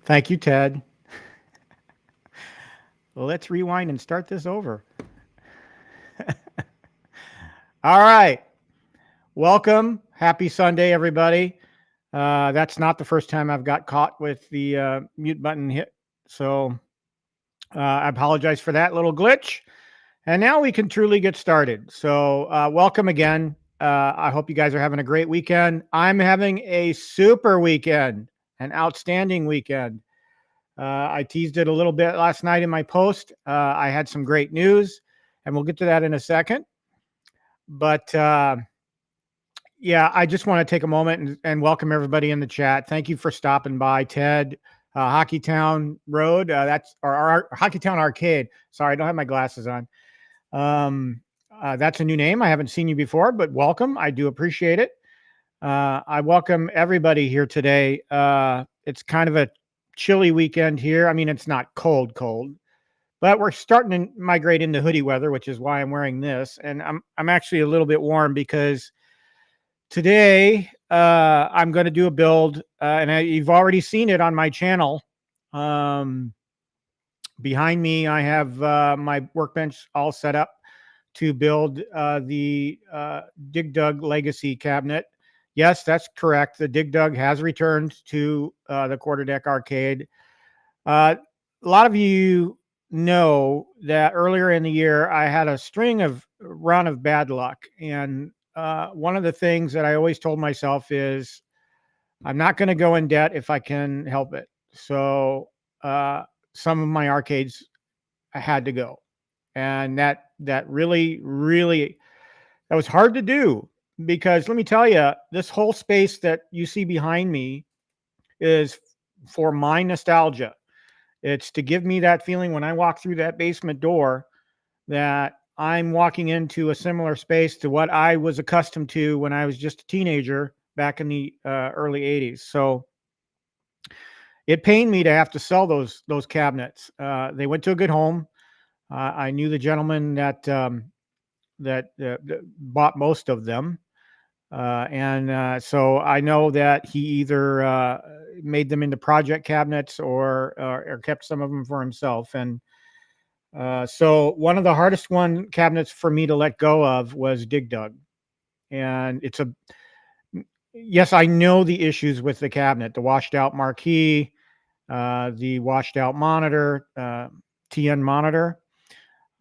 Thank you, Ted. Well, let's rewind and start this over. All right. Welcome. Happy Sunday, everybody. That's not the first time I've got caught with the mute button hit. So I apologize for that little glitch. And now we can truly get started. So welcome again. I hope you guys are having a great weekend. I'm having a super weekend, an outstanding weekend. I teased it a little bit last night in my post. I had some great news, and we'll get to that in a second. But yeah, I just want to take a moment and welcome everybody in the chat. Thank you for stopping by, Ted. Hockeytown Road, that's our Hockeytown Arcade. Sorry, I don't have my glasses on. That's a new name. I haven't seen you before, but welcome. I do appreciate it. I welcome everybody here today. It's kind of a chilly weekend here. I mean, it's not cold, but we're starting to migrate into hoodie weather, which is why I'm wearing this. And I'm actually a little bit warm because today I'm going to do a build, and you've already seen it on my channel. Behind me, I have my workbench all set up to build the Dig Dug Legacy cabinet. Yes, that's correct. The Dig Dug has returned to the Quarterdeck Arcade. A lot of you know that earlier in the year, I had a run of bad luck. And one of the things that I always told myself is I'm not going to go in debt if I can help it. So some of my arcades had to go. And that really, that was hard to do. Because let me tell you, this whole space that you see behind me is for my nostalgia. It's to give me that feeling when I walk through that basement door that I'm walking into a similar space to what I was accustomed to when I was just a teenager back in the early 80s. So it pained me to have to sell those cabinets. They went to a good home. I knew the gentleman that bought most of them. So I know that he either made them into project cabinets or kept some of them for himself. And so one of the hardest cabinets for me to let go of was Dig Dug. And yes, I know the issues with the cabinet, the washed out marquee, the washed out monitor, TN monitor.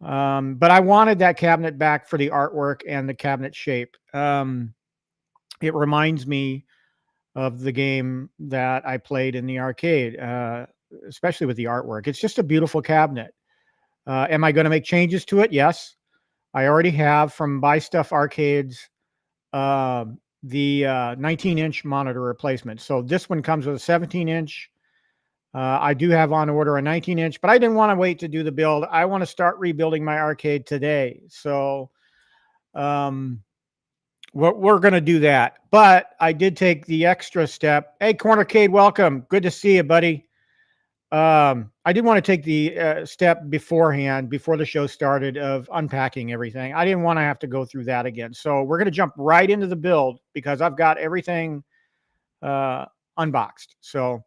But I wanted that cabinet back for the artwork and the cabinet shape. It reminds me of the game that I played in the arcade, especially with the artwork. It's just a beautiful cabinet. Am I going to make changes to it? Yes. I already have from Buy Stuff Arcades the 19-inch monitor replacement. So this one comes with a 17-inch. I do have on order a 19-inch, but I didn't want to wait to do the build. I want to start rebuilding my arcade today. So we're going to do that. But I did take the extra step. Hey, Quarterdeck, welcome. Good to see you, buddy. I did want to take the step beforehand, before the show started, of unpacking everything. I didn't want to have to go through that again. So we're going to jump right into the build because I've got everything unboxed. So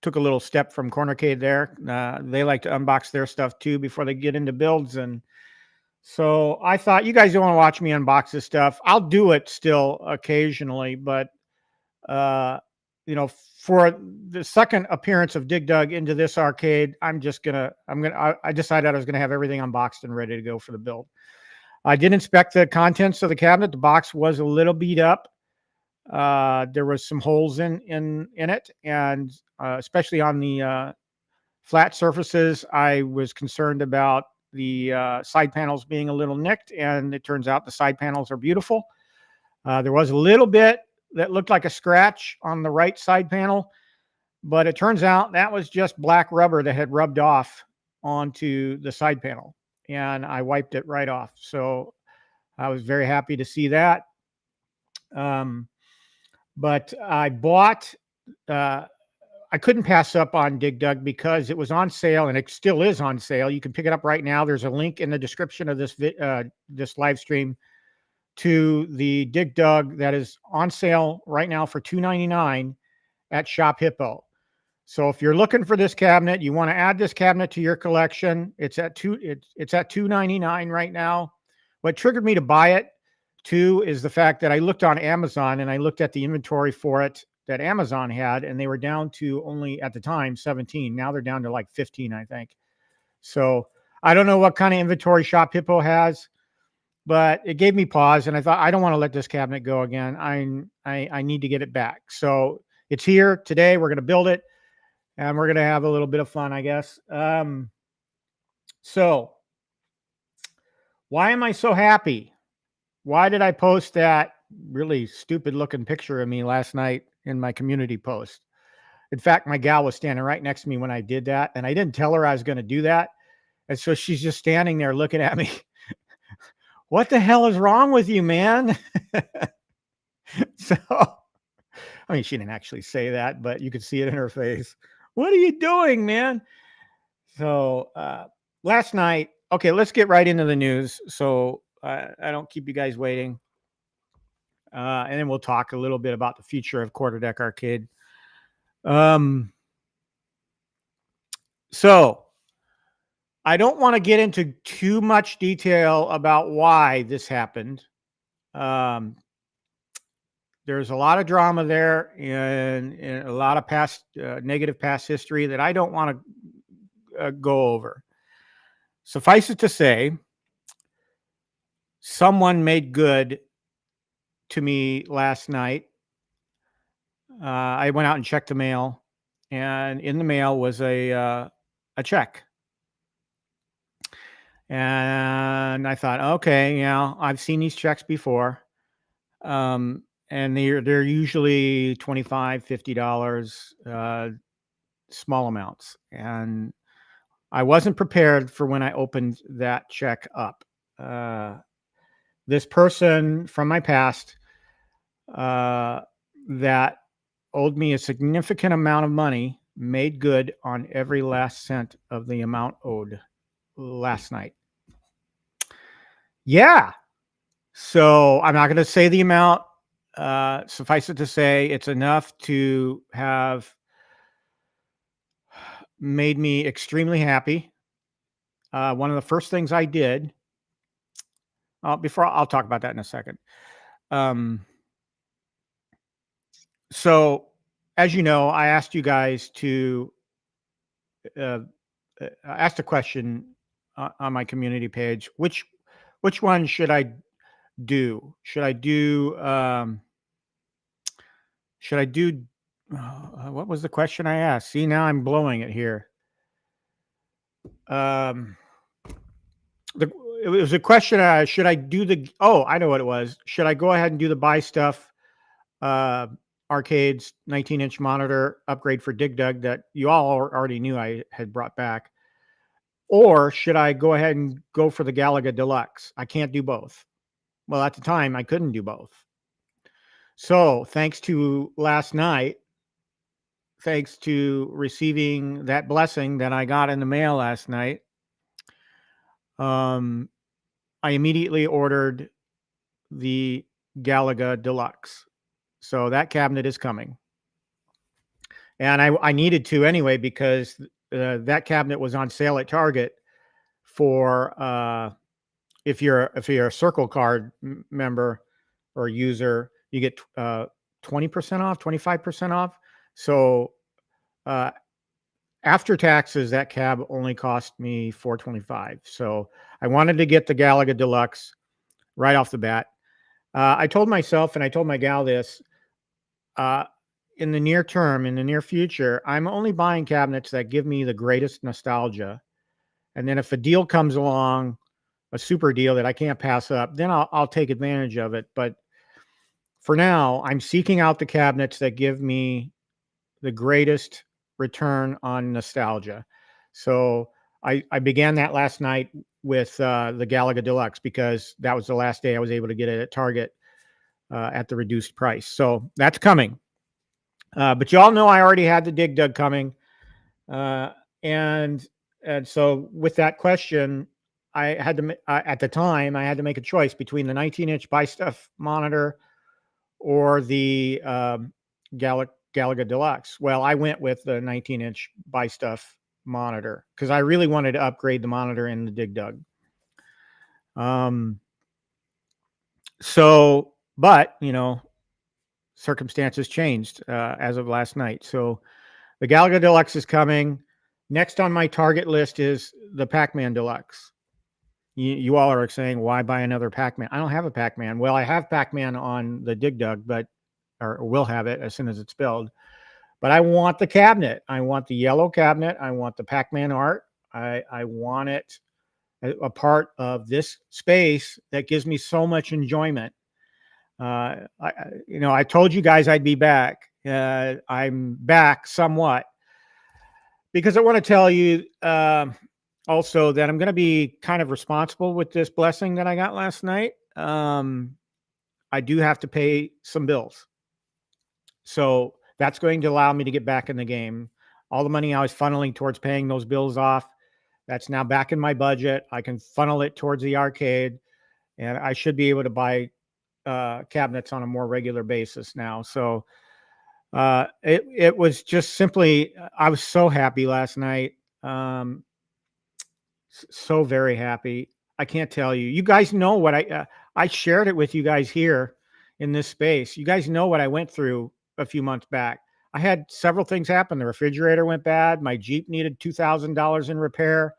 took a little step from Quarterdeck there. They like to unbox their stuff too before they get into builds. And so I thought, you guys don't want to watch me unbox this stuff. I'll do it still occasionally, but you know, for the second appearance of Dig Dug into this arcade, I decided I was gonna have everything unboxed and ready to go for the build. I did inspect the contents of the cabinet. The box was a little beat up. There was some holes in it, and especially on the flat surfaces, I was concerned about the side panels being a little nicked, and it turns out the side panels are beautiful. There was a little bit that looked like a scratch on the right side panel, but it turns out that was just black rubber that had rubbed off onto the side panel, and I wiped it right off. So I was very happy to see that. But I bought, I couldn't pass up on Dig Dug because it was on sale, and it still is on sale. You can pick it up right now. There's a link in the description of this live stream to the Dig Dug that is on sale right now for $2.99 at Shop Hippo. So if you're looking for this cabinet, you want to add this cabinet to your collection, it's at $2.99 right now. What triggered me to buy it too is the fact that I looked on Amazon and I looked at the inventory for it that Amazon had, and they were down to only, at the time, 17. Now they're down to like 15, I think. So I don't know what kind of inventory Shop Hippo has, but it gave me pause, and I thought, I don't want to let this cabinet go again. I need to get it back. So it's here today. We're going to build it, and we're going to have a little bit of fun, I guess. So why am I so happy? Why did I post that really stupid looking picture of me last night in my community post? In fact, my gal was standing right next to me when I did that, and I didn't tell her I was going to do that. And so she's just standing there looking at me. What the hell is wrong with you, man? So, I mean, she didn't actually say that, but you could see it in her face. What are you doing, man? So last night, okay, let's get right into the news. So I don't keep you guys waiting. And then we'll talk a little bit about the future of Quarterdeck Arcade. So I don't want to get into too much detail about why this happened. There's a lot of drama there and a lot of past negative past history that I don't want to go over. Suffice it to say, someone made good to me last night. I went out and checked the mail, and in the mail was a check. And I thought, okay, yeah, I've seen these checks before. And they're usually $25, $50, small amounts. And I wasn't prepared for when I opened that check up. This person from my past that owed me a significant amount of money made good on every last cent of the amount owed last night. Yeah. So I'm not going to say the amount. Suffice it to say, it's enough to have made me extremely happy. One of the first things I did, before I'll talk about that in a second. So, as you know, I asked you guys to ask a question on my community page. Which one should I do? Should I do? What was the question I asked? See, now I'm blowing it here. it was a question. Should I do I know what it was. Should I go ahead and do the buy stuff? Uh, Arcade's 19-inch monitor upgrade for Dig Dug that you all already knew I had brought back. Or should I go ahead and go for the Galaga Deluxe? I can't do both. Well, at the time, I couldn't do both. So thanks to last night, thanks to receiving that blessing that I got in the mail last night, I immediately ordered the Galaga Deluxe. So that cabinet is coming. And I needed to anyway, because that cabinet was on sale at Target for if you're a Circle Card member or user, you get 20% off, 25% off. So after taxes, that cab only cost me $425. So I wanted to get the Galaga Deluxe right off the bat. I told myself, and I told my gal this, in the near term, in the near future, I'm only buying cabinets that give me the greatest nostalgia. And then if a deal comes along, a super deal that I can't pass up, then I'll take advantage of it. But for now, I'm seeking out the cabinets that give me the greatest return on nostalgia. So I began that last night with the Galaga Deluxe, because that was the last day I was able to get it at Target at the reduced price. So that's coming. But you all know I already had the Dig Dug coming. And so with that question, I had to, at the time, I had to make a choice between the 19-inch buy stuff monitor or the Galaga Deluxe. Well, I went with the 19-inch buy stuff monitor because I really wanted to upgrade the monitor in the Dig Dug. So, but, you know, circumstances changed as of last night. So the Galaga Deluxe is coming. Next on my target list is the Pac-Man Deluxe. You all are saying, why buy another Pac-Man? I don't have a Pac-Man. Well, I have Pac-Man on the Dig Dug, or will have it as soon as it's built. But I want the cabinet. I want the yellow cabinet. I want the Pac-Man art. I want it a part of this space that gives me so much enjoyment. I told you guys I'd be back. I'm back somewhat because I want to tell you also that I'm going to be kind of responsible with this blessing that I got last night. I do have to pay some bills. So that's going to allow me to get back in the game. All the money I was funneling towards paying those bills off, that's now back in my budget. I can funnel it towards the arcade, and I should be able to buy cabinets on a more regular basis now. So it was just simply, I was so happy last night. So very happy. I can't tell you. You guys know what I shared it with you guys here in this space. You guys know what I went through a few months back. I had several things happen. The refrigerator went bad. My Jeep needed $2,000 in repair.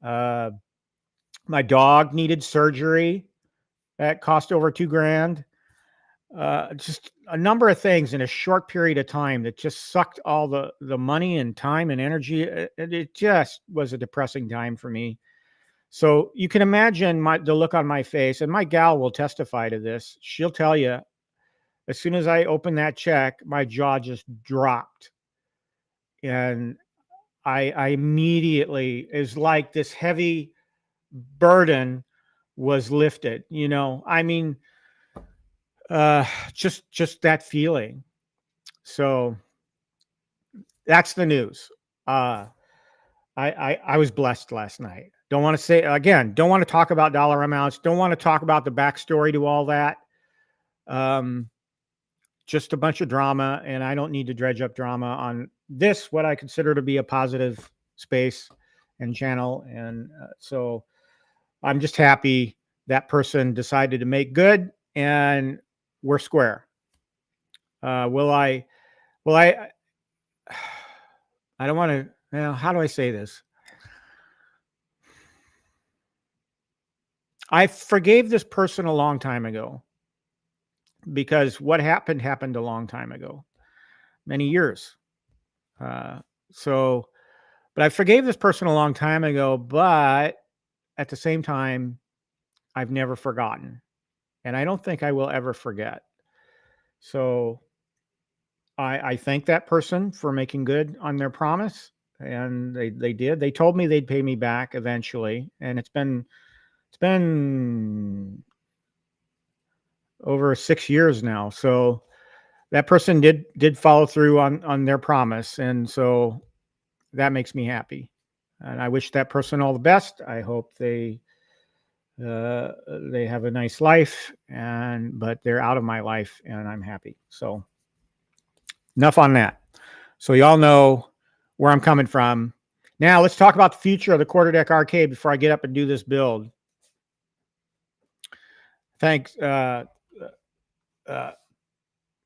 My dog needed surgery that cost over $2,000. Just a number of things in a short period of time that just sucked all the money and time and energy. It just was a depressing time for me. So you can imagine the look on my face, and my gal will testify to this. She'll tell you, as soon as I opened that check, my jaw just dropped. And I immediately, is like this heavy burden was lifted. I mean, just that feeling. So that's the news. I was blessed last night. Don't want to say again, don't want to talk about dollar amounts. Don't want to talk about the backstory to all that. Just a bunch of drama, and I don't need to dredge up drama on this, what I consider to be a positive space and channel. And so I'm just happy that person decided to make good, and we're square. Will I, I don't want to, how do I say this? I forgave this person a long time ago, because what happened a long time ago, many years. But I forgave this person a long time ago, but at the same time, I've never forgotten, and I don't think I will ever forget. So I thank that person for making good on their promise, and they did. They told me they'd pay me back eventually, and it's been over 6 years now. So that person did follow through on their promise, and so that makes me happy. And I wish that person all the best. I hope they have a nice life, but they're out of my life, and I'm happy. So enough on that. So y'all know where I'm coming from. Now let's talk about the future of the Quarterdeck Arcade before I get up and do this build. Thanks,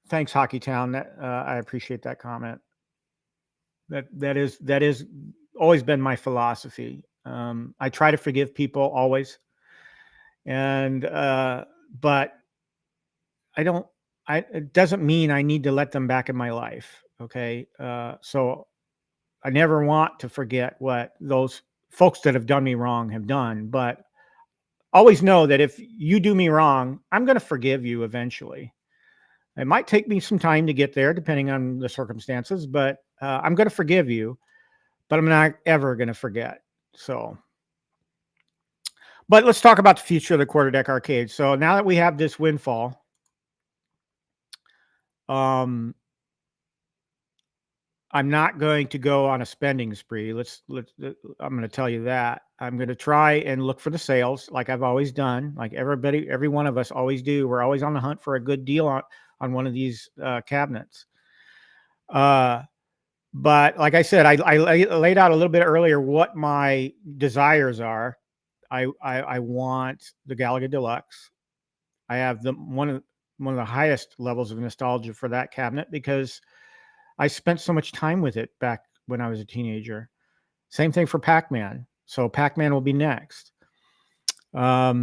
thanks, Hockey Town. I appreciate that comment. That is always been my philosophy. I try to forgive people always, and but I don't. It doesn't mean I need to let them back in my life. Okay, so I never want to forget what those folks that have done me wrong have done, but always know that if you do me wrong, I'm going to forgive you eventually. It might take me some time to get there, depending on the circumstances, but I'm going to forgive you, but I'm not ever going to forget. So, but let's talk about the future of the Quarterdeck Arcade. So now that we have this windfall, I'm not going to go on a spending spree. I'm going to tell you that. I'm going to try and look for the sales like I've always done, like every one of us always do. We're always on the hunt for a good deal on one of these cabinets. But like I said, I laid out a little bit earlier what my desires are. I want the Galaga Deluxe. I have one of the highest levels of nostalgia for that cabinet because I spent so much time with it back when I was a teenager. Same thing for Pac-Man. So Pac-Man will be next. But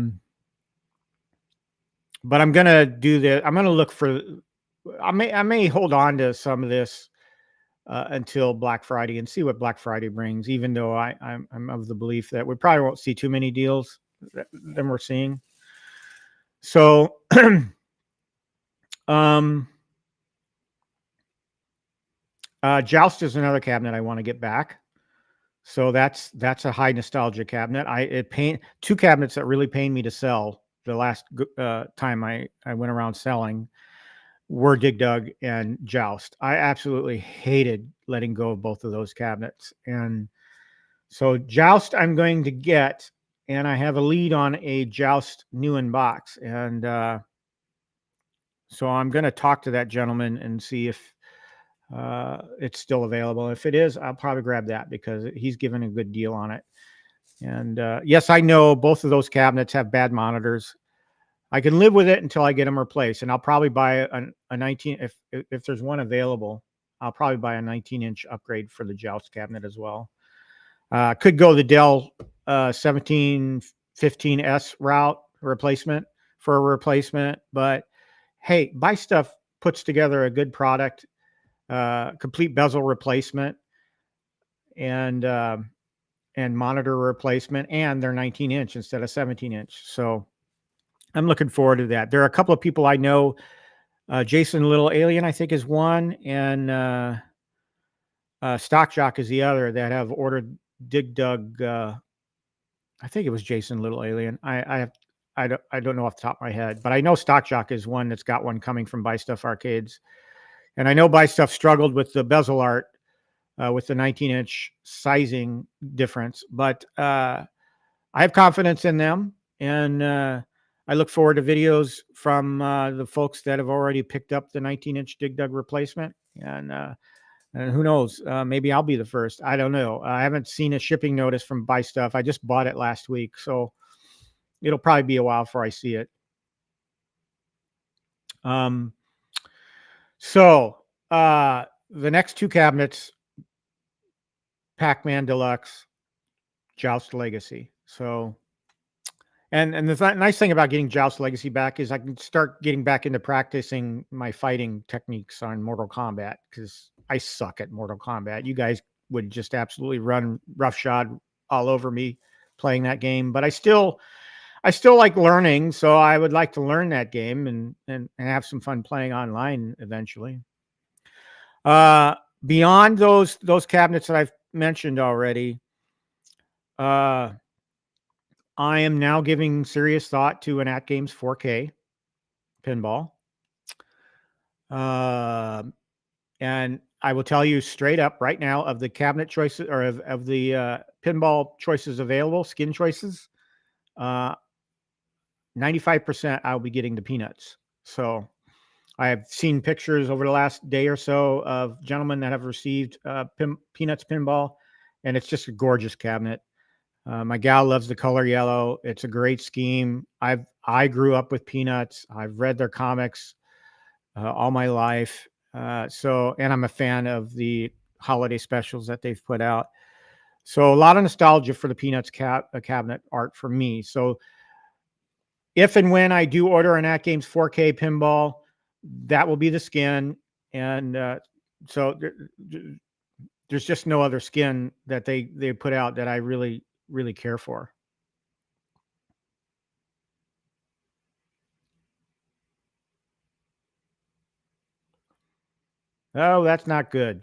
I'm gonna do the. I'm gonna look for. I may hold on to some of this until Black Friday and see what Black Friday brings. Even though I'm of the belief that we probably won't see too many deals than we're seeing. So, Joust is another cabinet I want to get back. So that's a high nostalgia cabinet. Two cabinets that really pained me to sell the last time I went around selling were Dig Dug and Joust. I absolutely hated letting go of both of those cabinets. And so Joust I'm going to get, and I have a lead on a Joust new in box. And so I'm going to talk to that gentleman and see if it's still available. If it is, I'll probably grab that because he's given a good deal on it. And yes, I know both of those cabinets have bad monitors. I can live with it until I get them replaced, and I'll probably buy a 19 if there's one available. I'll probably buy a 19-inch upgrade for the Joust cabinet as well. Could go the Dell 1715S route replacement for a replacement, but hey, Buy Stuff puts together a good product. Complete bezel replacement and monitor replacement, and they're 19-inch instead of 17-inch. So I'm looking forward to that. There are a couple of people I know. Jason Little Alien, I think, is one, and Stock Jock is the other that have ordered Dig Dug. I think it was Jason Little Alien. I don't know off the top of my head, but I know Stock Jock is one that's got one coming from Buy Stuff Arcades. And I know Buy Stuff struggled with the bezel art with the 19-inch sizing difference, but I have confidence in them, and I look forward to videos from the folks that have already picked up the 19-inch Dig Dug replacement. And who knows, maybe I'll be the first. I don't know. I haven't seen a shipping notice from Buy Stuff. I just bought it last week, so it'll probably be a while before I see it. So the next two cabinets, Pac-Man Deluxe, Joust Legacy. So, and the nice thing about getting Joust Legacy back is I can start getting back into practicing my fighting techniques on Mortal Kombat, because I suck at Mortal Kombat. You guys would just absolutely run roughshod all over me playing that game, but I still like learning, so I would like to learn that game and have some fun playing online eventually. Beyond those cabinets that I've mentioned already, I am now giving serious thought to an At Games 4K pinball. And I will tell you straight up right now, of the cabinet choices, or of the pinball choices available, skin choices, 95% I'll be getting the Peanuts. So I have seen pictures over the last day or so of gentlemen that have received Peanuts pinball, and it's just a gorgeous cabinet. My gal loves the color yellow. It's a great scheme. I grew up with Peanuts. I've read their comics all my life. And I'm a fan of the holiday specials that they've put out. So a lot of nostalgia for the Peanuts cabinet art for me. So if and when I do order an At Games 4K pinball, that will be the skin. And so there's just no other skin that they put out that I really care for. Oh, that's not good.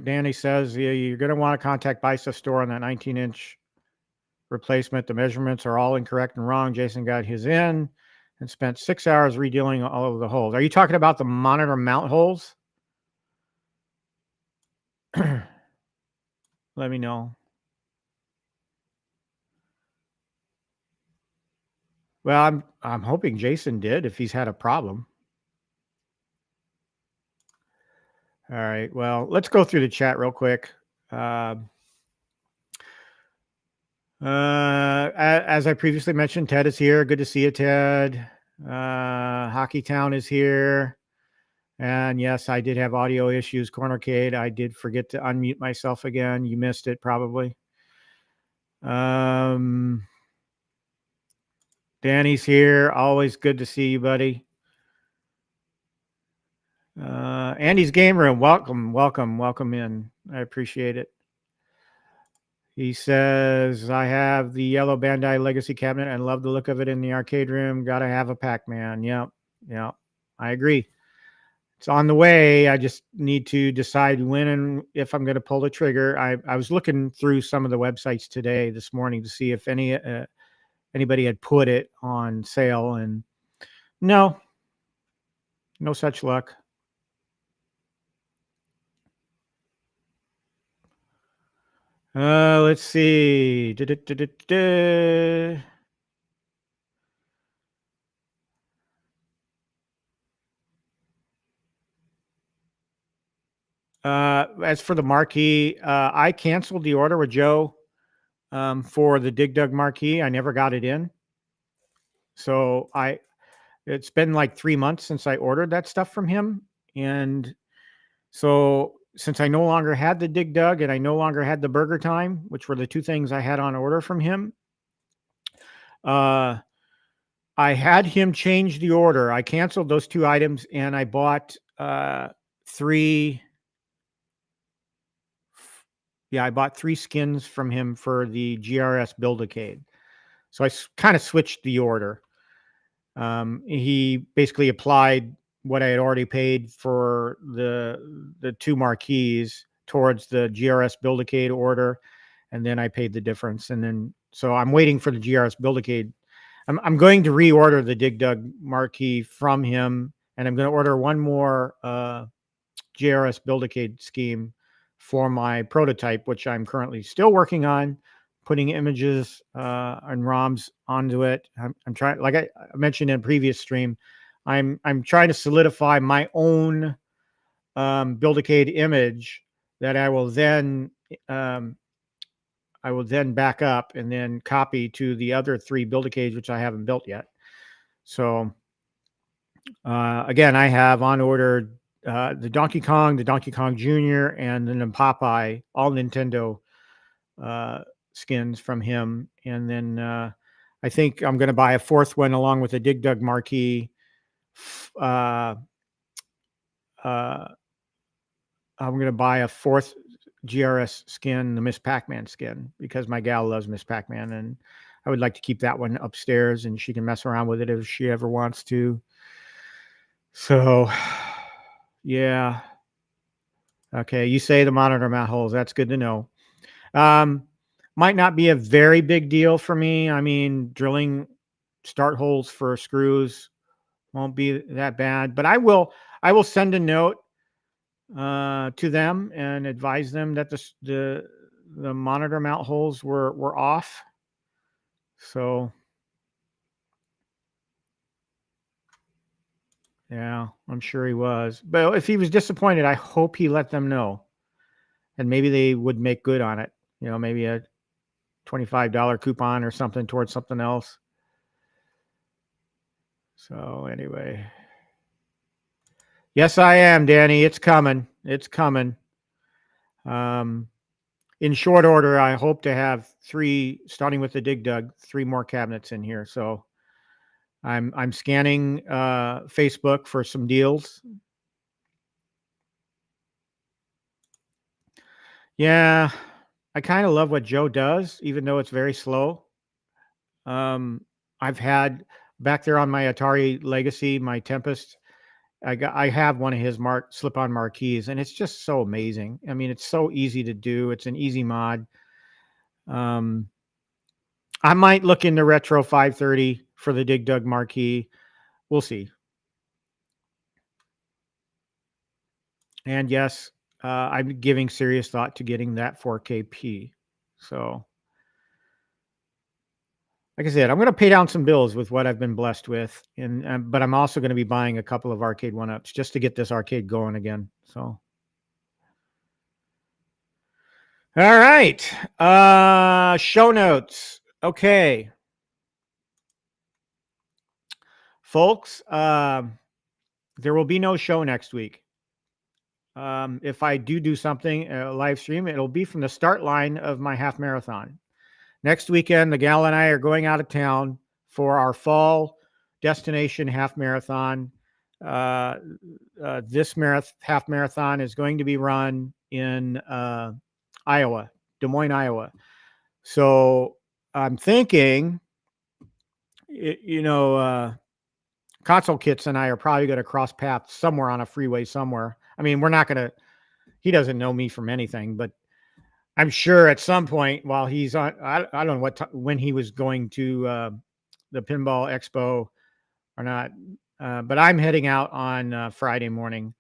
Danny says, yeah, you're going to want to contact Bicep Store on that 19-inch replacement. The measurements are all incorrect and wrong. Jason got his in and spent 6 hours redealing all of the holes. Are you talking about the monitor mount holes? Let me know. Well, I'm hoping Jason did, if he's had a problem. All right. Well, let's go through the chat real quick. As I previously mentioned, Ted is here. Good to see you, Ted. Hockey Town is here. And yes, I did have audio issues. Cornercade, I did forget to unmute myself again. You missed it probably. Danny's here. Always good to see you, buddy. Andy's Game Room. Welcome in. I appreciate it. He says, I have the yellow Bandai Legacy cabinet and love the look of it in the arcade room. Got to have a Pac-Man. Yep. I agree. It's on the way. I just need to decide when and if I'm going to pull the trigger. I was looking through some of the websites this morning to see if anybody had put it on sale, and no such luck. Let's see. As for the marquee, I canceled the order with Joe for the Dig Dug marquee. I never got it in. So it's been like 3 months since I ordered that stuff from him. And so since I no longer had the Dig Dug and I no longer had the Burger Time, which were the two things I had on order from him, I had him change the order. I canceled those two items and I bought three skins from him for the GRS Build-A-Cade. So I kind of switched the order. He basically applied what I had already paid for the two marquees towards the GRS Build-A-Cade order, and then I paid the difference. And then so I'm waiting for the GRS Build-A-Cade. I'm going to reorder the Dig Dug marquee from him, and I'm going to order one more GRS Build-A-Cade scheme for my prototype, which I'm currently still working on, putting images and ROMs onto it. I'm trying, like I mentioned in a previous stream, I'm trying to solidify my own Build-A-Cade image that I will then back up and then copy to the other three Build-A-Cades, which I haven't built yet. So again, I have on order the Donkey Kong Jr., and then the Popeye, all Nintendo skins from him. And then I think I'm going to buy a fourth one along with the Dig Dug marquee I'm going to buy a 4th GRS skin, the Miss Pac-Man skin, because my gal loves Miss Pac-Man, and I would like to keep that one upstairs, and she can mess around with it if she ever wants to. So, yeah. Okay, you say the monitor mount holes. That's good to know. Might not be a very big deal for me. I mean, drilling start holes for screws won't be that bad, but I will send a note to them and advise them that the monitor mount holes were off. So yeah, I'm sure he was. But if he was disappointed, I hope he let them know, and maybe they would make good on it. You know, maybe a $25 coupon or something towards something else. So anyway, yes, I am, Danny. It's coming. It's coming. In short order, I hope to have 3, starting with the Dig Dug, 3 more cabinets in here. So I'm scanning Facebook for some deals. Yeah, I kind of love what Joe does, even though it's very slow. I've had back there on my Atari Legacy, my Tempest. I have one of his slip-on marquees, and it's just so amazing. I mean, it's so easy to do. It's an easy mod. I might look into Retro 530 for the Dig Dug marquee. We'll see. And yes, I'm giving serious thought to getting that 4KP. So, like I said, I'm going to pay down some bills with what I've been blessed with, and but I'm also going to be buying a couple of Arcade1Ups just to get this arcade going again. So, all right, show notes. Okay, folks, there will be no show next week. If I do something, a live stream, it'll be from the start line of my half marathon. Next weekend, the gal and I are going out of town for our fall destination half marathon. This half marathon is going to be run in Iowa, Des Moines, Iowa. So I'm thinking, Console Kits and I are probably going to cross paths somewhere on a freeway somewhere. I mean, we're not going to, he doesn't know me from anything, but I'm sure at some point while he's on, I don't know when he was going to the Pinball Expo or not, but I'm heading out on Friday morning.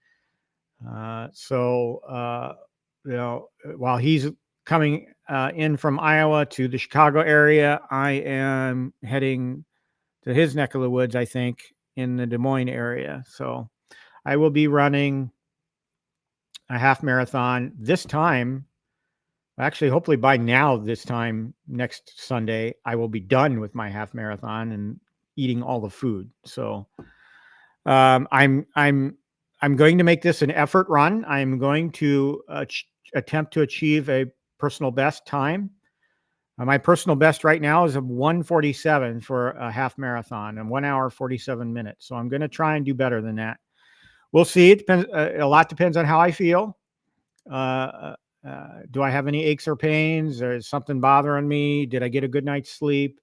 So while he's coming in from Iowa to the Chicago area, I am heading to his neck of the woods, I think, in the Des Moines area. So I will be running a half marathon this time. Actually, hopefully by now, this time next Sunday, I will be done with my half marathon and eating all the food. So I'm going to make this an effort run. I'm going to attempt to achieve a personal best time. My personal best right now is a 1:47 for a half marathon and 1 hour 47 minutes. So I'm going to try and do better than that. We'll see. It depends. A lot depends on how I feel. Do I have any aches or pains? Or is something bothering me? Did I get a good night's sleep?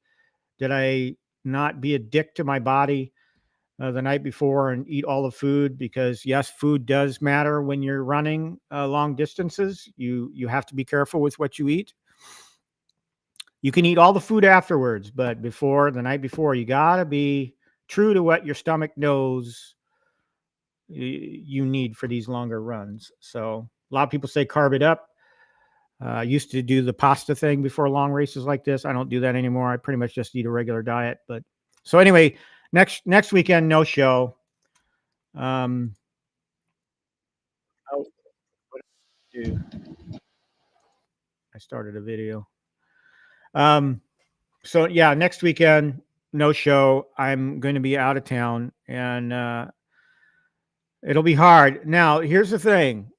Did I not be a dick to my body the night before and eat all the food? Because yes, food does matter when you're running long distances. You have to be careful with what you eat. You can eat all the food afterwards, but the night before, you gotta be true to what your stomach knows you need for these longer runs. So a lot of people say carb it up. I used to do the pasta thing before long races like this. I don't do that anymore. I pretty much just eat a regular diet. But so anyway, next weekend, no show. Oh, what did I do? I started a video. So yeah, next weekend, no show. I'm going to be out of town, and it'll be hard. Now, here's the thing.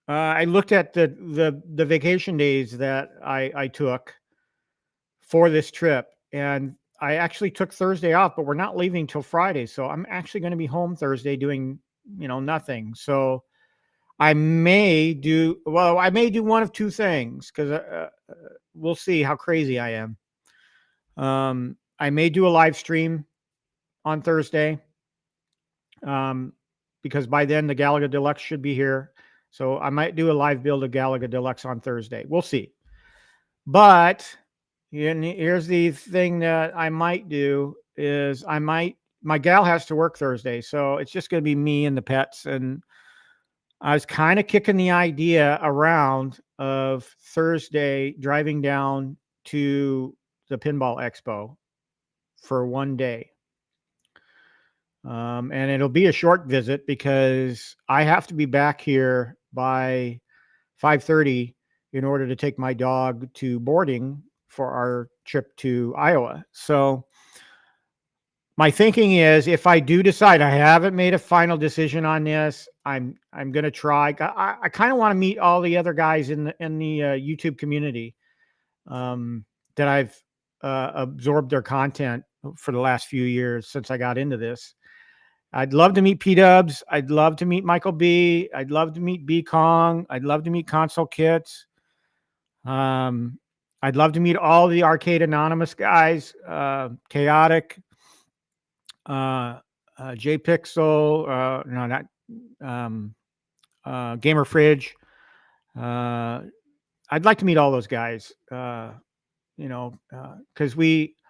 I looked at the vacation days that I took for this trip, and I actually took Thursday off, but we're not leaving till Friday. So I'm actually going to be home Thursday doing, nothing. So I may do one of two things because we'll see how crazy I am. I may do a live stream on Thursday because by then the Galaga Deluxe should be here. So I might do a live build of Galaga Deluxe on Thursday. We'll see. But here's the thing that I might do is my gal has to work Thursday, so it's just going to be me and the pets. And I was kind of kicking the idea around of Thursday driving down to the Pinball Expo for one day. And it'll be a short visit because I have to be back here by 5:30 in order to take my dog to boarding for our trip to Iowa. So my thinking is, if I do decide, I haven't made a final decision on this, I'm going to try. I kind of want to meet all the other guys in the YouTube community that I've absorbed their content for the last few years since I got into this. I'd love to meet P-Dubs. I'd love to meet Michael B. I'd love to meet B Kong. I'd love to meet Console Kits. I'd love to meet all the Arcade Anonymous guys, Chaotic, J Pixel, no, not Gamer Fridge. I'd like to meet all those guys, because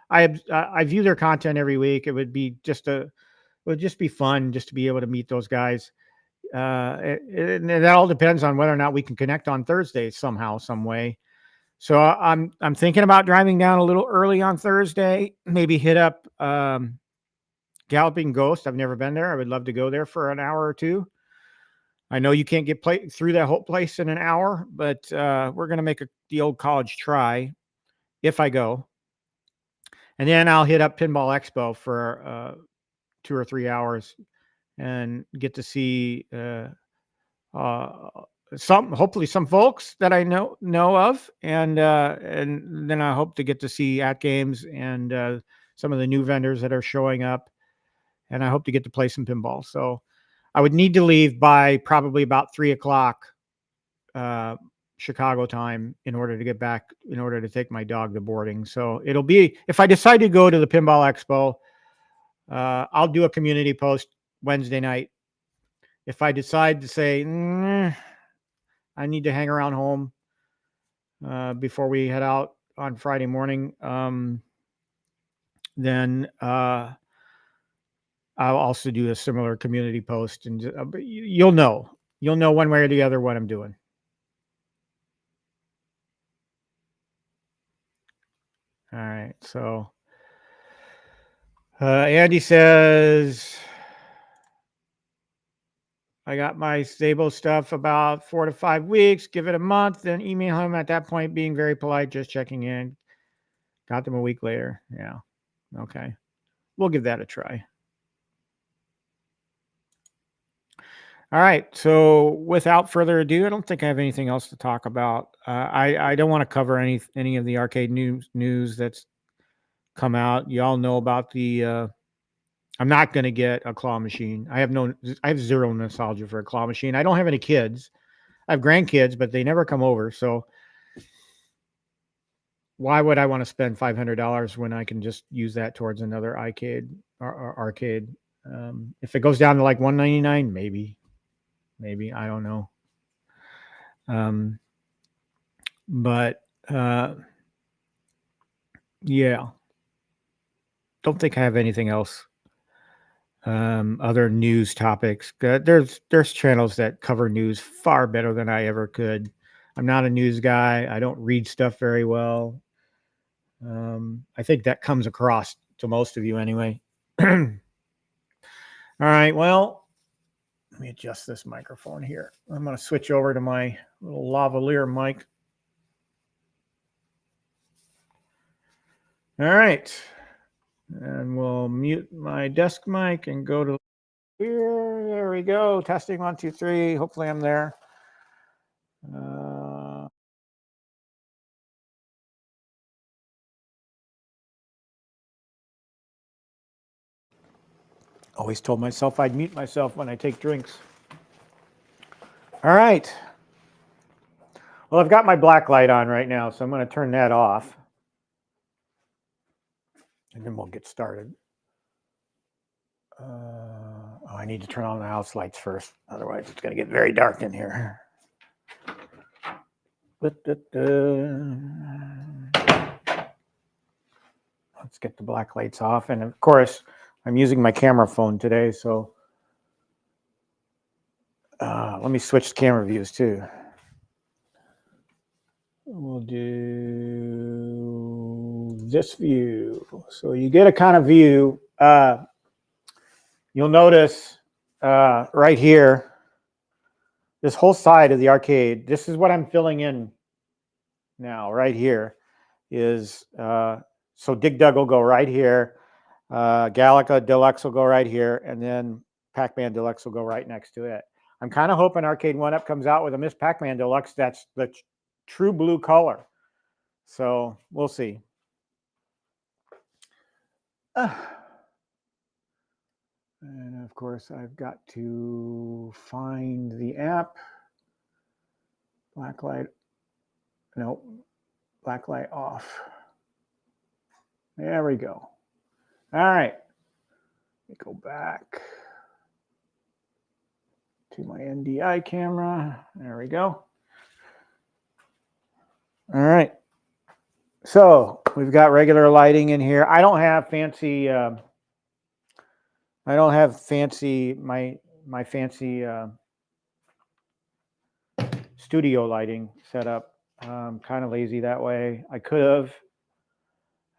I view their content every week. It would just be fun just to be able to meet those guys. And that all depends on whether or not we can connect on Thursday somehow, some way. So I'm thinking about driving down a little early on Thursday, maybe hit up Galloping Ghost. I've never been there. I would love to go there for an hour or two. I know you can't get through that whole place in an hour, but we're going to make the old college try if I go. And then I'll hit up Pinball Expo for 2 or 3 hours and get to see hopefully some folks that I know of, and then I hope to get to see At Games and some of the new vendors that are showing up, and I hope to get to play some pinball. So I would need to leave by probably about 3:00 Chicago time in order to get back, in order to take my dog to boarding. So it'll be, if I decide to go to the Pinball Expo, I'll do a community post Wednesday night. If I decide to say, I need to hang around home before we head out on Friday morning, then I'll also do a similar community post, and you'll know one way or the other what I'm doing. All right. So Andy says, I got my stable stuff about 4 to 5 weeks. Give it a month, then email him at that point, being very polite, just checking in. Got them a week later. Yeah. Okay. We'll give that a try. All right. So without further ado, I don't think I have anything else to talk about. I don't want to cover any of the arcade news that's come out. You all know about the I'm not going to get a claw machine. I have zero nostalgia for a claw machine. I don't have any kids. I have grandkids, but they never come over. So why would I want to spend $500 when I can just use that towards another arcade? If it goes down to like $199, maybe I don't know. But yeah, don't think I have anything else. Other news topics. There's channels that cover news far better than I ever could. I'm not a news guy. I don't read stuff very well. I think that comes across to most of you anyway. All right. Well, let me adjust this microphone here. I'm going to switch over to my little lavalier mic. All right. And we'll mute my desk mic and go to here. There we go. Testing 1, 2, 3. Hopefully I'm there. Always told myself I'd mute myself when I take drinks. All right. Well, I've got my black light on right now, so I'm going to turn that off. And then we'll get started. I need to turn on the house lights first. Otherwise, it's going to get very dark in here. Let's get the black lights off. And of course, I'm using my camera phone today, so let me switch camera views too. We'll do this view. So you get a kind of view. You'll notice right here, this whole side of the arcade, this is what I'm filling in now. Right here is, so Dig Dug will go right here. Galaga Deluxe will go right here. And then Pac-Man Deluxe will go right next to it. I'm kind of hoping Arcade1Up comes out with a Miss Pac-Man Deluxe that's the true blue color. So we'll see. And of course, I've got to find the app. Black light. Nope. Black light off. There we go. All right. Let me go back to my NDI camera. There we go. All right. So we've got regular lighting in here. I don't have fancy. My fancy studio lighting set up. Kind of lazy that way. I could have.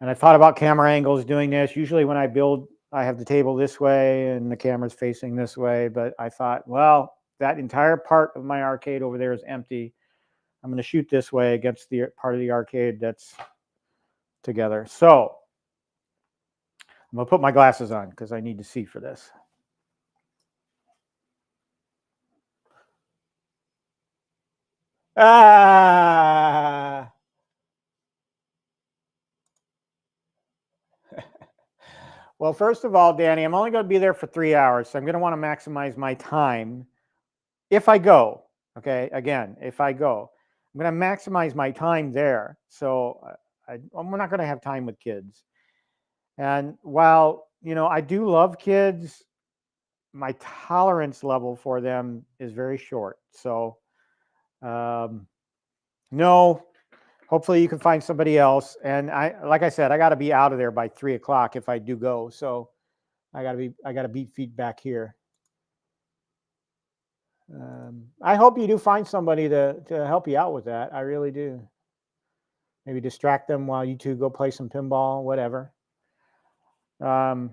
And I thought about camera angles doing this. Usually when I build, I have the table this way and the camera's facing this way. But I thought, well, that entire part of my arcade over there is empty. I'm going to shoot this way against the part of the arcade that's together. So I'm going to put my glasses on because I need to see for this. Ah! Well, first of all, Danny, I'm only going to be there for 3 hours, so I'm going to want to maximize my time if I go. Okay, again, if I go, I'm going to maximize my time there. So I'm not going to have time with kids. And while, I do love kids, my tolerance level for them is very short. So, no, hopefully you can find somebody else. And like I said, I got to be out of there by 3 o'clock if I do go. So I got to beat feet back here. I hope you do find somebody to help you out with that. I really do. Maybe distract them while you two go play some pinball, whatever. I'm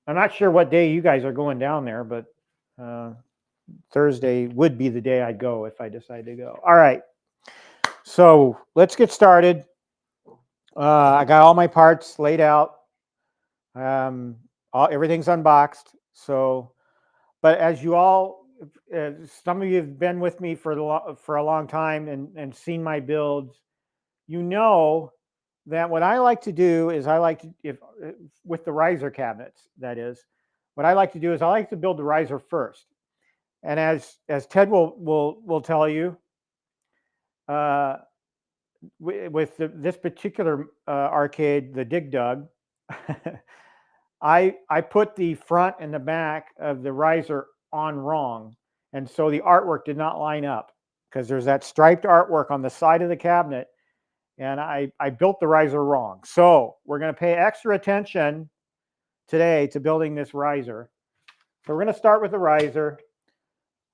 not sure what day you guys are going down there, but Thursday would be the day I'd go if I decide to go. All right. So let's get started. I got all my parts laid out. Everything's unboxed. So, but as you all, some of you have been with me for a long time and seen my builds, you know that what I like to do is with the riser cabinets, that is, what I like to do is I like to build the riser first. And as Ted will tell you, with this particular arcade, the Dig Dug, I put the front and the back of the riser on wrong. And so the artwork did not line up because there's that striped artwork on the side of the cabinet. And I built the riser wrong. So we're going to pay extra attention today to building this riser. So we're going to start with the riser.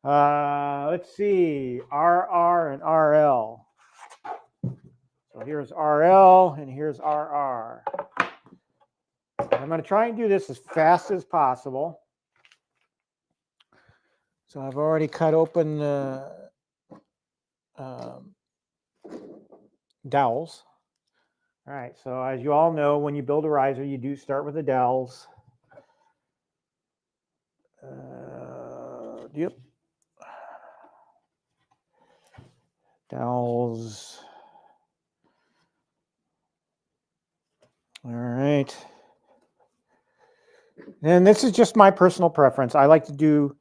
Let's see, RR and RL. So here's RL and here's RR. I'm going to try and do this as fast as possible. So I've already cut open the dowels. All right, so as you all know, when you build a riser, you do start with the dowels. Yep. Dowels. All right. And this is just my personal preference. I like to do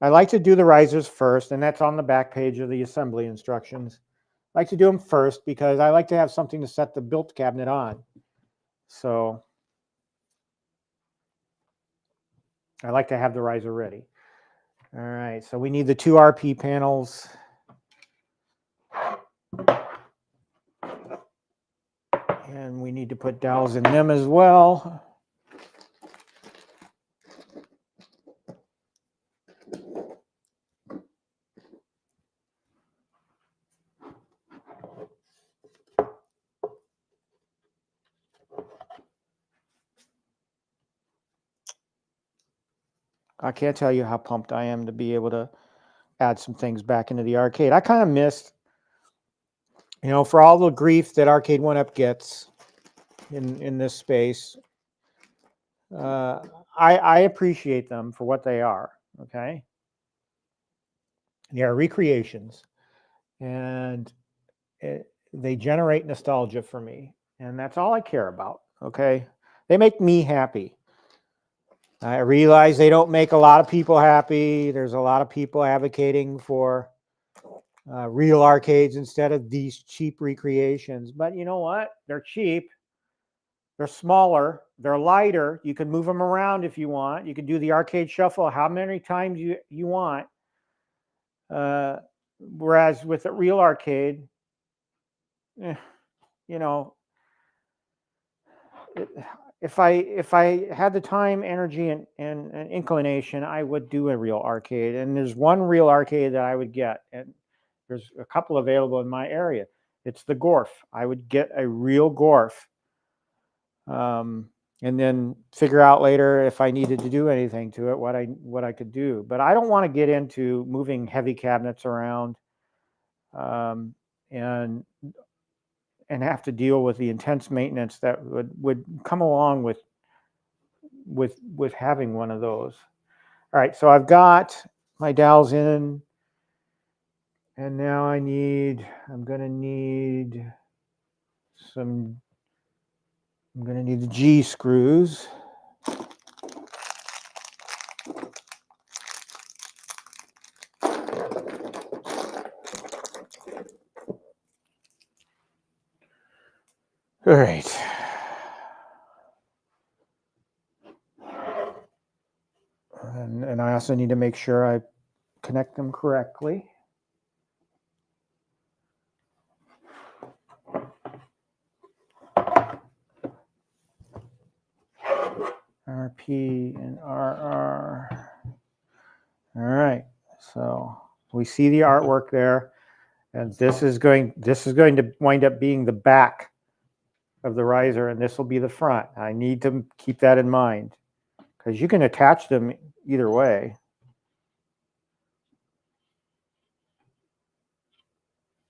I like to do the risers first, and that's on the back page of the assembly instructions. I like to do them first because I like to have something to set the built cabinet on. So I like to have the riser ready. All right, so we need the 2 RP panels. And we need to put dowels in them as well. I can't tell you how pumped I am to be able to add some things back into the arcade. I kind of missed, you know, for all the grief that Arcade1Up gets in this space, I appreciate them for what they are, okay? They are recreations, and they generate nostalgia for me, and that's all I care about, okay? They make me happy. I realize they don't make a lot of people happy. There's a lot of people advocating for real arcades instead of these cheap recreations. But you know what? They're cheap. They're smaller. They're lighter. You can move them around if you want. You can do the arcade shuffle how many times you want. Whereas with a real arcade, you know, if I had the time, energy, and inclination, I would do a real arcade. And there's one real arcade that I would get, and there's a couple available in my area. It's the Gorf. I would get a real Gorf, and then figure out later if I needed to do anything to it, what I could do. But I don't want to get into moving heavy cabinets around, and have to deal with the intense maintenance that would come along with having one of those. All right, so I've got my dowels in, and now I'm going to need the G screws. All right. And I also need to make sure I connect them correctly. RP and RR. All right. So we see the artwork there, and this is going to wind up being the back of the riser, and this will be the front. I need to keep that in mind because you can attach them either way.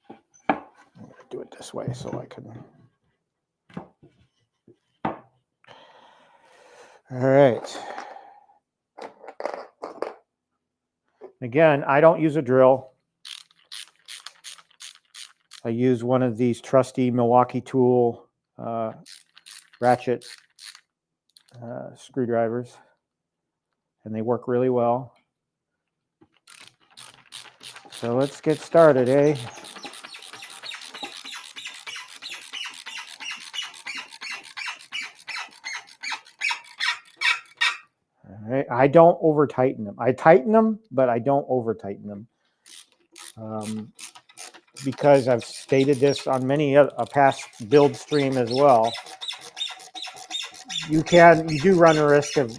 I'm going to do it this way so I can. All right. Again, I don't use a drill. I use one of these trusty Milwaukee tool ratchet screwdrivers, and they work really well. So let's get started, eh? All right. I don't over tighten them. I tighten them, but I don't over tighten them. Because I've stated this on many a past build stream as well. You do run a risk of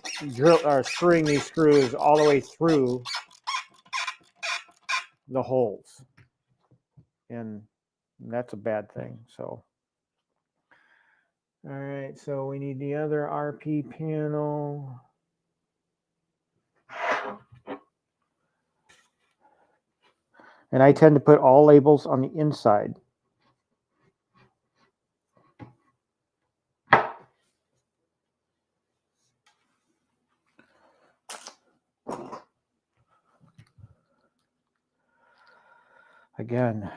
screwing these screws all the way through the holes, and that's a bad thing. So, all right, so we need the other RP panel. And I tend to put all labels on the inside. Again,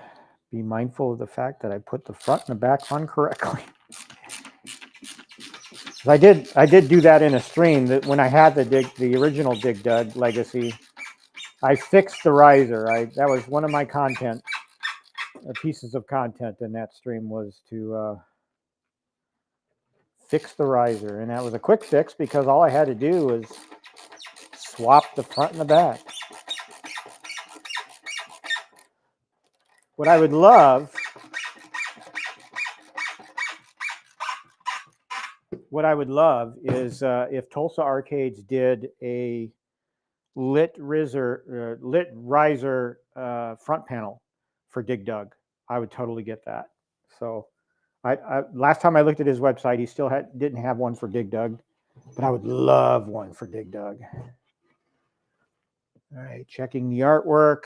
be mindful of the fact that I put the front and the back on correctly. I did do that in a stream that when I had the original Dig Dug Legacy. I fixed the riser. That was one of my content pieces of content in that stream was to fix the riser, and that was a quick fix because all I had to do was swap the front and the back. What I would love is if Tulsa Arcades did a lit riser front panel for Dig Dug. I would totally get that. So I last time I looked at his website, he still didn't have one for Dig Dug, but I would love one for Dig Dug. All right, checking the artwork.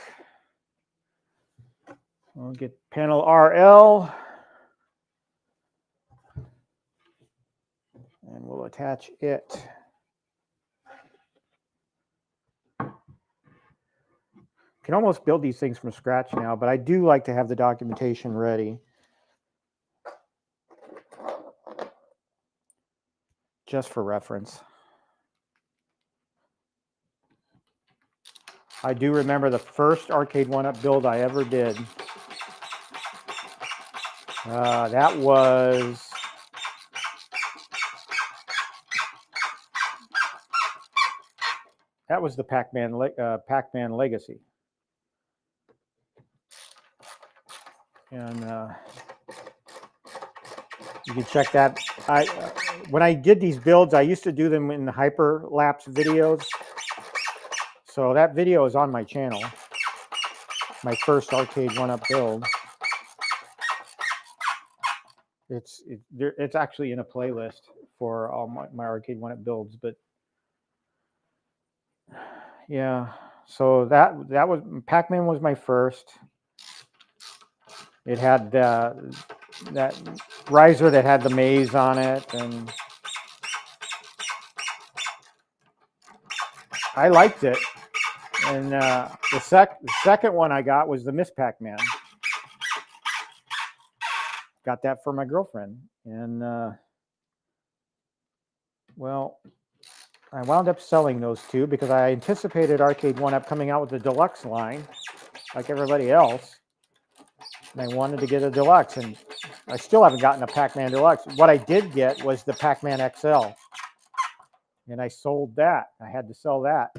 We'll get panel RL. And we'll attach it. Can almost build these things from scratch now, but I do like to have the documentation ready. Just for reference. I do remember the first Arcade1Up build I ever did. That was the Pac-Man Legacy. And you can check that. When I did these builds, I used to do them in the hyperlapse videos. So that video is on my channel. My first Arcade1Up build. It's actually in a playlist for all my Arcade1Up builds, but yeah. So that was Pac-Man was my first. It had that riser that had the maze on it, and I liked it. And the second one I got was the Miss Pac-Man. Got that for my girlfriend, and well, I wound up selling those two because I anticipated Arcade1Up coming out with the deluxe line, like everybody else. And I wanted to get a deluxe, and I still haven't gotten a Pac-Man deluxe. What I did get was the Pac-Man XL, and I sold that. I had to sell that.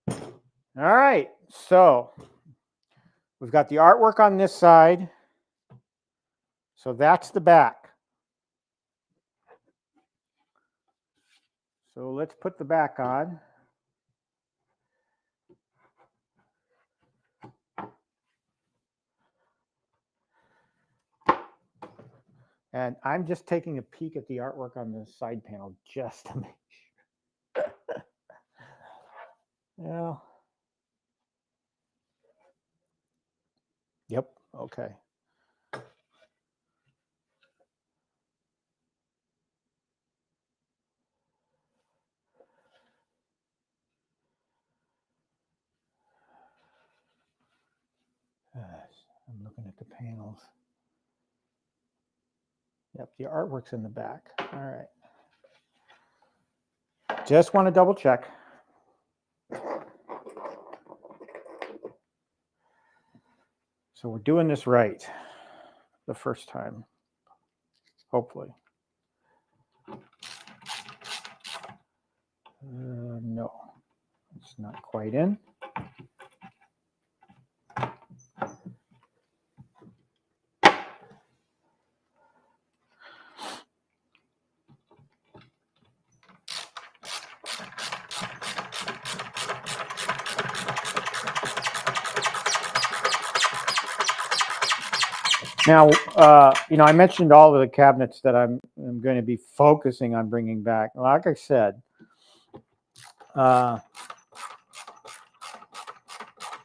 All right, so we've got the artwork on this side. So that's the back. So let's put the back on. And I'm just taking a peek at the artwork on the side panel just to make sure. Yeah. Yep. Okay. I'm looking at the panels. Yep, the artwork's in the back. All right. Just want to double check. So we're doing this right the first time, hopefully. No, it's not quite in. Now, I mentioned all of the cabinets that I'm going to be focusing on bringing back. Like I said,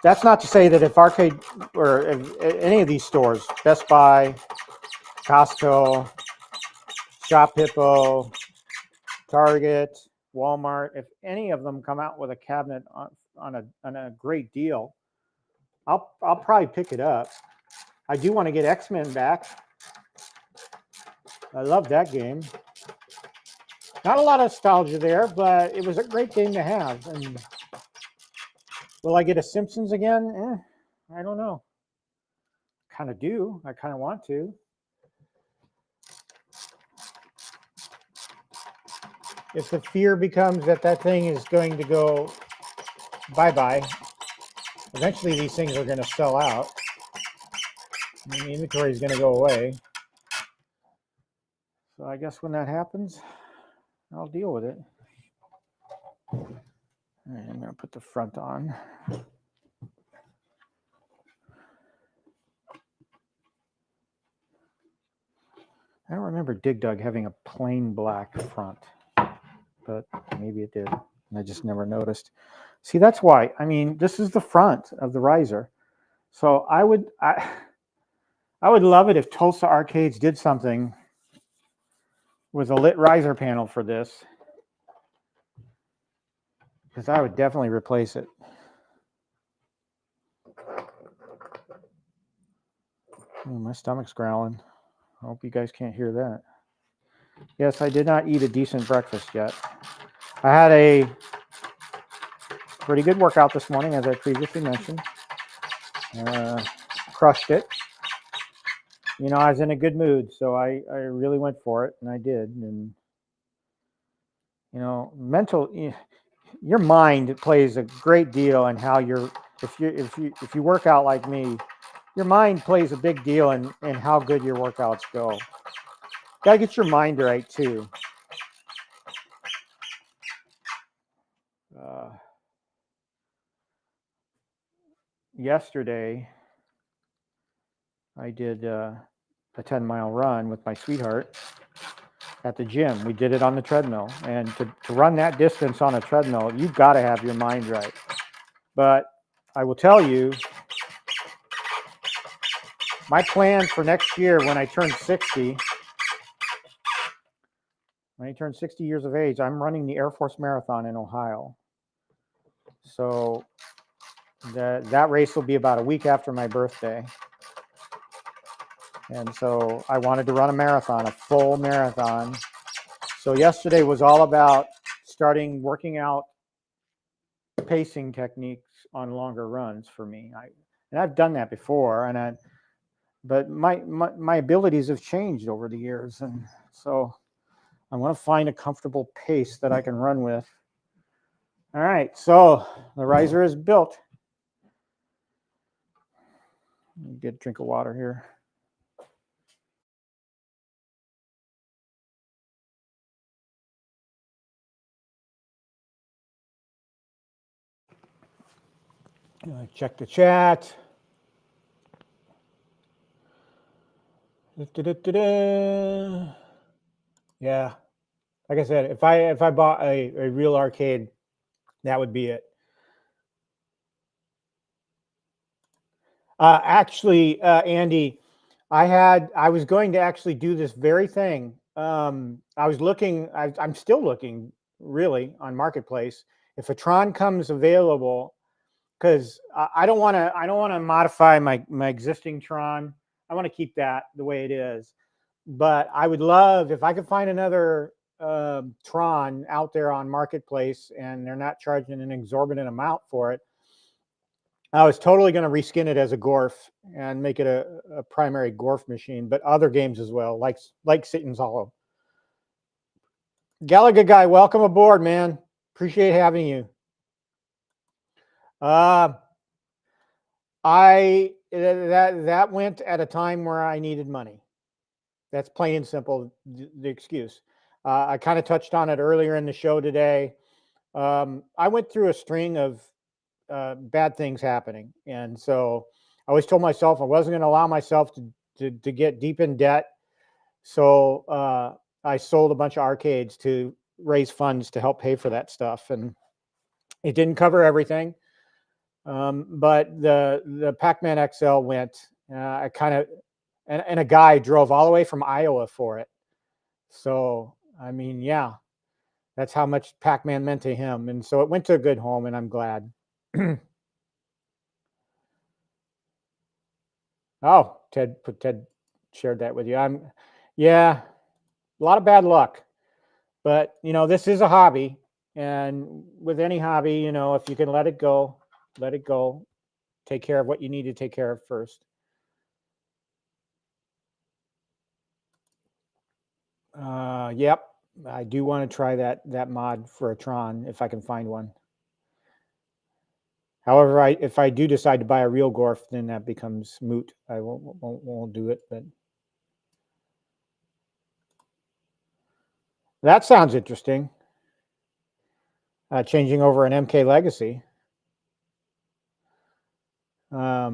that's not to say that if Arcade or if any of these stores, Best Buy, Costco, Shop Hippo, Target, Walmart, if any of them come out with a cabinet on a great deal, I'll probably pick it up. I do want to get X-Men back. I love that game. Not a lot of nostalgia there, but it was a great game to have. And Will I get a Simpsons again? I don't know. Kind of do. I kind of want to. If the fear becomes that that thing is going to go bye-bye, eventually these things are going to sell out. And the inventory is going to go away. So I guess when that happens, I'll deal with it. All right, I'm going to put the front on. I don't remember Dig Dug having a plain black front, but maybe it did. And I just never noticed. See, that's why. I mean, this is the front of the riser. So I would love it if Tulsa Arcades did something with a lit riser panel for this, because I would definitely replace it. Oh, my stomach's growling. I hope you guys can't hear that. Yes, I did not eat a decent breakfast yet. I had a pretty good workout this morning, as I previously mentioned. Crushed it. You know, I was in a good mood, so I really went for it, and I did. And you know, your mind plays a great deal in how you're. If you work out like me, your mind plays a big deal in how good your workouts go. Gotta get your mind right too. Yesterday, I did a 10-mile run with my sweetheart at the gym. We did it on the treadmill, and to run that distance on a treadmill, you've got to have your mind right. But I will tell you, my plan for next year, when I turn 60 years of age, I'm running the Air Force Marathon in Ohio. So that race will be about a week after my birthday. And so I wanted to run a marathon, a full marathon. So yesterday was all about working out pacing techniques on longer runs for me. And I've done that before, but my abilities have changed over the years, and so I want to find a comfortable pace that I can run with. All right, so the riser is built. Get a drink of water here. Check the chat. Yeah, like I said, if I bought a real arcade, that would be it. Actually, Andy, I was going to actually do this very thing. I was looking. I'm still looking, really, on Marketplace. If a Tron comes available, because I don't want to modify my existing Tron. I want to keep that the way it is. But I would love if I could find another Tron out there on Marketplace, and they're not charging an exorbitant amount for it. I was totally going to reskin it as a Gorf and make it a primary Gorf machine, but other games as well, like Satan's Hollow. Gallagher guy, welcome aboard, man. Appreciate having you. That went at a time where I needed money. That's plain and simple the excuse. I kind of touched on it earlier in the show today. I went through a string of bad things happening, and so I always told myself I wasn't going to allow myself to get deep in debt. So I sold a bunch of arcades to raise funds to help pay for that stuff, and it didn't cover everything. But the Pac-Man XL went. I kind of and a guy drove all the way from Iowa for it. So I mean, yeah, that's how much Pac-Man meant to him, and so it went to a good home, and I'm glad. Oh, Ted shared that with you. Yeah, a lot of bad luck, but you know, this is a hobby, and with any hobby, you know, if you can let it go, Let it go. Take care of what you need to take care of first. Yep, I do want to try that mod for a Tron if I can find one. However, if I do decide to buy a real Gorf, then that becomes moot. I won't do it. But that sounds interesting. Changing over an MK Legacy. I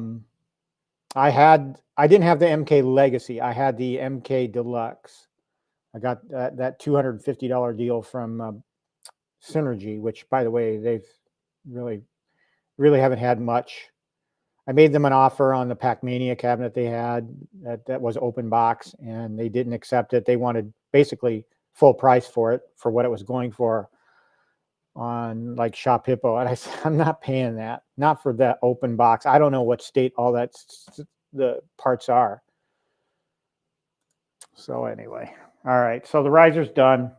didn't have the MK Legacy. I had the MK Deluxe. I got that $250 deal from Synergy, which, by the way, they've really haven't had much. I made them an offer on the Pac-Mania cabinet they had that was open box, and they didn't accept it. They wanted basically full price for it, for what it was going for on like Shop Hippo. And I said, I'm not paying that, not for that open box. I don't know what state all the parts are. So anyway, all right. So the riser's done.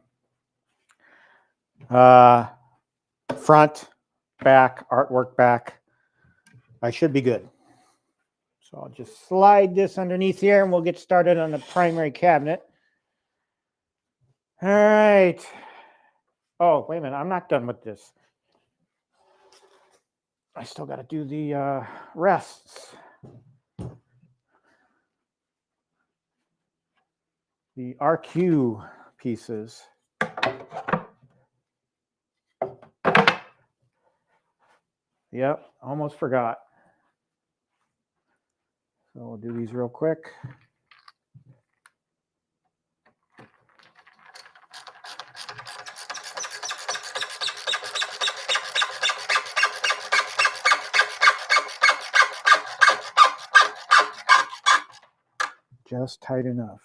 Front, back, artwork back. I should be good. So I'll just slide this underneath here and we'll get started on the primary cabinet. All right. Oh, wait a minute. I'm not done with this. I still got to do the rests. The RQ pieces. Yep, almost forgot. So we'll do these real quick. Just tight enough.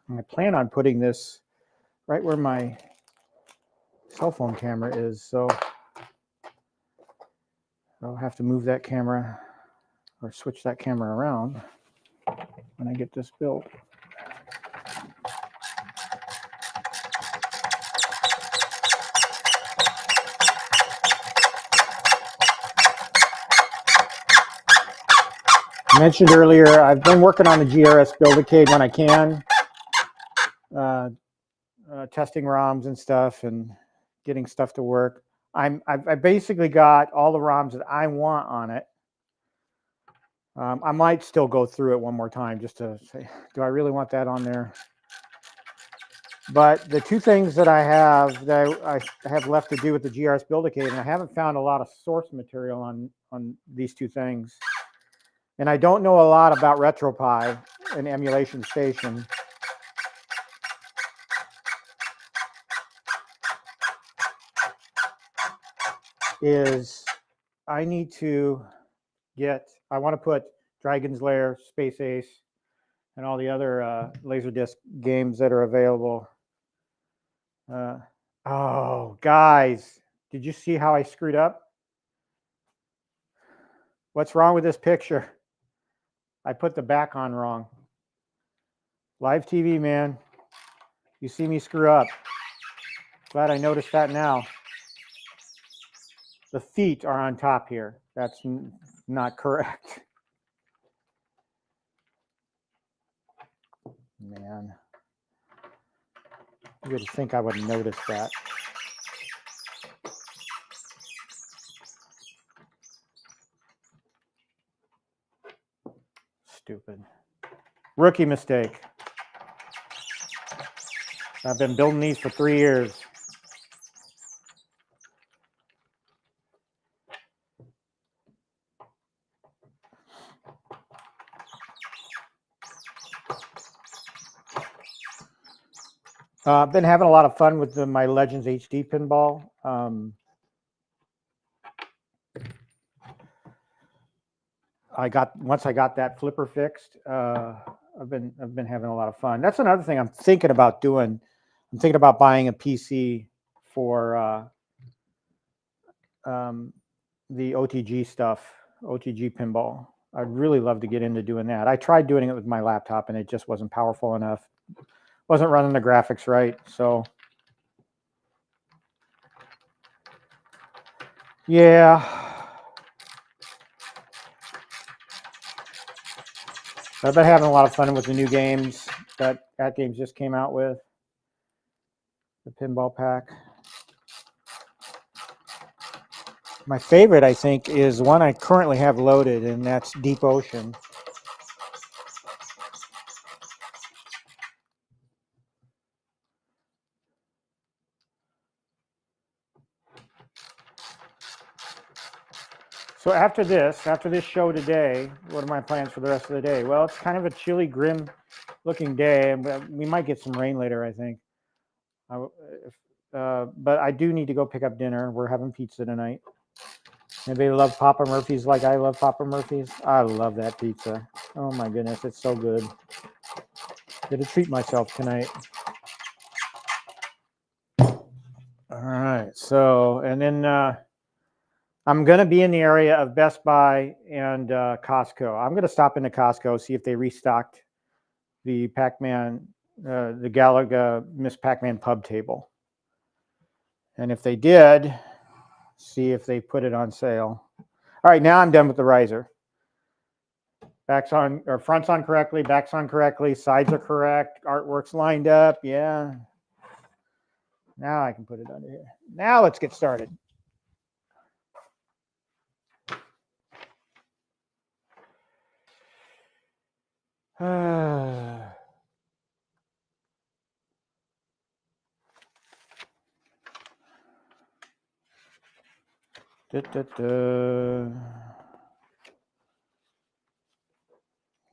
I plan on putting this right where my cell phone camera is, so I'll have to move that camera or switch that camera around when I get this built. I mentioned earlier, I've been working on the GRS Build-A-Cade when I can, testing ROMs and stuff and getting stuff to work. I basically got all the ROMs that I want on it. I might still go through it one more time just to say, do I really want that on there? But the two things that I have left to do with the GRS Build-A-Cade, and I haven't found a lot of source material on these two things. And I don't know a lot about RetroPie and Emulation Station. Is I need to I want to put Dragon's Lair, Space Ace, and all the other Laserdisc games that are available. Oh, guys, did you see how I screwed up? What's wrong with this picture? I put the back on wrong. Live TV, man. You see me screw up. Glad I noticed that now. The feet are on top here. That's not correct. Man. You would think I would notice that. Stupid. Rookie mistake. I've been building these for 3 years. I've been having a lot of fun with my Legends HD pinball. Once I got that flipper fixed, I've been having a lot of fun. That's another thing I'm thinking about doing. I'm thinking about buying a PC for the OTG stuff, OTG pinball. I'd really love to get into doing that. I tried doing it with my laptop and it just wasn't powerful enough. Wasn't running the graphics right. So yeah. I've been having a lot of fun with the new games that Games just came out with. The pinball pack. My favorite, I think, is one I currently have loaded, and that's Deep Ocean. So after this show today, what are my plans for the rest of the day? Well, it's kind of a chilly, grim looking day, and we might get some rain later, I think. But I do need to go pick up dinner. We're having pizza tonight. Anybody love Papa Murphy's like I love Papa Murphy's? I love that pizza. Oh my goodness, it's so good. Gonna treat myself tonight. All right, so, and then I'm gonna be in the area of Best Buy and Costco. I'm gonna stop into Costco, see if they restocked the Pac-Man, the Galaga Miss Pac-Man pub table. And if they did, see if they put it on sale. All right, now I'm done with the riser. Back's on, or front's on correctly, back's on correctly, sides are correct, artwork's lined up, yeah. Now I can put it under here. Now let's get started.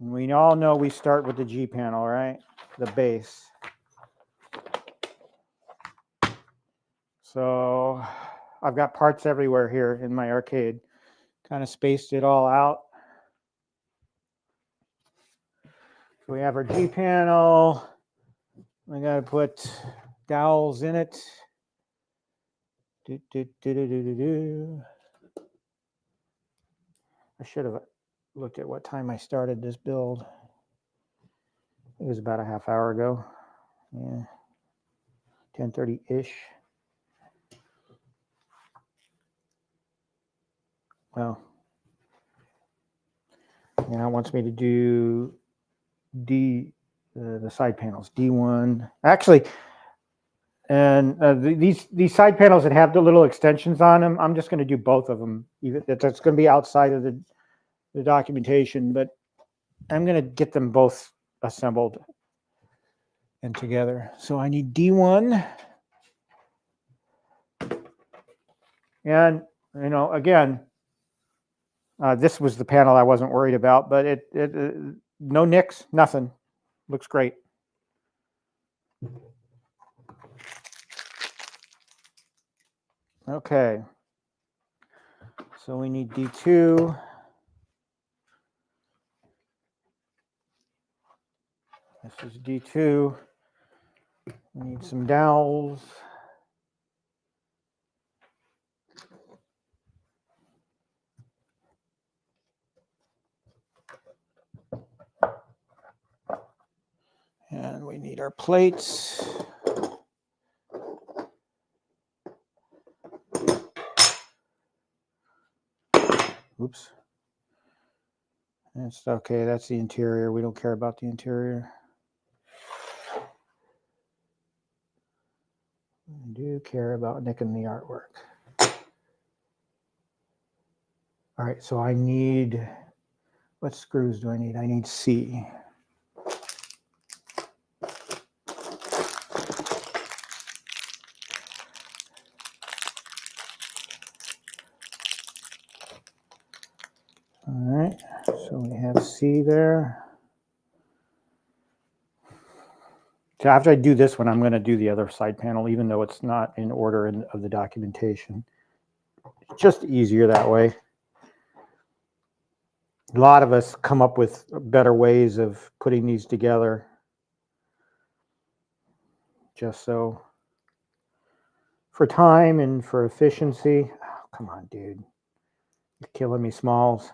We all know we start with the G panel, right? The base. So I've got parts everywhere here in my arcade. Kind of spaced it all out. So we have our G panel. I got to put dowels in it. I should have looked at what time I started this build. It was about a half hour ago. Yeah, 10:30-ish. Well, now it wants me to do the side panels, D1. Actually, and these side panels that have the little extensions on them, I'm just going to do both of them. Even that's going to be outside of the documentation, but I'm going to get them both assembled and together. So I need D1. And, you know, again, this was the panel I wasn't worried about, but it no nicks, nothing. Looks great. Okay. So we need D2. This is D2. We need some dowels. And we need our plates. Oops. That's okay. That's the interior. We don't care about the interior. We do care about nicking the artwork. All right, so I need, what screws do I need? I need C. All right, so we have C there. So after I do this one, I'm going to do the other side panel, even though it's not in order of the documentation. It's just easier that way. A lot of us come up with better ways of putting these together. Just so for time and for efficiency. Oh, come on, dude. You're killing me, Smalls.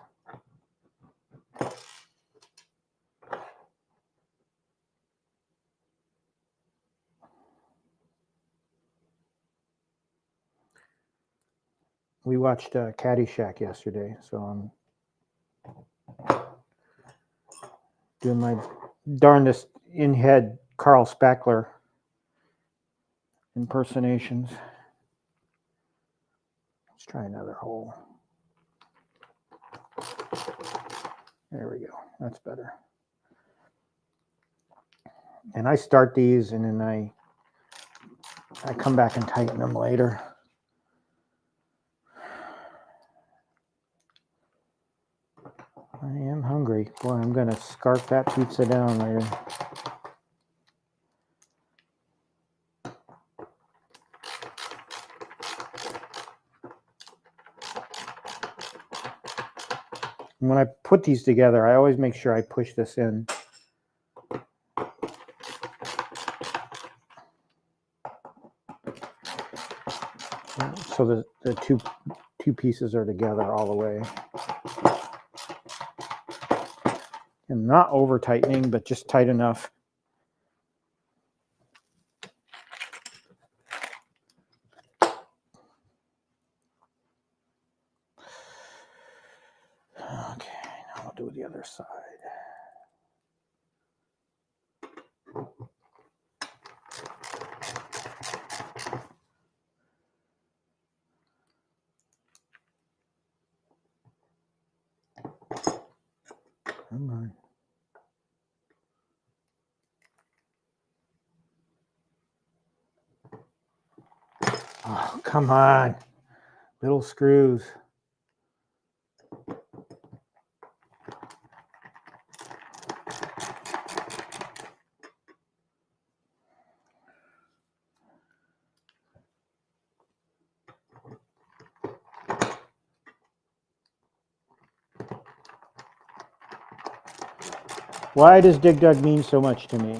We watched Caddyshack yesterday, so I'm doing my darndest in-head Carl Spackler impersonations. Let's try another hole. There we go. That's better. And I start these, and then I come back and tighten them later. I am hungry. Boy, I'm going to scarf that pizza down later. And when I put these together, I always make sure I push this in. So the two pieces are together all the way. And not over tightening, but just tight enough. Okay, now I'll do the other side. Come on. Oh, come on. Little screws. Why does Dig Dug mean so much to me?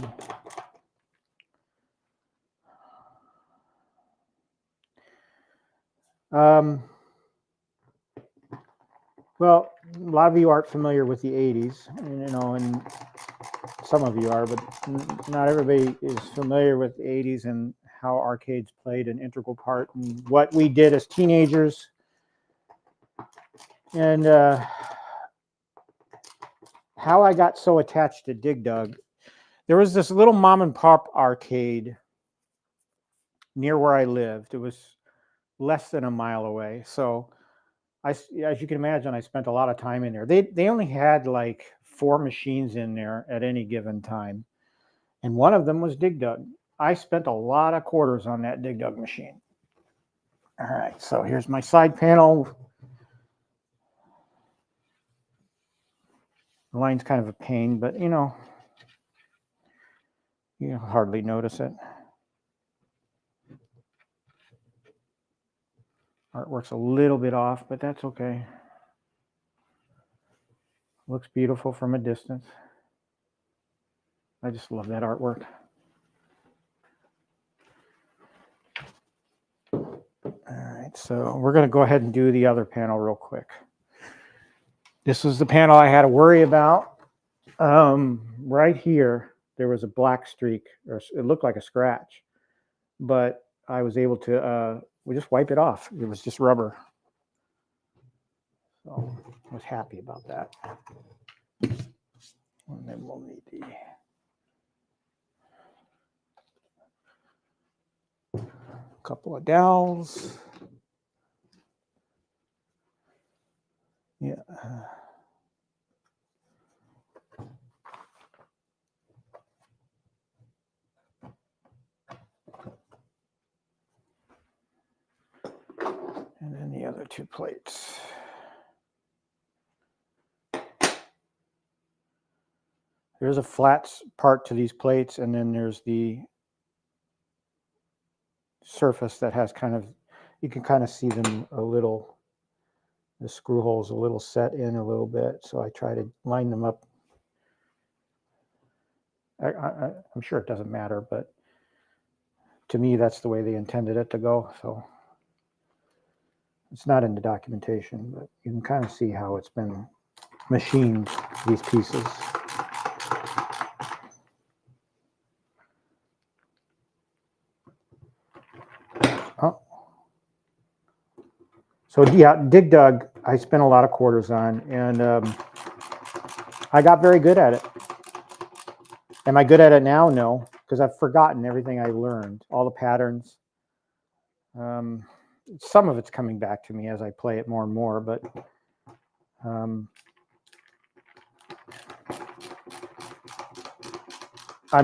Well, a lot of you aren't familiar with the 80s, and some of you are, but not everybody is familiar with the 80s and how arcades played an integral part in what we did as teenagers. And how I got so attached to Dig Dug. There was this little mom and pop arcade near where I lived. It was less than a mile away. So as you can imagine, I spent a lot of time in there. They only had like 4 machines in there at any given time. And one of them was Dig Dug. I spent a lot of quarters on that Dig Dug machine. All right, so here's my side panel. The line's kind of a pain, but you hardly notice it. Artwork's a little bit off, but that's okay. Looks beautiful from a distance. I just love that artwork. All right, so we're going to go ahead and do the other panel real quick. This was the panel I had to worry about. Right here, there was a black streak, or it looked like a scratch, but I was able to we just wipe it off. It was just rubber. So I was happy about that. And then we'll need the couple of dowels. Yeah. And then the other 2 plates. There's a flat part to these plates, and then there's the surface that has kind of, you can kind of see them a little, the screw holes a little set in a little bit. So I try to line them up. I'm sure it doesn't matter, but to me, that's the way they intended it to go. So It's not in the documentation, but you can kind of see how it's been machined, these pieces. Oh. So yeah, Dig Dug, I spent a lot of quarters on, and I got very good at it. Am I good at it now? No, because I've forgotten everything I learned, all the patterns. Some of it's coming back to me as I play it more and more, but I'm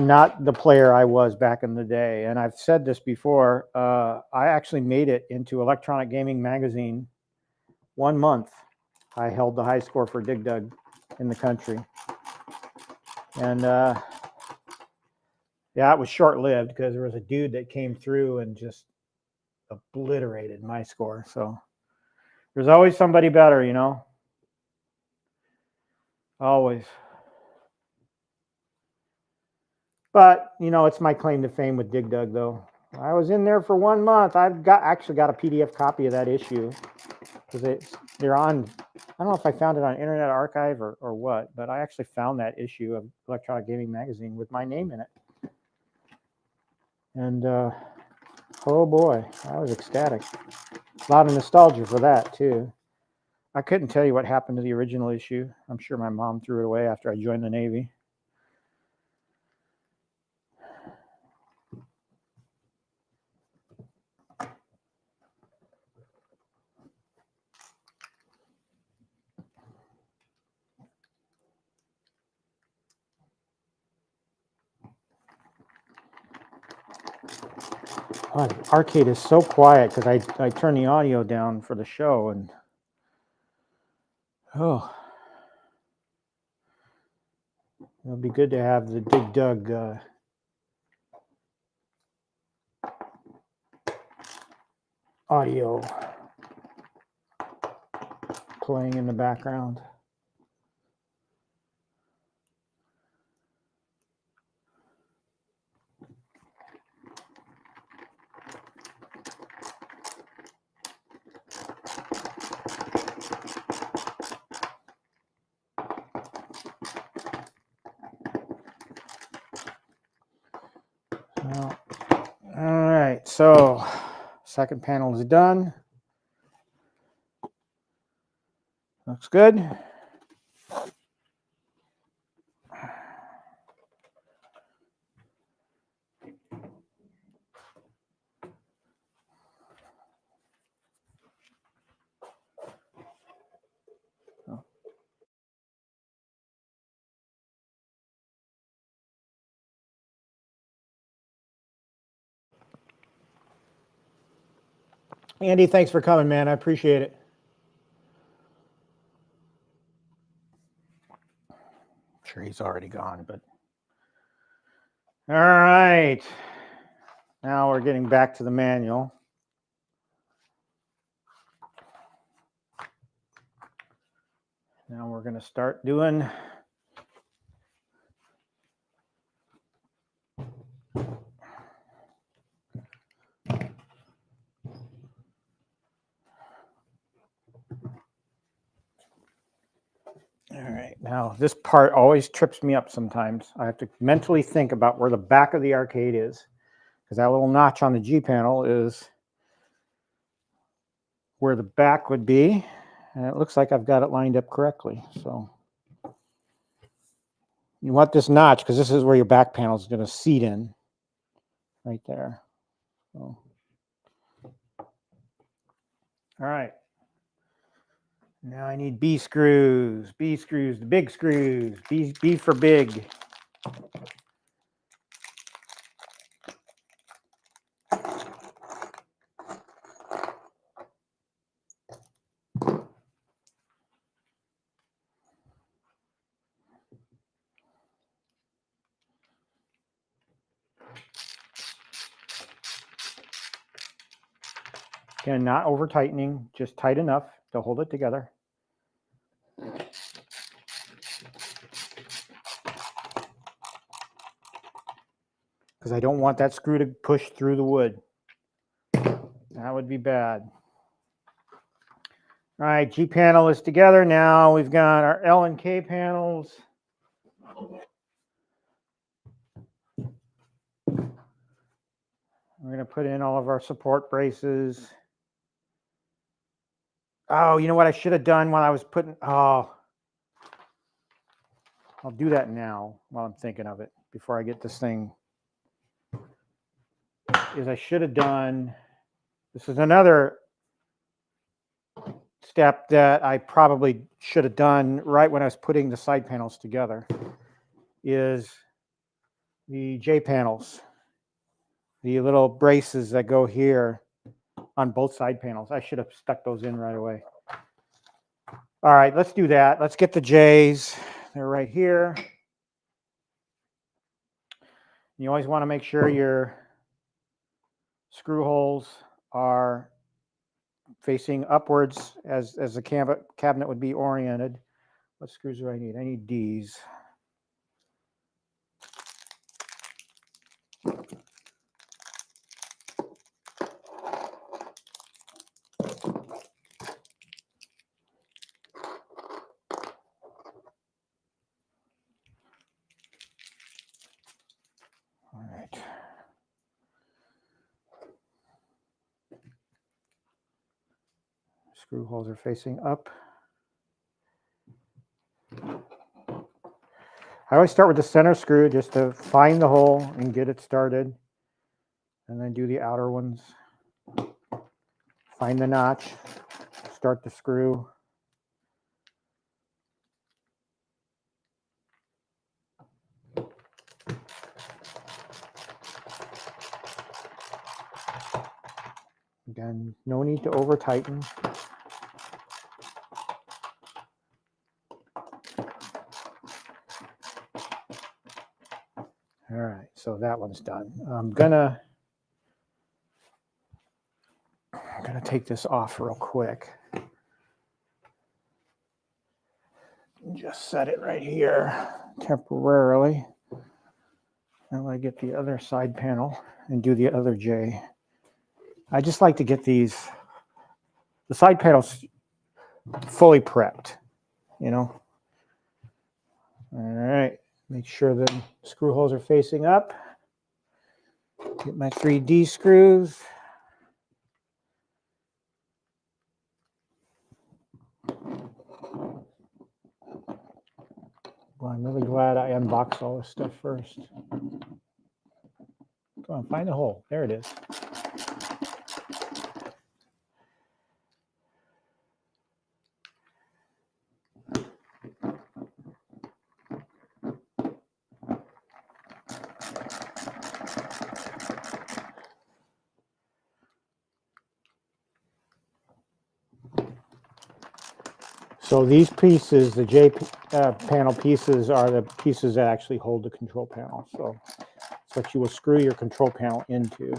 not the player I was back in the day. And I've said this before, I actually made it into Electronic Gaming Magazine 1 month. I held the high score for Dig Dug in the country. And yeah, it was short-lived because there was a dude that came through and just obliterated my score. So there's always somebody better, you know? Always. But, you know, it's my claim to fame with Dig Dug, though. I was in there for 1 month. I've actually got a PDF copy of that issue because they're on. I don't know if I found it on Internet Archive or what, but I actually found that issue of Electronic Gaming Magazine with my name in it. And oh boy, I was ecstatic. A lot of nostalgia for that too. I couldn't tell you what happened to the original issue. I'm sure my mom threw it away after I joined the Navy. Oh, the arcade is so quiet because I turned the audio down for the show, and oh, it'll be good to have the Dig Dug audio playing in the background. Well, all right, so second panel is done. Looks good. Andy, thanks for coming, man. I appreciate it. Sure, he's already gone, but all right. Now we're getting back to the manual. Now we're going to start doing all right. Now this part always trips me up sometimes. I have to mentally think about where the back of the arcade is, because that little notch on the G panel is where the back would be. And it looks like I've got it lined up correctly. So you want this notch because this is where your back panel is going to seat in, right there. So, all right. Now I need B screws, the big screws, B for big. Again, not over tightening, just tight enough to hold it together. Because I don't want that screw to push through the wood. That would be bad. All right, G panel is together now. We've got our L and K panels. We're going to put in all of our support braces. Oh, you know what I should have done while I was putting, I'll do that now while I'm thinking of it before I get this thing, is I should have done, this is another step that I probably should have done right when I was putting the side panels together, is the J panels, the little braces that go here on both side panels. I should have stuck those in right away. All right, let's do that. Let's get the J's. They're right here. You always want to make sure your screw holes are facing upwards as the cabinet would be oriented. What screws do I need? I need D's. All right. Screw holes are facing up. I always start with the center screw just to find the hole and get it started. And then do the outer ones. Find the notch, start the screw. Again, no need to over tighten. All right, so that one's done. I'm gonna take this off real quick. Just set it right here temporarily. Now I get the other side panel and do the other J. I just like to get the side panels fully prepped, you know. All right, make sure the screw holes are facing up. Get my 3D screws. Well, I'm really glad I unboxed all this stuff first. Come on, find the hole. There it is. So these pieces, the J panel pieces, are the pieces that actually hold the control panel. So it's what you will screw your control panel into.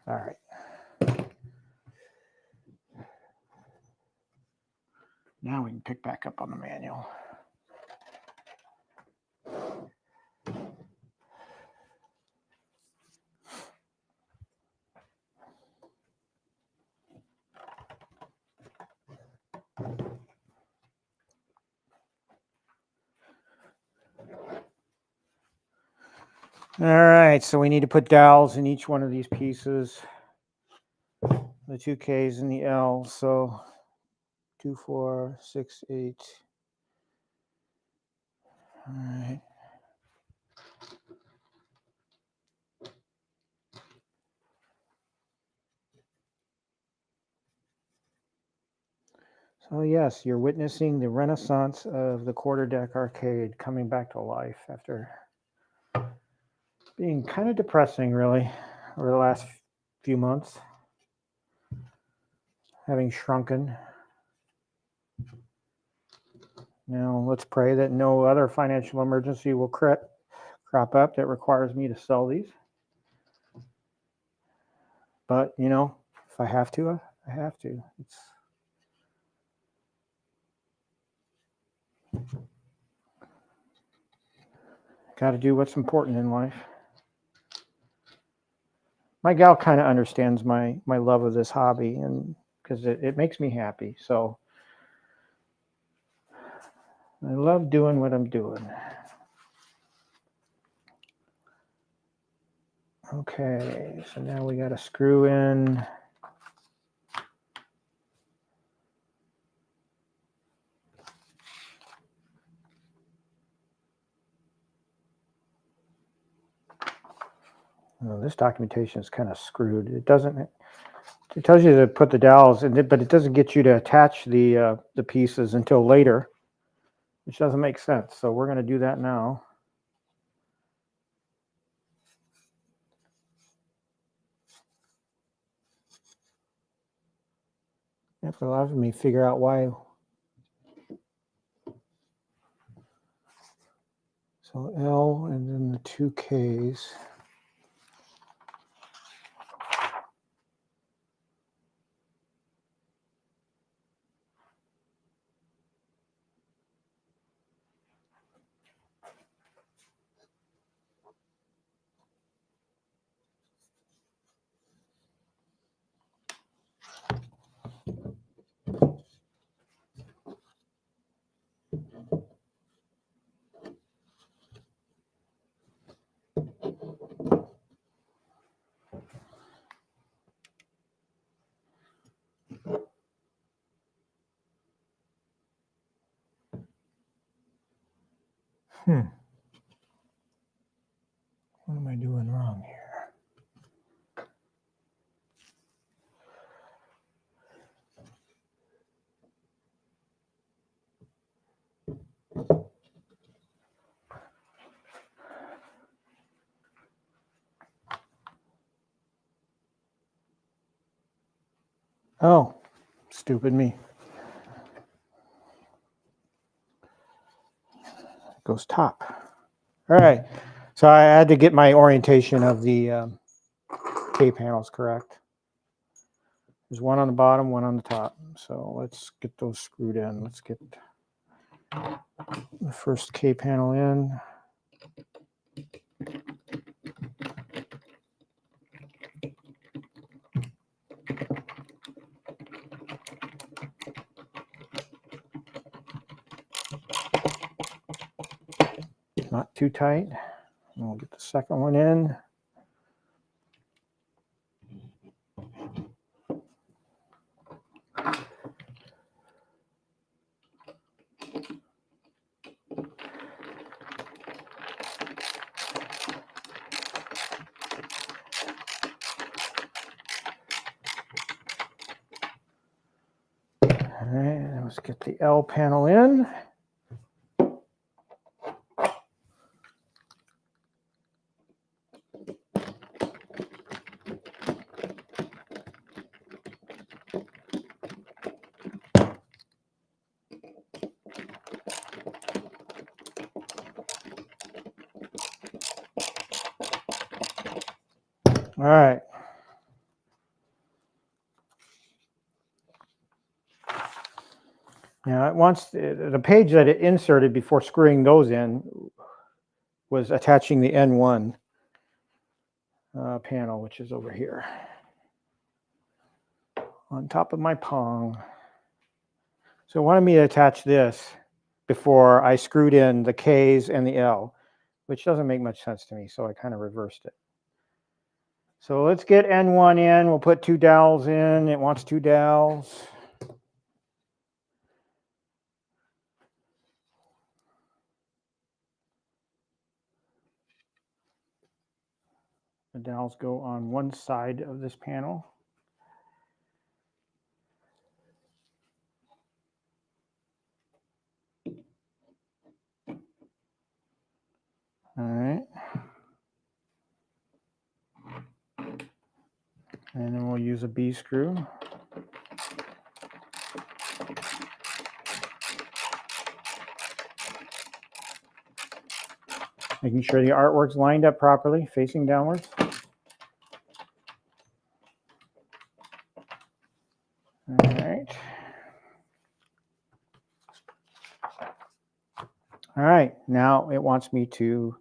All right. Now we can pick back up on the manual. All right, so we need to put dowels in each one of these pieces. The 2 Ks and the L, so 2, 4, 6, 8. All right. So yes, you're witnessing the renaissance of the Quarterdeck Arcade coming back to life after being kind of depressing, really, over the last few months, having shrunken. Now, let's pray that no other financial emergency will crop up that requires me to sell these. But, you know, if I have to, I have to. It's got to do what's important in life. my gal kind of understands my love of this hobby, and because it makes me happy. So I love doing what I'm doing. Okay, so now we got to screw in. Oh, this documentation is kind of screwed. It doesn't. It tells you to put the dowels in it, but it doesn't get you to attach the pieces until later, which doesn't make sense. So we're going to do that now. It allows me to figure out why. So L and then the 2 Ks. What am I doing wrong here? Oh, stupid me. It goes top. All right. So I had to get my orientation of the K panels correct. There's one on the bottom, one on the top. So let's get those screwed in. Let's get the first K panel in. Not too tight. And we'll get the second one in. All right, let's get the L panel in. All right. Now, it wants the page that it inserted before screwing those in was attaching the N1 panel, which is over here on top of my Pong. So it wanted me to attach this before I screwed in the Ks and the L, which doesn't make much sense to me, so I kind of reversed it. So let's get N1 in. We'll put 2 dowels in. It wants 2 dowels. The dowels go on one side of this panel. All right. And then we'll use a B screw. Making sure the artwork's lined up properly, facing downwards. All right. All right, now it wants me to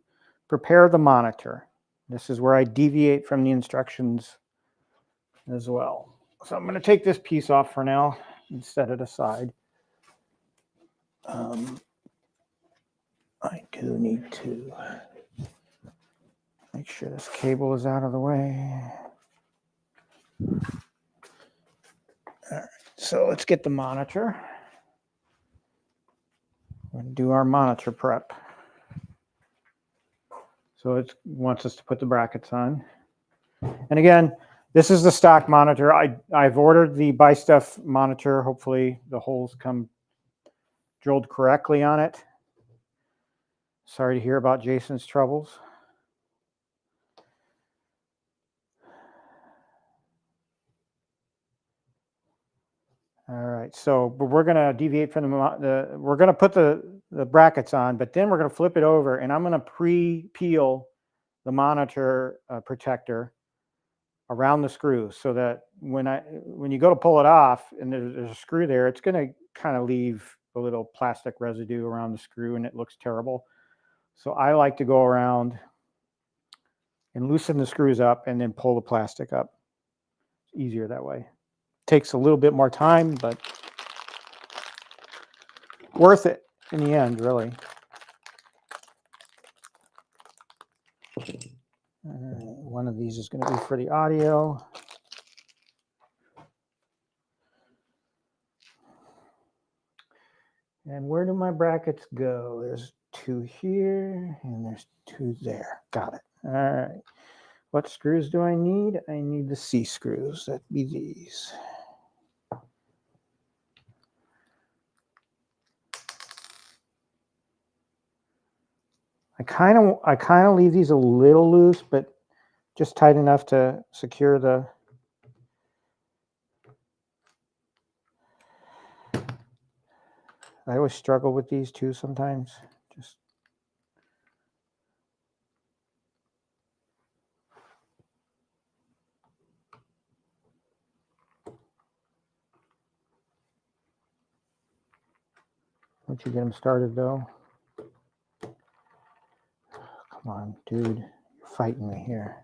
prepare the monitor. This is where I deviate from the instructions as well. So I'm going to take this piece off for now and set it aside. I do need to make sure this cable is out of the way. All right, so let's get the monitor. We're going to do our monitor prep. So it wants us to put the brackets on. And again, this is the stock monitor. I've ordered the Buy Stuff monitor. Hopefully the holes come drilled correctly on it. Sorry to hear about Jason's troubles. All right, so but we're going to deviate from we're going to put the brackets on, but then we're going to flip it over, and I'm going to pre-peel the monitor protector around the screw, so that when you go to pull it off and there's a screw there, it's going to kind of leave a little plastic residue around the screw, and it looks terrible. So I like to go around and loosen the screws up and then pull the plastic up. It's easier that way. Takes a little bit more time, but worth it in the end, really. One of these is going to be for the audio. And where do my brackets go? There's 2 here, and there's 2 there. Got it. All right. What screws do I need? I need the C screws. That'd be these. I kind of leave these a little loose, but just tight enough to secure the. I always struggle with these too sometimes. Just once you get them started, though. Come on, dude, you're fighting me here.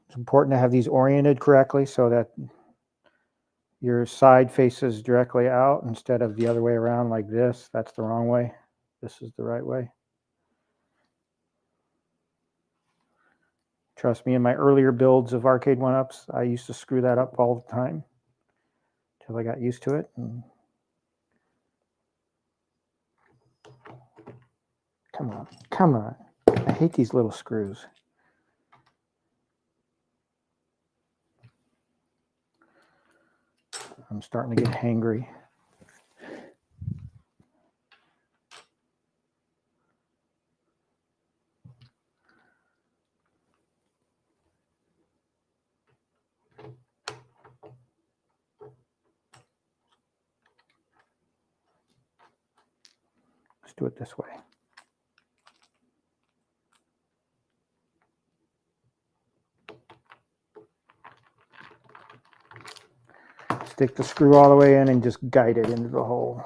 It's important to have these oriented correctly so that your side faces directly out instead of the other way around like this. That's the wrong way. This is the right way. Trust me, in my earlier builds of Arcade1Ups, I used to screw that up all the time until I got used to it. Come on, come on. I hate these little screws. I'm starting to get hangry. Let's do it this way. Stick the screw all the way in and just guide it into the hole.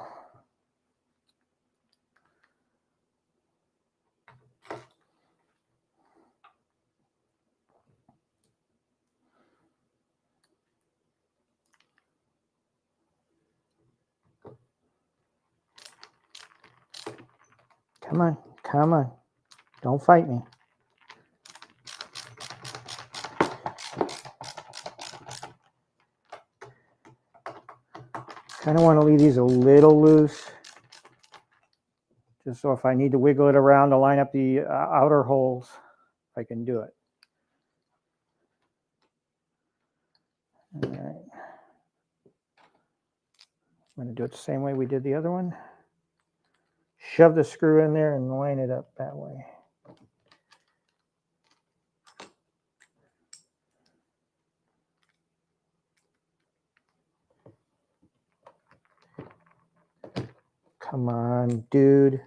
Come on, come on. Don't fight me. Kind of want to leave these a little loose, just so if I need to wiggle it around to line up the outer holes, I can do it. All right. I'm going to do it the same way we did the other one. Shove the screw in there and line it up that way. Come on, dude.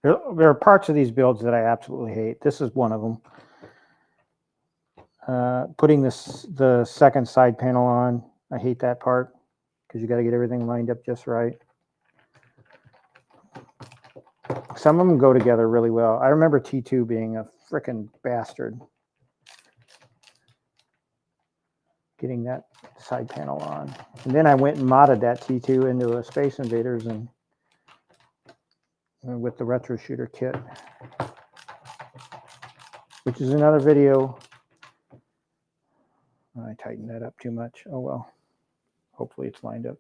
There are parts of these builds that I absolutely hate. This is one of them. putting the second side panel on. I hate that part because you got to get everything lined up just right. Some of them go together really well. I remember T2 being a frickin' bastard. Getting that side panel on. And then I went and modded that T2 into a Space Invaders and with the Retro Shooter kit, which is another video. I tightened that up too much. Oh well. Hopefully it's lined up.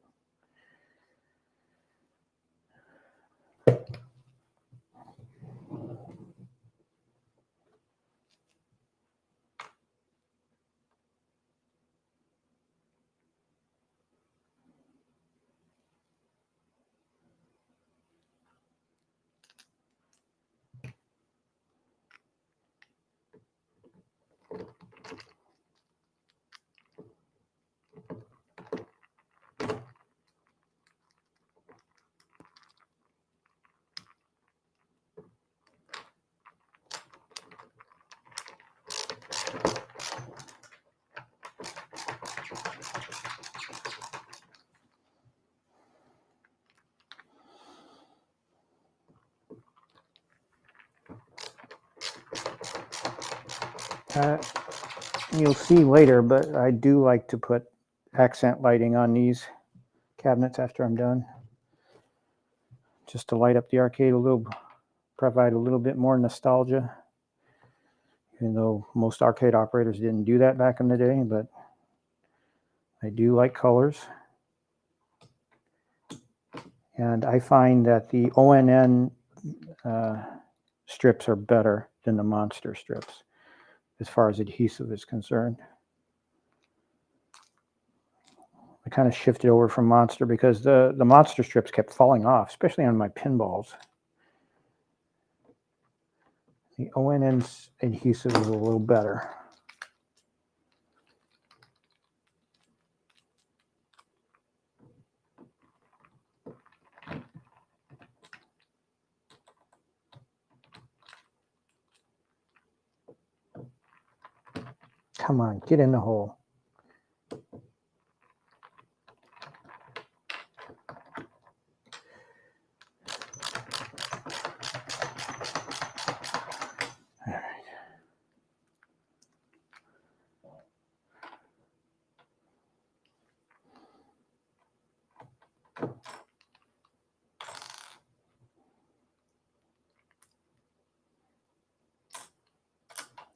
You'll see later, but I do like to put accent lighting on these cabinets after I'm done, just to light up the arcade a little, provide a little bit more nostalgia, even though most arcade operators didn't do that back in the day, but I do like colors. And I find that the ONN strips are better than the Monster strips as far as adhesive is concerned. I kind of shifted over from Monster because the Monster strips kept falling off, especially on my pinballs. The ONN's adhesive is a little better. Come on, get in the hole. All right.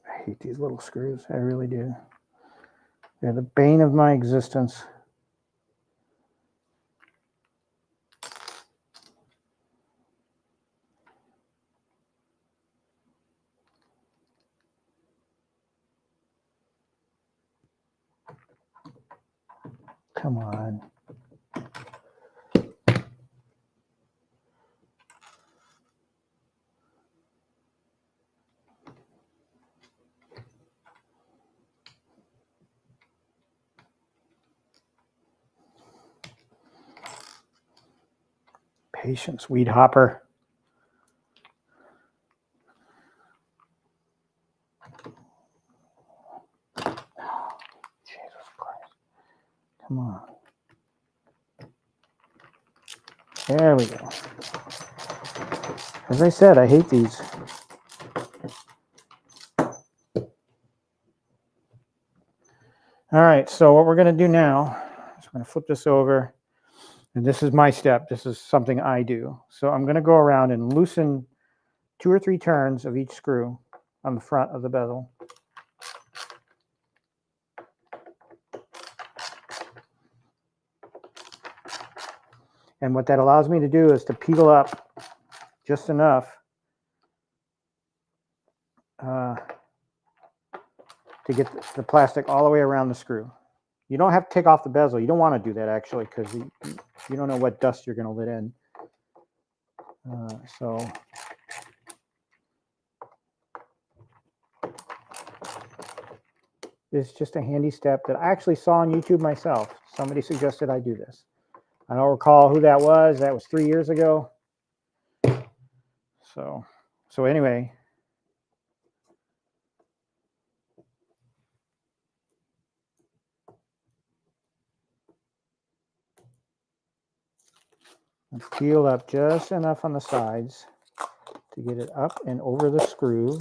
I hate these little screws. I really do. They're the bane of my existence. Come on. Patience, weed hopper. Jesus Christ. Come on. There we go. As I said, I hate these. All right, so what we're going to do now is we're going to flip this over. And this is my step. This is something I do. So I'm going to go around and loosen 2 or 3 turns of each screw on the front of the bezel. And what that allows me to do is to peel up just enough to get the plastic all the way around the screw. You don't have to take off the bezel. You don't want to do that, actually, because you don't know what dust you're going to let in. So it's just a handy step that I actually saw on YouTube myself. Somebody suggested I do this. I don't recall who that was. That was 3 years ago. So anyway, Peel up just enough on the sides to get it up and over the screw.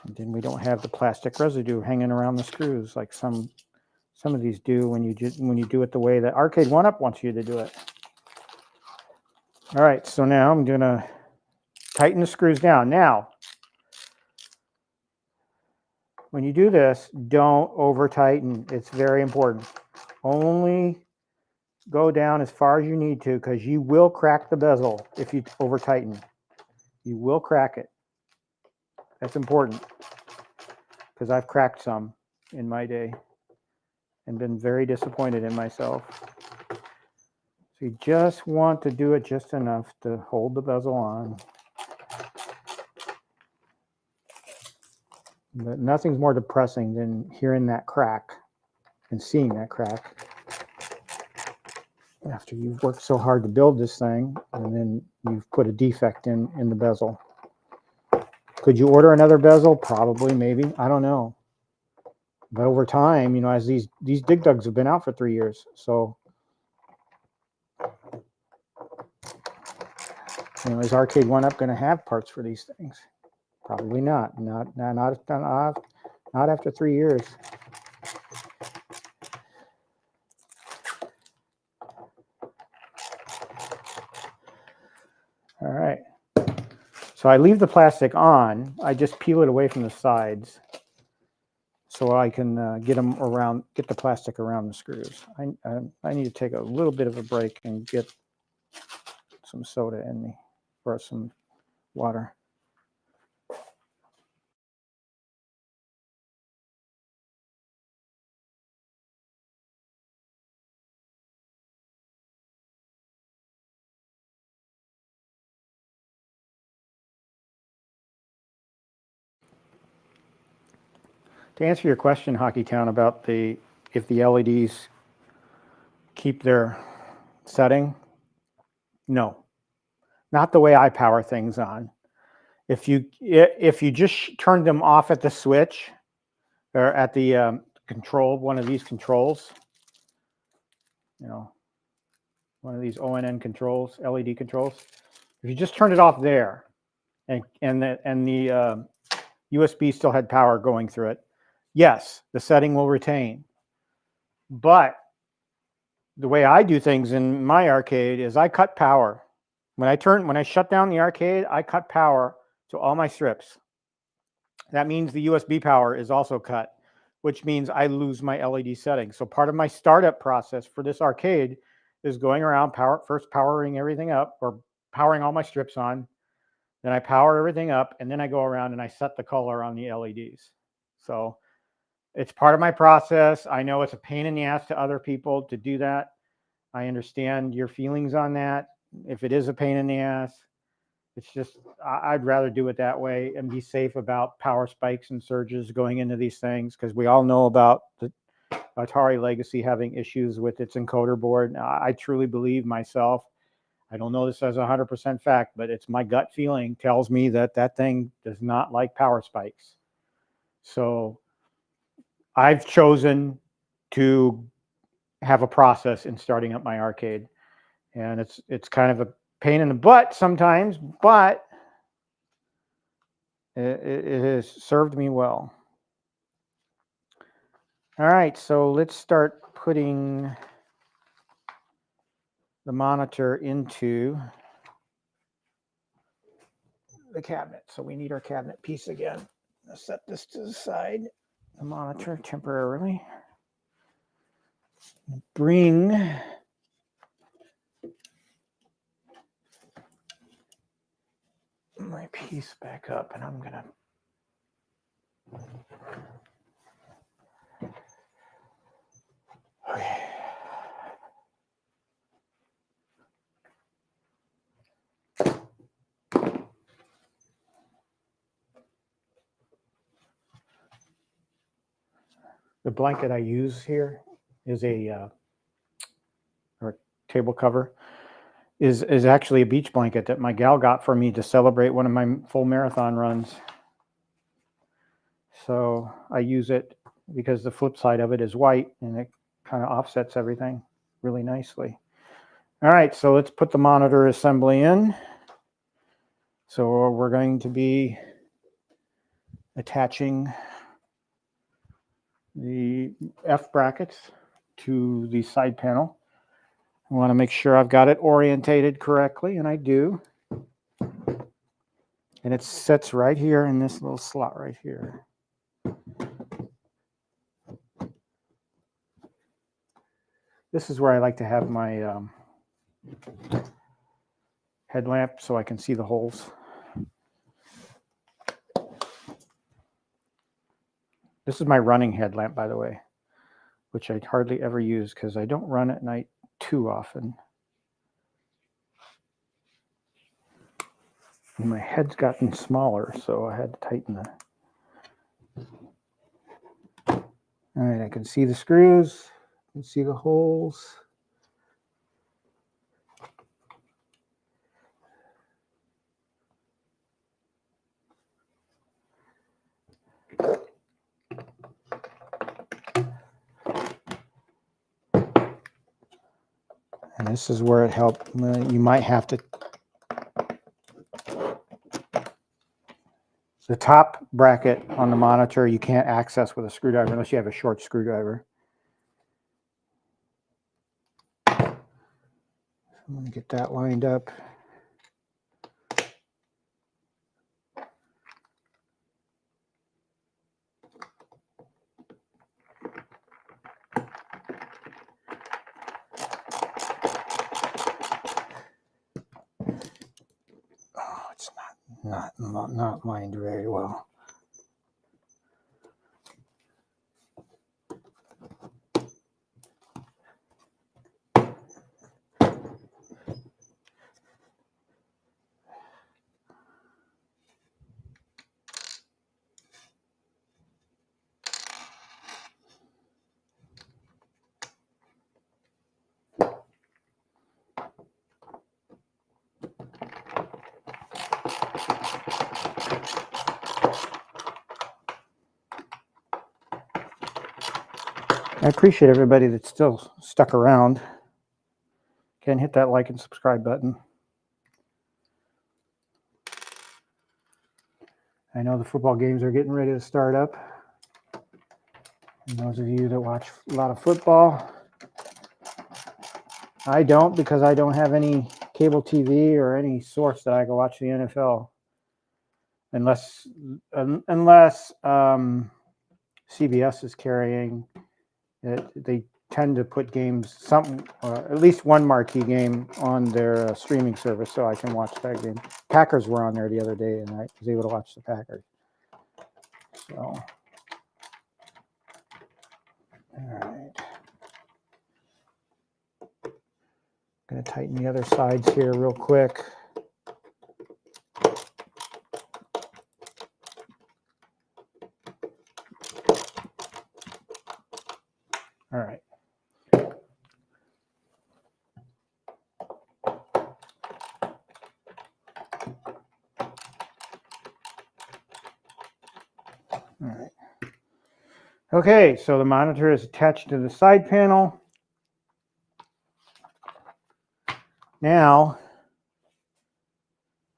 And then we don't have the plastic residue hanging around the screws like some of these do when you do it the way that Arcade1Up wants you to do it. All right, so now I'm going to tighten the screws down. Now, when you do this, don't over tighten. It's very important. Only go down as far as you need to, because you will crack the bezel if you over tighten. You will crack it. That's important, because I've cracked some in my day and been very disappointed in myself. So you just want to do it just enough to hold the bezel on. But nothing's more depressing than hearing that crack and seeing that crack after you've worked so hard to build this thing, and then you've put a defect in the bezel. Could you order another bezel? Probably, maybe. I don't know. But over time, you know, as these dig dugs have been out for 3 years, so you know, is Arcade1Up going to have parts for these things? Probably not. Not after 3 years. All right. So I leave the plastic on. I just peel it away from the sides so I can get the plastic around the screws. I need to take a little bit of a break and get some soda in me, or some water. To answer your question, Hockey Town, about if the LEDs keep their setting, no, not the way I power things on. If you just turn them off at the switch, or at the control, one of these controls, you know, one of these ONN controls, LED controls. If you just turned it off there, and the USB still had power going through it, yes, the setting will retain. But the way I do things in my arcade is I cut power. When I shut down the arcade, I cut power to all my strips. That means the USB power is also cut, which means I lose my LED setting. So part of my startup process for this arcade is going around first powering everything up, or powering all my strips on. Then I power everything up, and then I go around and I set the color on the LEDs. So it's part of my process. I know it's a pain in the ass to other people to do that. I understand your feelings on that. If it is a pain in the ass, it's just, I'd rather do it that way and be safe about power spikes and surges going into these things, because we all know about the Atari Legacy having issues with its encoder board. Now, I truly believe myself, I don't know this as 100% fact, but it's my gut feeling tells me that that thing does not like power spikes. So I've chosen to have a process in starting up my arcade, and it's kind of a pain in the butt sometimes, but it has served me well. All right, so let's start putting the monitor into the cabinet. So we need our cabinet piece again. Let's set this to the side, the monitor temporarily. Bring my piece back up, and I'm gonna okay. The blanket I use here is or table cover is actually a beach blanket that my gal got for me to celebrate one of my full marathon runs. So I use it because the flip side of it is white and it kind of offsets everything really nicely. All right, so let's put the monitor assembly in. So we're going to be attaching the F brackets to the side panel. I want to make sure I've got it orientated correctly, and I do. And it sits right here in this little slot right here. This is where I like to have my headlamp so I can see the holes. This is my running headlamp, by the way, which I hardly ever use because I don't run at night too often. And my head's gotten smaller, so I had to tighten the... All right, I can see the screws, I can see the holes. And this is where it helped. You might have to... The top bracket on the monitor you can't access with a screwdriver unless you have a short screwdriver. I'm going to get that lined up. Oh, it's not lined very well. I appreciate everybody that's still stuck around. Again, hit that like and subscribe button. I know the football games are getting ready to start up. And those of you that watch a lot of football, I don't, because I don't have any cable TV or any source that I can watch the NFL. Unless CBS is carrying it. They tend to put games, at least one marquee game on their streaming service, so I can watch that game. Packers were on there the other day, and I was able to watch the Packers. So, all right. Going to tighten the other sides here real quick. All right. All right. Okay, so the monitor is attached to the side panel. Now,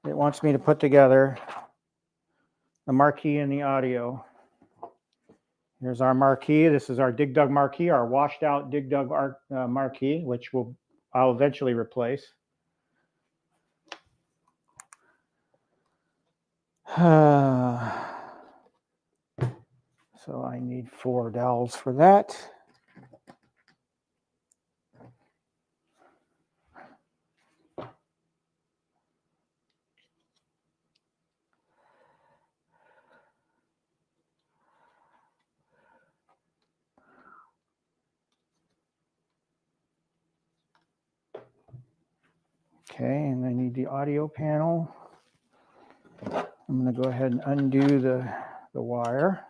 it wants me to put together the marquee and the audio. Here's our marquee. This is our Dig Dug marquee, our washed out Dig Dug marquee, which I'll eventually replace. So I need 4 dowels for that. Okay, and I need the audio panel. I'm going to go ahead and undo the wire.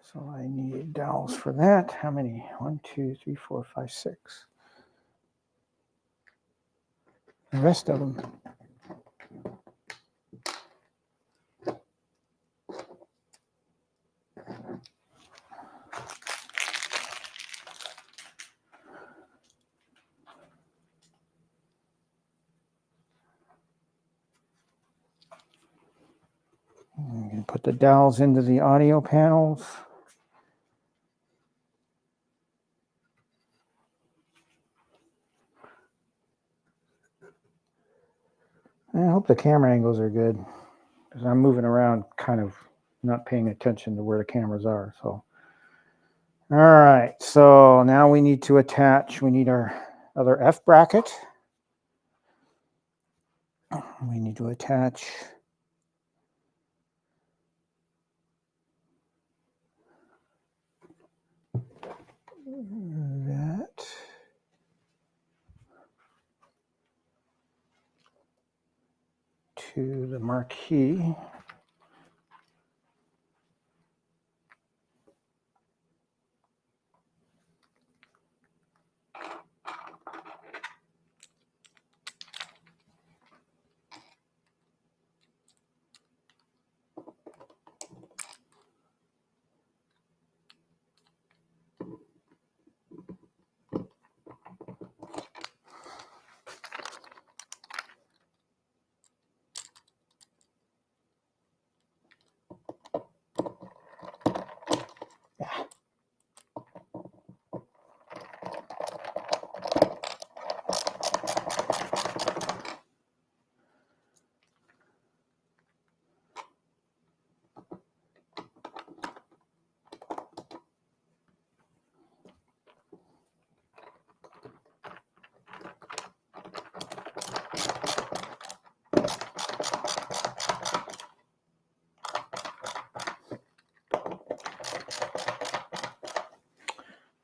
So So I need dowels for that. How many? 1, 2, 3, 4, 5, 6. The rest of them. I'm going to put the dowels into the audio panels. I hope the camera angles are good, because I'm moving around kind of not paying attention to where the cameras are. So, all right, so now we need to attach, we need our other F bracket. We need to attach that to the marquee.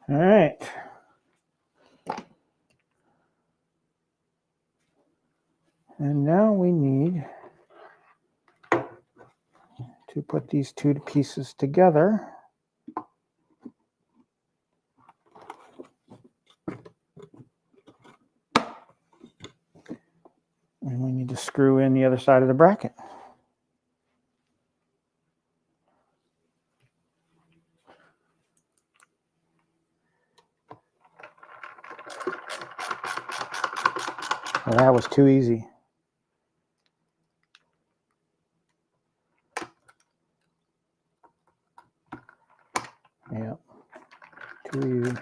All right. And now we need to put these two pieces together. And we need to screw in the other side of the bracket. Well, that was too easy. Yeah, too easy.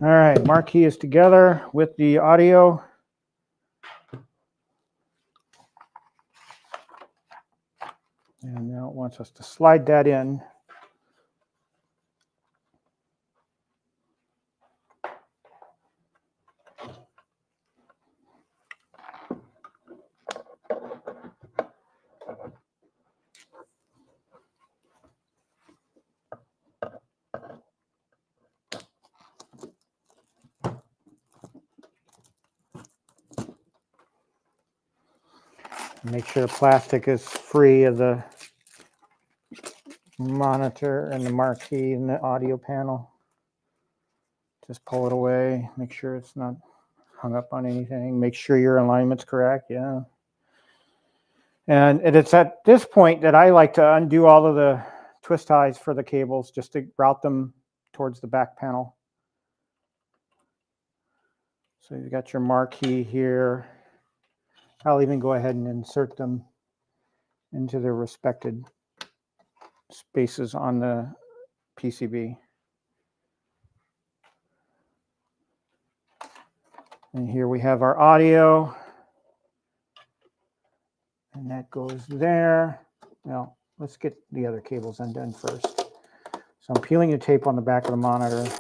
All right, marquee is together with the audio. And now it wants us to slide that in. Make sure the plastic is free of the monitor and the marquee and the audio panel. Just pull it away. Make sure it's not hung up on anything. Make sure your alignment's correct. Yeah. And it's at this point that I like to undo all of the twist ties for the cables just to route them towards the back panel. So you've got your marquee here. I'll even go ahead and insert them into their respected spaces on the PCB. And here we have our audio. And that goes there. Now, let's get the other cables undone first. So I'm peeling the tape on the back of the monitor.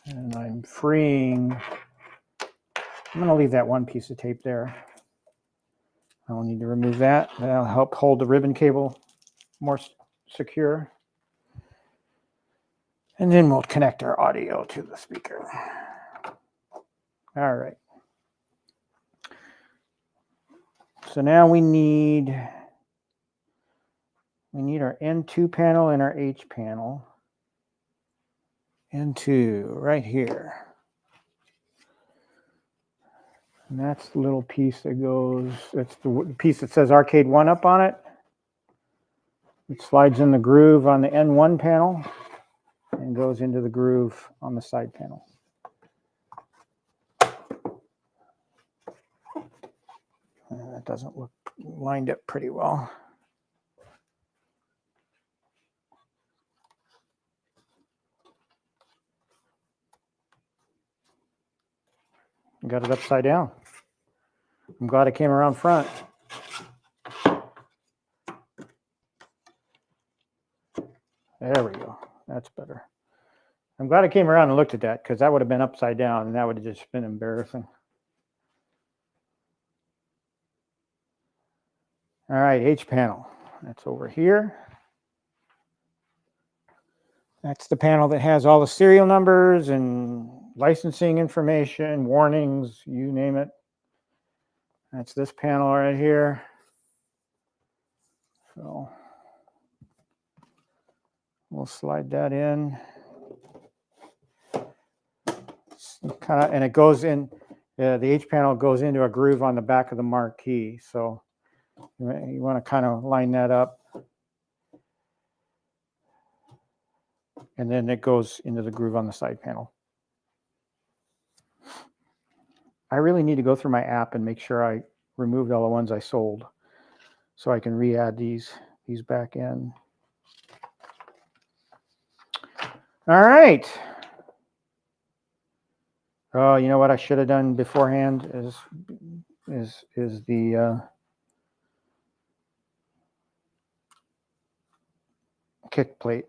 And I'm freeing. I'm going to leave that one piece of tape there. I'll need to remove that. That'll help hold the ribbon cable more secure. And then we'll connect our audio to the speaker. All right. So now we need our N2 panel and our H panel. N2 right here. And that's the little piece that goes, that's the piece that says Arcade1Up on it. It slides in the groove on the N1 panel and goes into the groove on the side panel. That doesn't look lined up pretty well. Got it upside down. I'm glad I came around front. There we go. That's better. I'm glad I came around and looked at that, because that would have been upside down and that would have just been embarrassing. All right, H panel. That's over here. That's the panel that has all the serial numbers and licensing information, warnings, you name it. That's this panel right here. So we'll slide that in. And it goes in, the H panel goes into a groove on the back of the marquee. So you want to kind of line that up. And then it goes into the groove on the side panel. I really need to go through my app and make sure I removed all the ones I sold so I can re-add these back in. All right. Oh, you know what I should have done beforehand is the kick plate.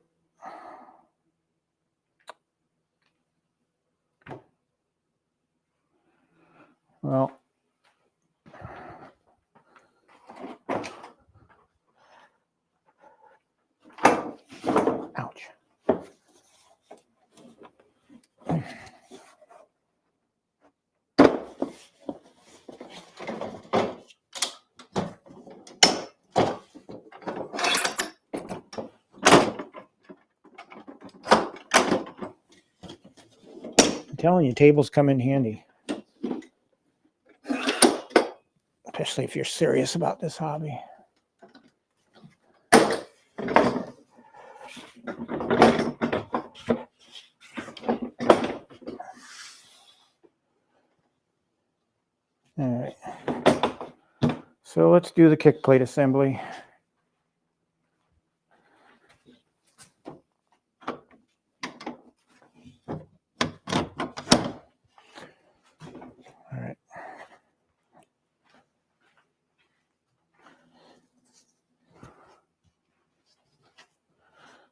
Well, ouch. I'm telling you, tables come in handy. Especially if you're serious about this hobby. All right. So let's do the kick plate assembly. All right.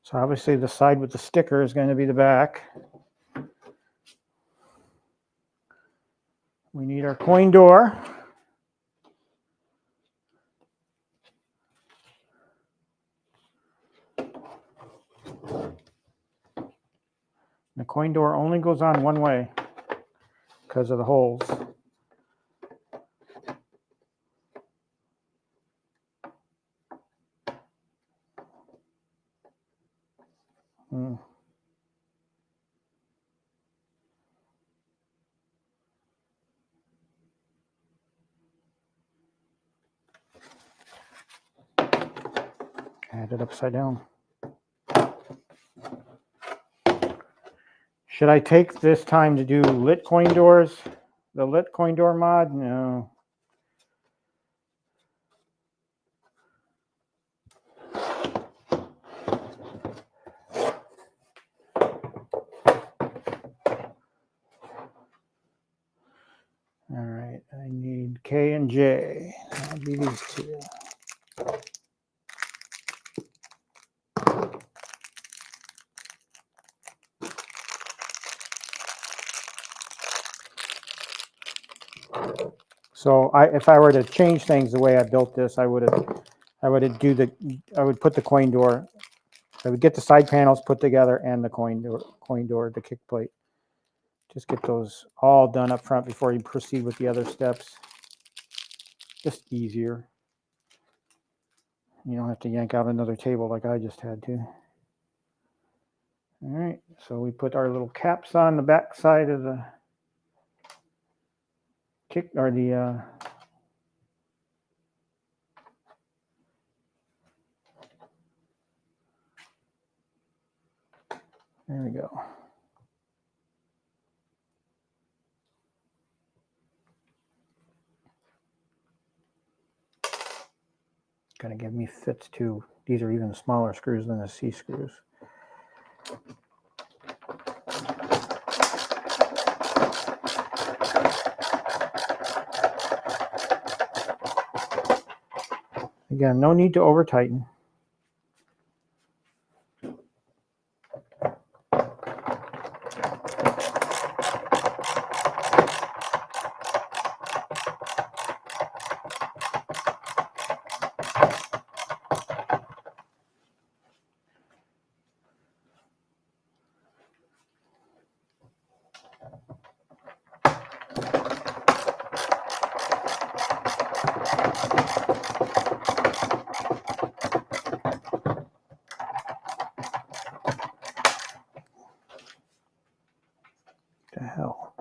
So obviously the side with the sticker is going to be the back. We need our coin door. The coin door only goes on one way because of the holes. Add it upside down. Should I take this time to do lit coin doors? The lit coin door mod? No. All right, I need K and J. That'll be these two. So if I were to change things the way I built this, I would put the coin door. I would get the side panels put together and the coin door, the kick plate. Just get those all done up front before you proceed with the other steps. just easier. You don't have to yank out another table like I just had to. All right, so we put our little caps on the back side of the kick, or the there we go. Gonna give me fits too. These are even smaller screws than the C screws. Again, no need to over tighten. The hell.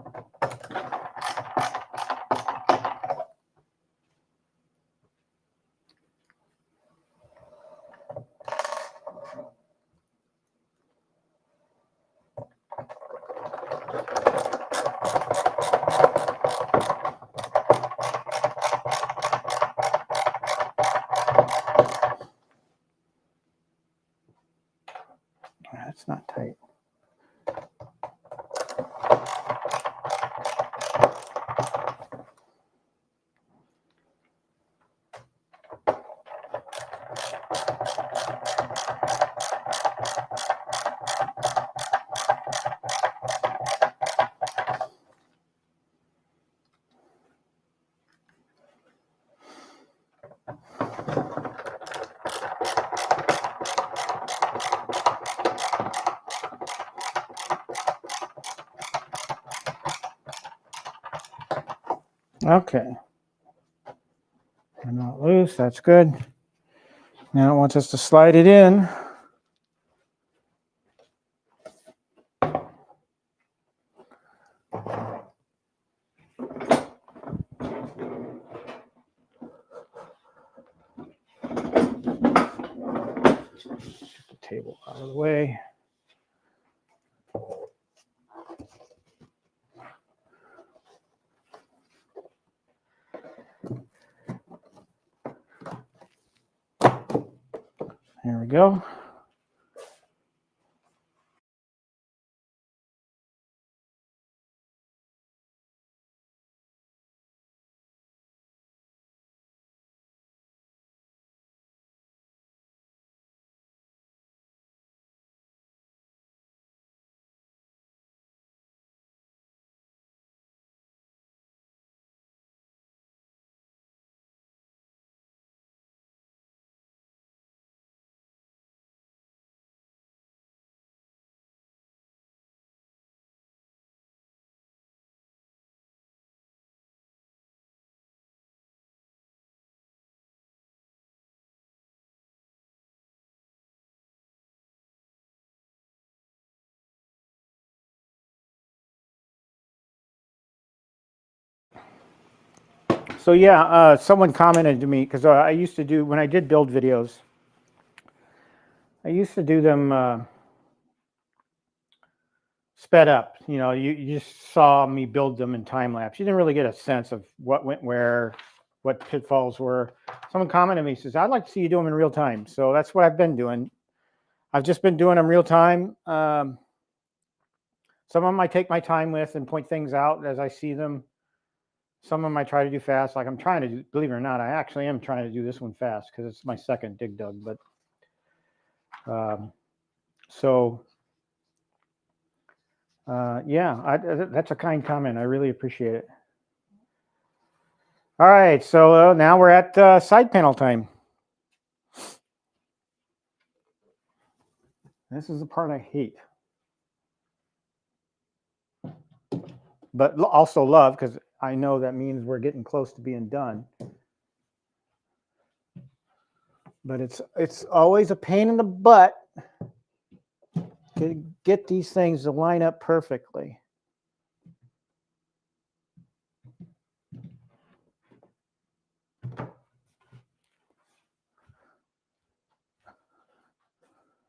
That's not tight. Okay. I'm not loose. That's good. Now it wants us to slide it in. Get the table out of the way. There we go. So yeah, someone commented to me, because I used to do, when I did build videos, I used to do them sped up. You know, you just saw me build them in time lapse. You didn't really get a sense of what went where, what pitfalls were. Someone commented to me, says, I'd like to see you do them in real time. So that's what I've been doing. I've just been doing them real time. Some of them I take my time with and point things out as I see them. Some of them I try to do fast. Like I'm trying to do, believe it or not, I actually am trying to do this one fast because it's my second dig dug. But yeah, that's a kind comment. I really appreciate it. All right, so now we're at side panel time. This is the part I hate, but also love, because I know that means we're getting close to being done. But it's always a pain in the butt to get these things to line up perfectly.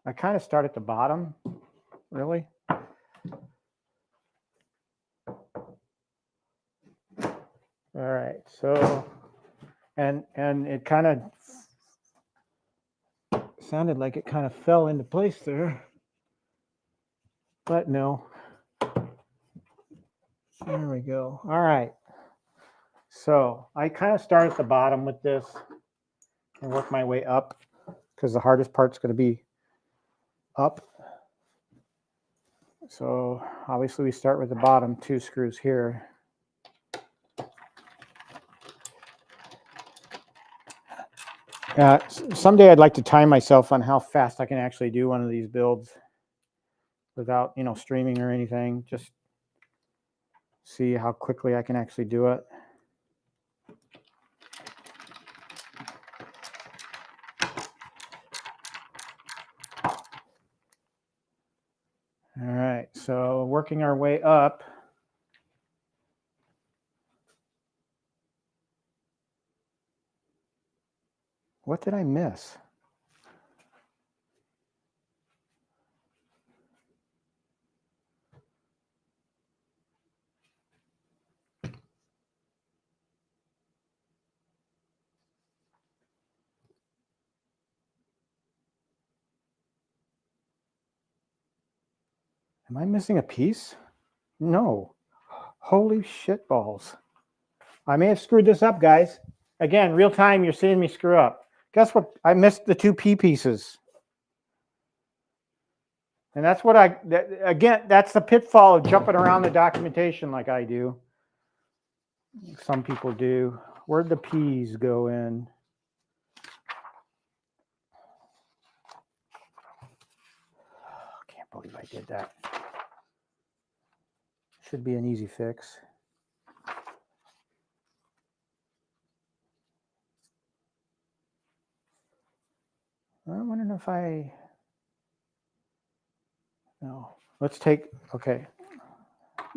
I kind of start at the bottom, really. All right, so, and it kind of sounded like it kind of fell into place there, but no. There we go. All right. So I kind of start at the bottom with this and work my way up because the hardest part's going to be up. So obviously we start with the bottom 2 screws here. Someday I'd like to time myself on how fast I can actually do one of these builds without, streaming or anything. Just see how quickly I can actually do it. All right, so working our way up. What did I miss? Am I missing a piece? No. Holy shit balls. I may have screwed this up, guys. Again, real time, you're seeing me screw up. Guess what? I missed the 2 P pieces. And that's what again, that's the pitfall of jumping around the documentation like I do. Some people do. Where'd the P's go in? I can't believe I did that. Should be an easy fix. I'm wondering if no. Let's take, okay,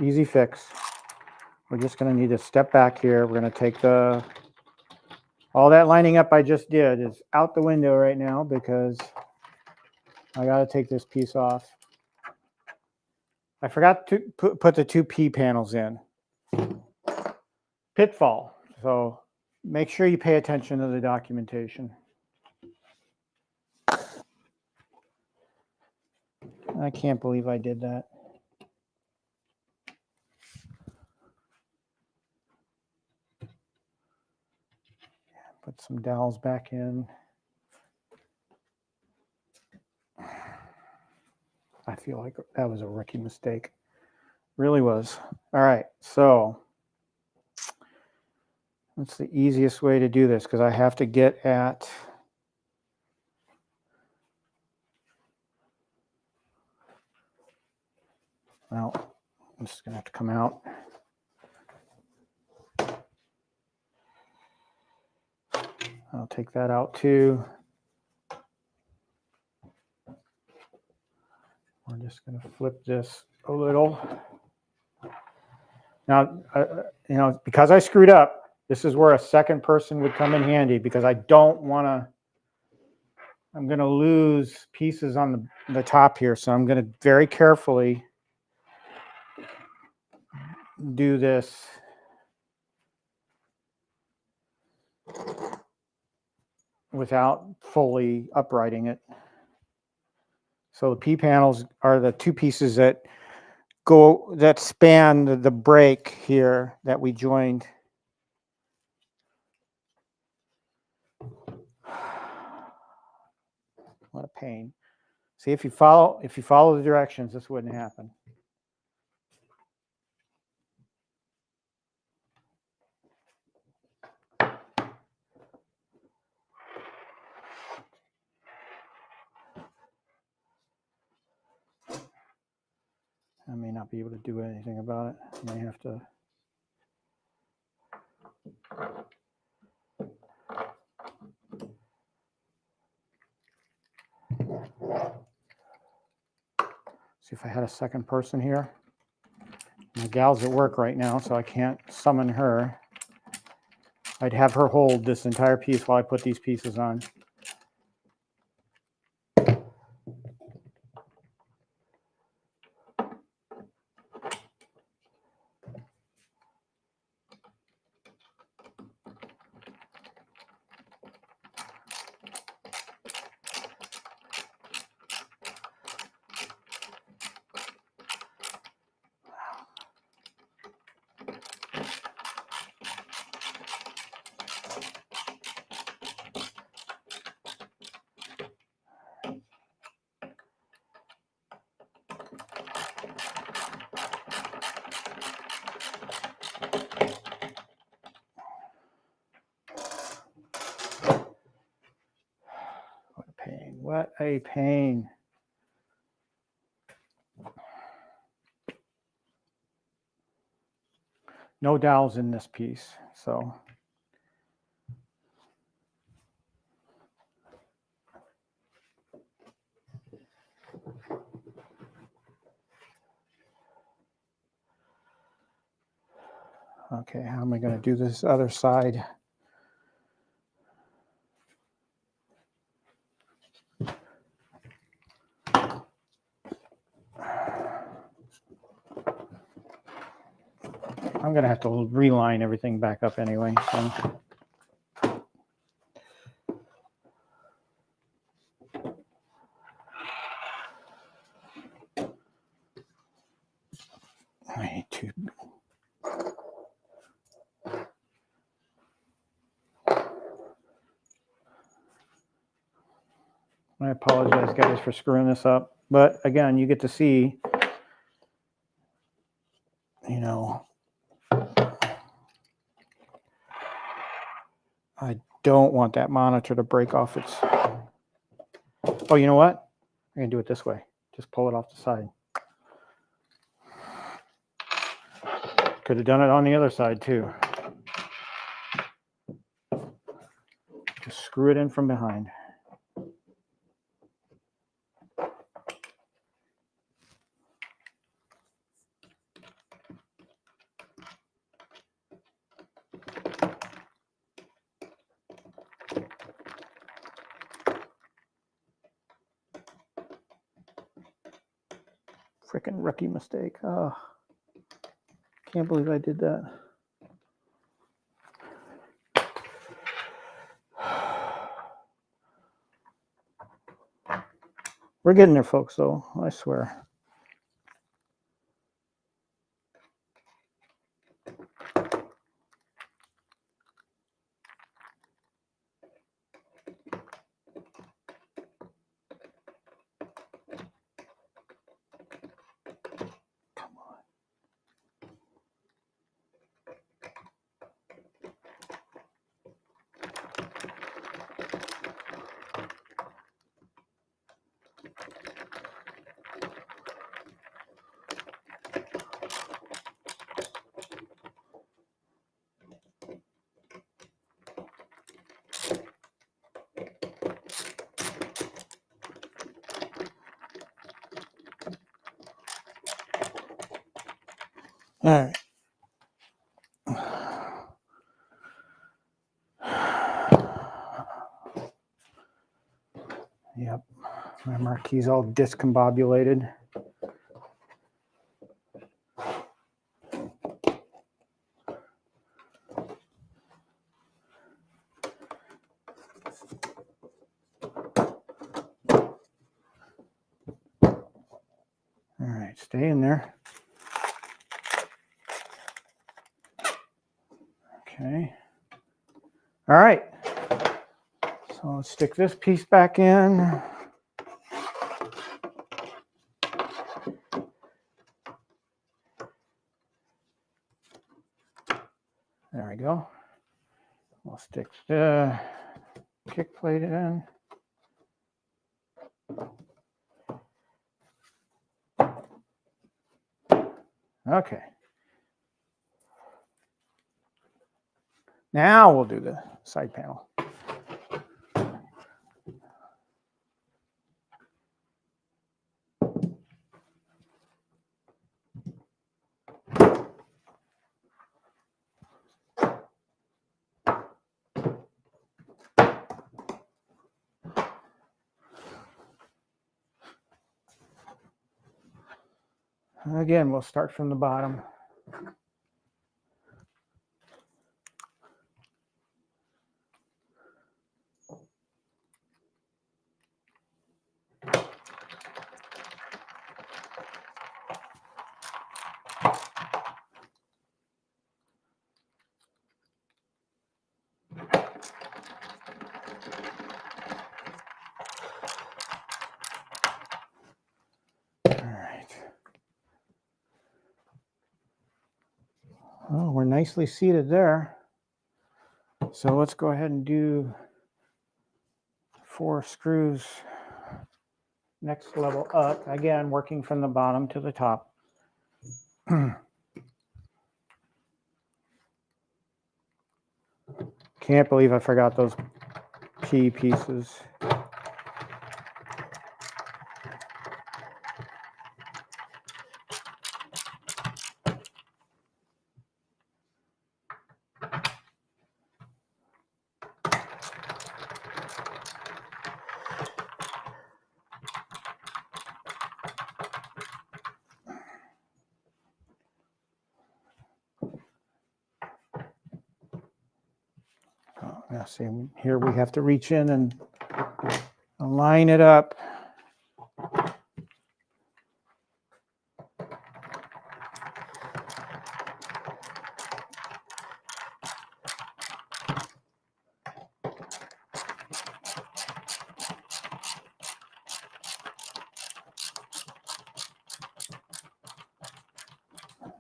easy fix. We're just going to need to step back here. We're going to take all that lining up I just did is out the window right now because I got to take this piece off. I forgot to put the 2 P panels in. Pitfall. So make sure you pay attention to the documentation. I can't believe I did that. Put some dowels back in. I feel like that was a rookie mistake. Really was. All right, so that's the easiest way to do this because I have to get at well, I'm just gonna have to come out. I'll take that out too. We're just going to flip this a little. Now, because I screwed up, this is where a second person would come in handy because I don't want to, I'm going to lose pieces on the top here. So I'm going to very carefully do this without fully uprighting it. So the P panels are the 2 pieces that span the break here that we joined. What a pain. See, if you follow the directions, this wouldn't happen. I may not be able to do anything about it. I may have to. See if I had a second person here. My gal's at work right now, so I can't summon her. I'd have her hold this entire piece while I put these pieces on. What a pain. No dowels in this piece, so. Okay, how am I going to do this other side? I'm going to have to reline everything back up anyway. So. I need to. I apologize, guys, for screwing this up. But again, you get to see, you know, I don't want that monitor to break off its. Oh, you know what? I'm going to do it this way. Just pull it off the side. Could have done it on the other side, too. Just screw it in from behind. Freaking rookie mistake. Oh, can't believe I did that. We're getting there, folks, though, I swear. All right. Yep, my marquee's all discombobulated. All right, stay in there. Okay. All right. So let's stick this piece back in. There we go. We'll stick the kick plate in. Okay. Now we'll do the side panel. Again, we'll start from the bottom. Oh, we're nicely seated there. So let's go ahead and do 4 screws next level up. Again, working from the bottom to the top. Can't believe I forgot those key pieces. Now see, here we have to reach in and line it up.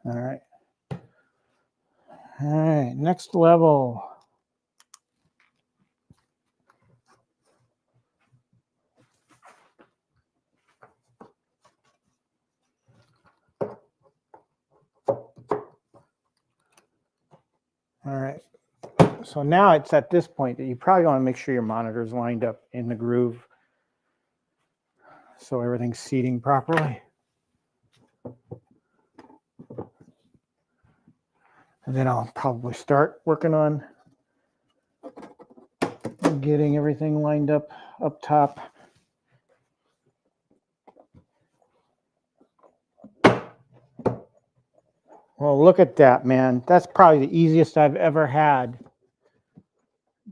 All right. All right, next level. All right, so now it's at this point that you probably want to make sure your monitor is lined up in the groove so everything's seating properly. And then I'll probably start working on getting everything lined up top. Well, look at that, man. That's probably the easiest I've ever had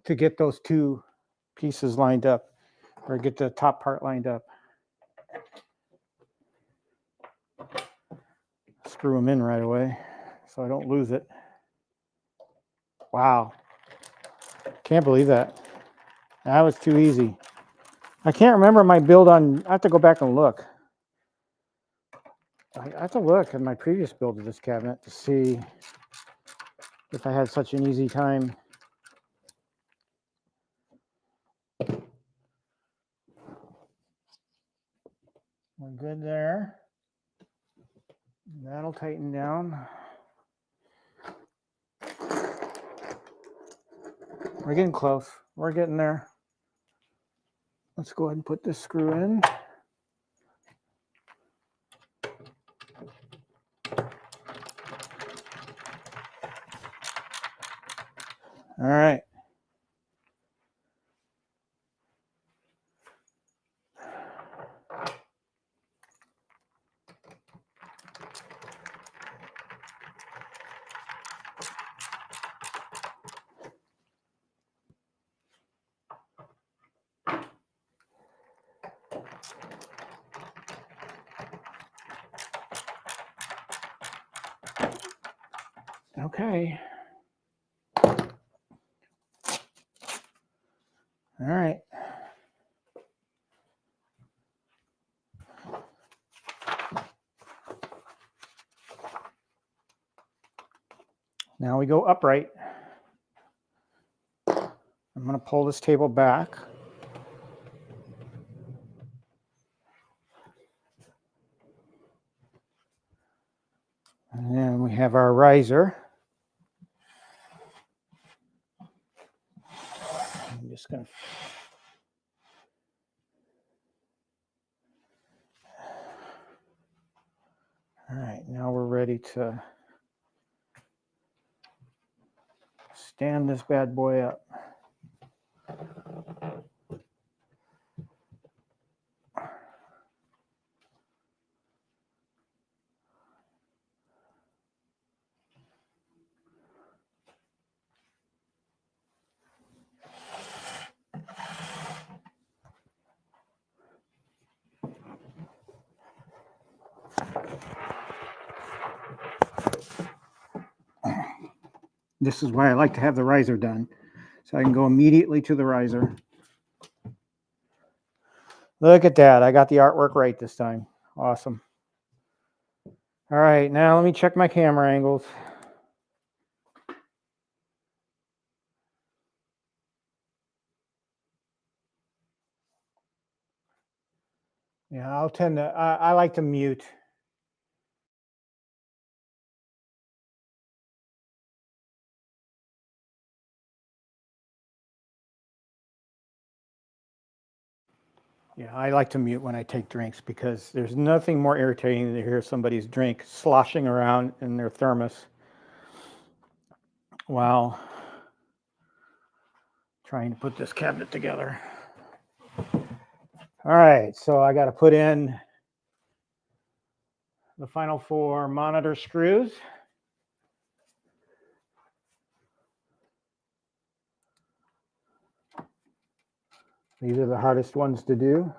to get those 2 pieces lined up, or get the top part lined up. Screw them in right away so I don't lose it. Wow. Can't believe that. That was too easy. I can't remember my build on, I have to go back and look. I have to look at my previous build of this cabinet to see if I had such an easy time. We're good there. That'll tighten down. We're getting close. We're getting there. Let's go ahead and put this screw in. All right. Okay. All right. Now we go upright. I'm going to pull this table back. And then we have our riser. I'm just going to all right, now we're ready to stand this bad boy up. This is why I like to have the riser done, so I can go immediately to the riser. Look at that. I got the artwork right this time. Awesome. All right, now let me check my camera angles. Yeah, I'll tend to, I like to mute. Yeah, I like to mute when I take drinks because there's nothing more irritating than to hear somebody's drink sloshing around in their thermos while trying to put this cabinet together. All right, so I got to put in the final 4 monitor screws. These are the hardest ones to do.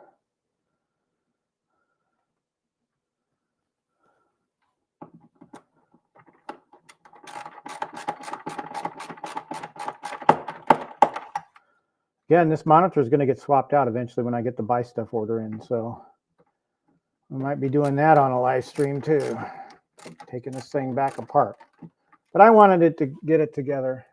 Again, this monitor is going to get swapped out eventually when I get the buy stuff order in, so we might be doing that on a live stream too, taking this thing back apart. But I wanted it to get it together.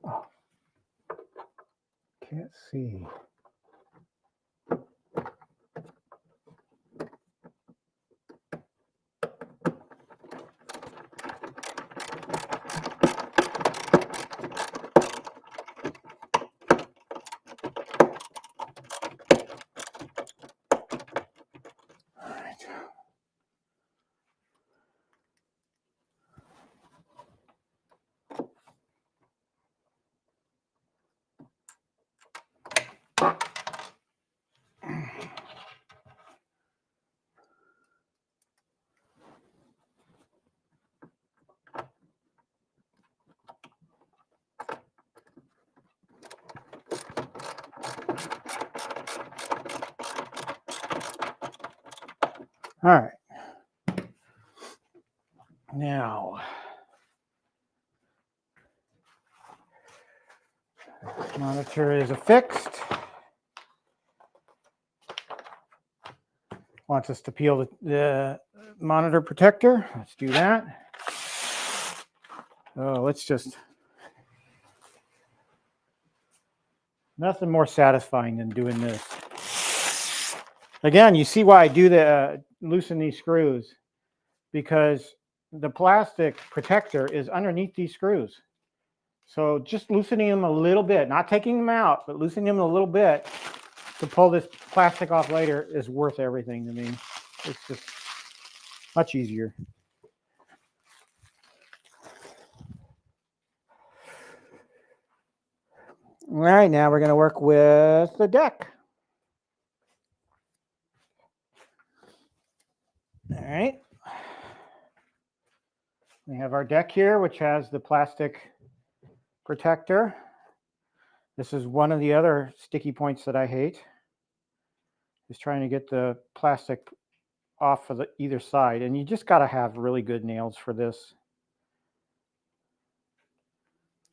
Oh, can't see. All right. Now, monitor is affixed. Wants us to peel the monitor protector. Let's do that. Oh, let's just, nothing more satisfying than doing this. Again, you see why I do the loosen these screws, because the plastic protector is underneath these screws. So just loosening them a little bit, not taking them out, but loosening them a little bit to pull this plastic off later is worth everything to me. It's just much easier. All right, now we're going to work with the deck. All right. We have our deck here, which has the plastic protector. This is one of the other sticky points that I hate, is trying to get the plastic off of either side. And you just got to have really good nails for this.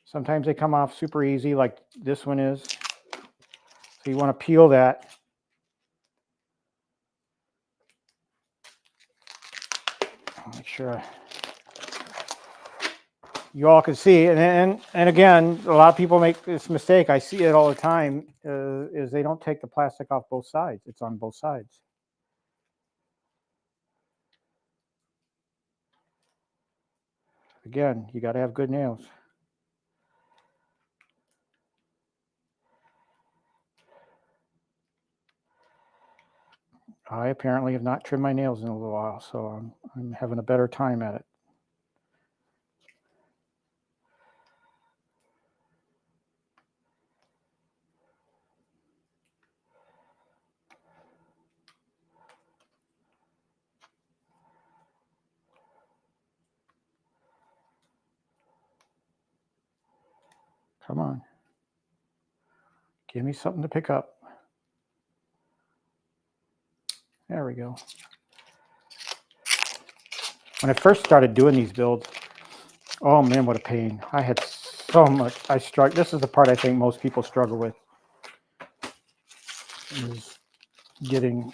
Sometimes they come off super easy, like this one is. So you want to peel that. Make sure you all can see. And again, a lot of people make this mistake. I see it all the time, is they don't take the plastic off both sides. It's on both sides. Again, you got to have good nails. I apparently have not trimmed my nails in a little while, so I'm having a better time at it. Come on. Give me something to pick up. There we go. When I first started doing these builds, oh man, what a pain. I had so much, this is the part I think most people struggle with, is getting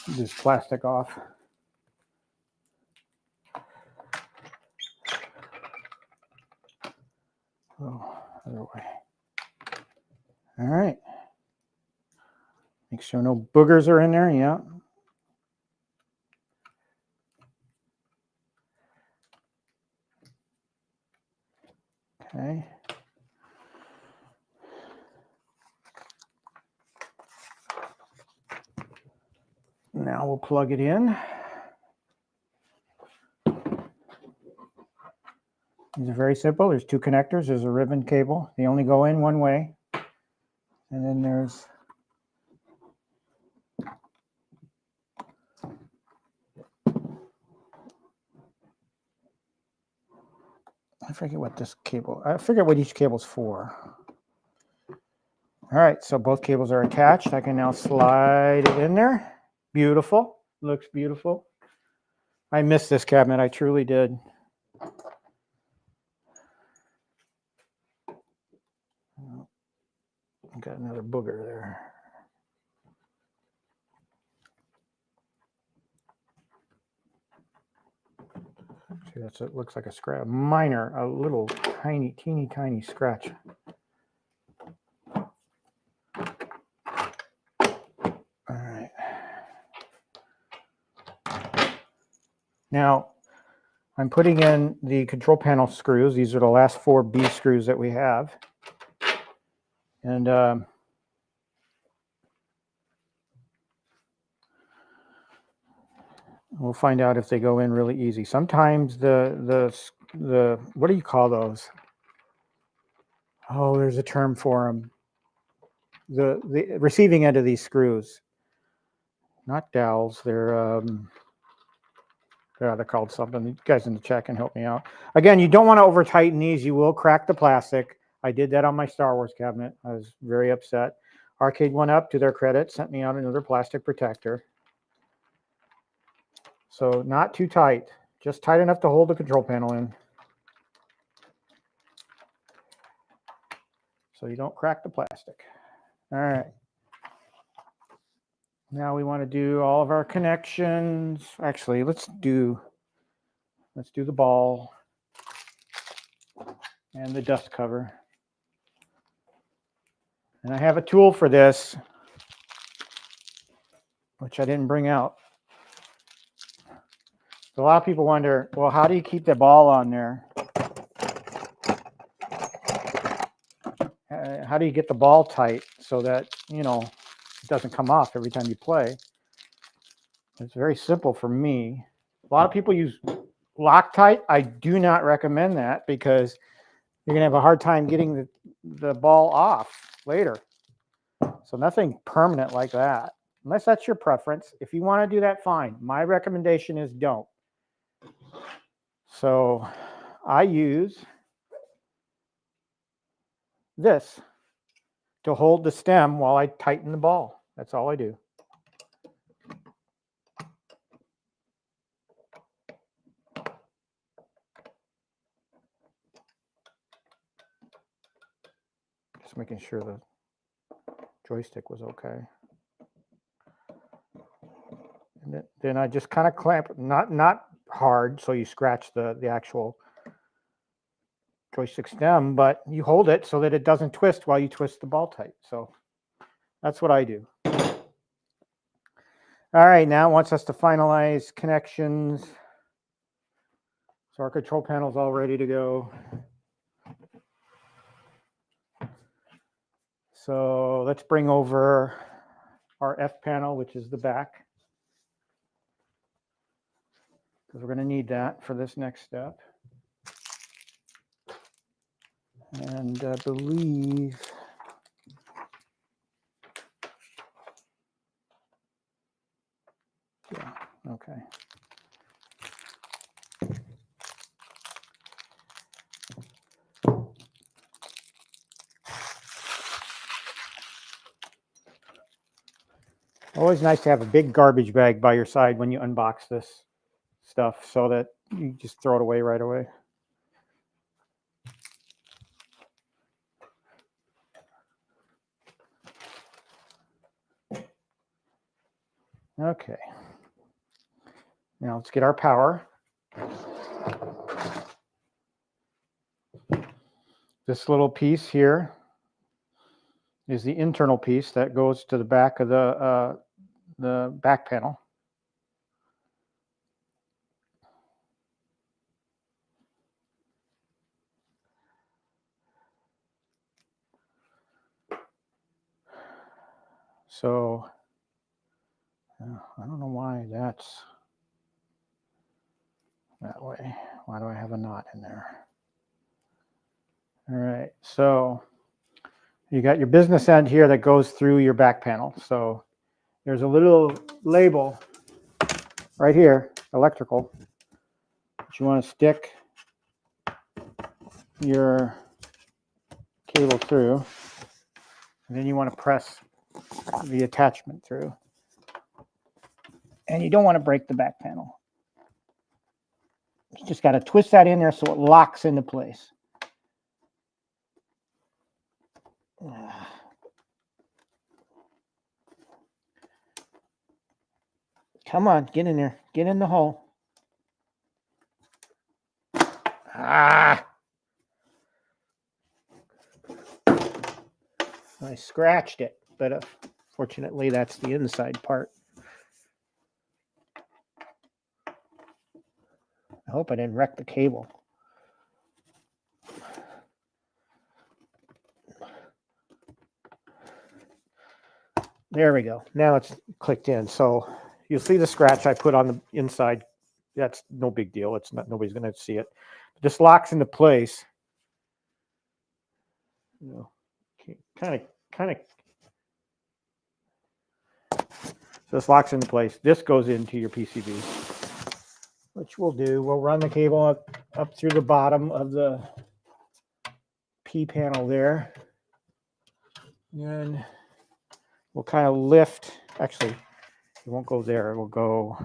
this plastic off. Oh, other way. All right. Make sure no boogers are in there. Yeah. Okay. Now we'll plug it in. These are very simple. There's two connectors. There's a ribbon cable. They only go in one way. And then there's I forget what each cable's for. All right, so both cables are attached. I can now slide it in there. Beautiful. Looks beautiful. I missed this cabinet. I truly did. Got another booger there. See, it looks like a scratch, a little teeny tiny scratch. All right. Now, I'm putting in the control panel screws. These are the last 4 B screws that we have. And we'll find out if they go in really easy. Sometimes the what do you call those? Oh, there's a term for them. The receiving end of these screws, not dowels. They're called something. You guys in the chat can help me out. Again, you don't want to over tighten these. You will crack the plastic. I did that on my Star Wars cabinet. I was very upset. Arcade1Up, to their credit, sent me out another plastic protector. So not too tight, just tight enough to hold the control panel in. So you don't crack the plastic. All right. Now we want to do all of our connections. Actually, let's do the ball and the dust cover. And I have a tool for this, which I didn't bring out. So a lot of people wonder, well, how do you keep the ball on there? How do you get the ball tight so that, you know, it doesn't come off every time you play? It's very simple for me. A lot of people use Loctite. I do not recommend that because you're going to have a hard time getting the ball off later. So nothing permanent like that, unless that's your preference. If you want to do that, fine. My recommendation is don't. So I use this to hold the stem while I tighten the ball. That's all I do. Just making sure the joystick was okay. And then I just kind of clamp, not hard, so you scratch the actual joystick stem, but you hold it so that it doesn't twist while you twist the ball tight. So that's what I do. All right, now it wants us to finalize connections. So our control panel is all ready to go. So let's bring over our F panel, which is the back, because we're going to need that for this next step. And I believe yeah, okay. Always nice to have a big garbage bag by your side when you unbox this stuff so that you just throw it away right away. Okay. Now let's get our power. This little piece here is the internal piece that goes to the back of the back panel. So I don't know why that's that way. Why do I have a knot in there? All right, so you got your business end here that goes through your back panel. So there's a little label right here, electrical, that you want to stick your cable through, and then you want to press the attachment through. And you don't want to break the back panel. You just got to twist that in there so it locks into place. Come on, get in there. Get in the hole. Ah! I scratched it, but fortunately that's the inside part. I hope I didn't wreck the cable. There we go. Now it's clicked in. So you'll see the scratch I put on the inside. That's no big deal. It's not, nobody's going to see it. This locks into place. You know, kind of. So this locks into place. This goes into your PCB, which we'll do. We'll run the cable up through the bottom of the P panel there. And we'll kind of lift. Actually, it won't go there. It will go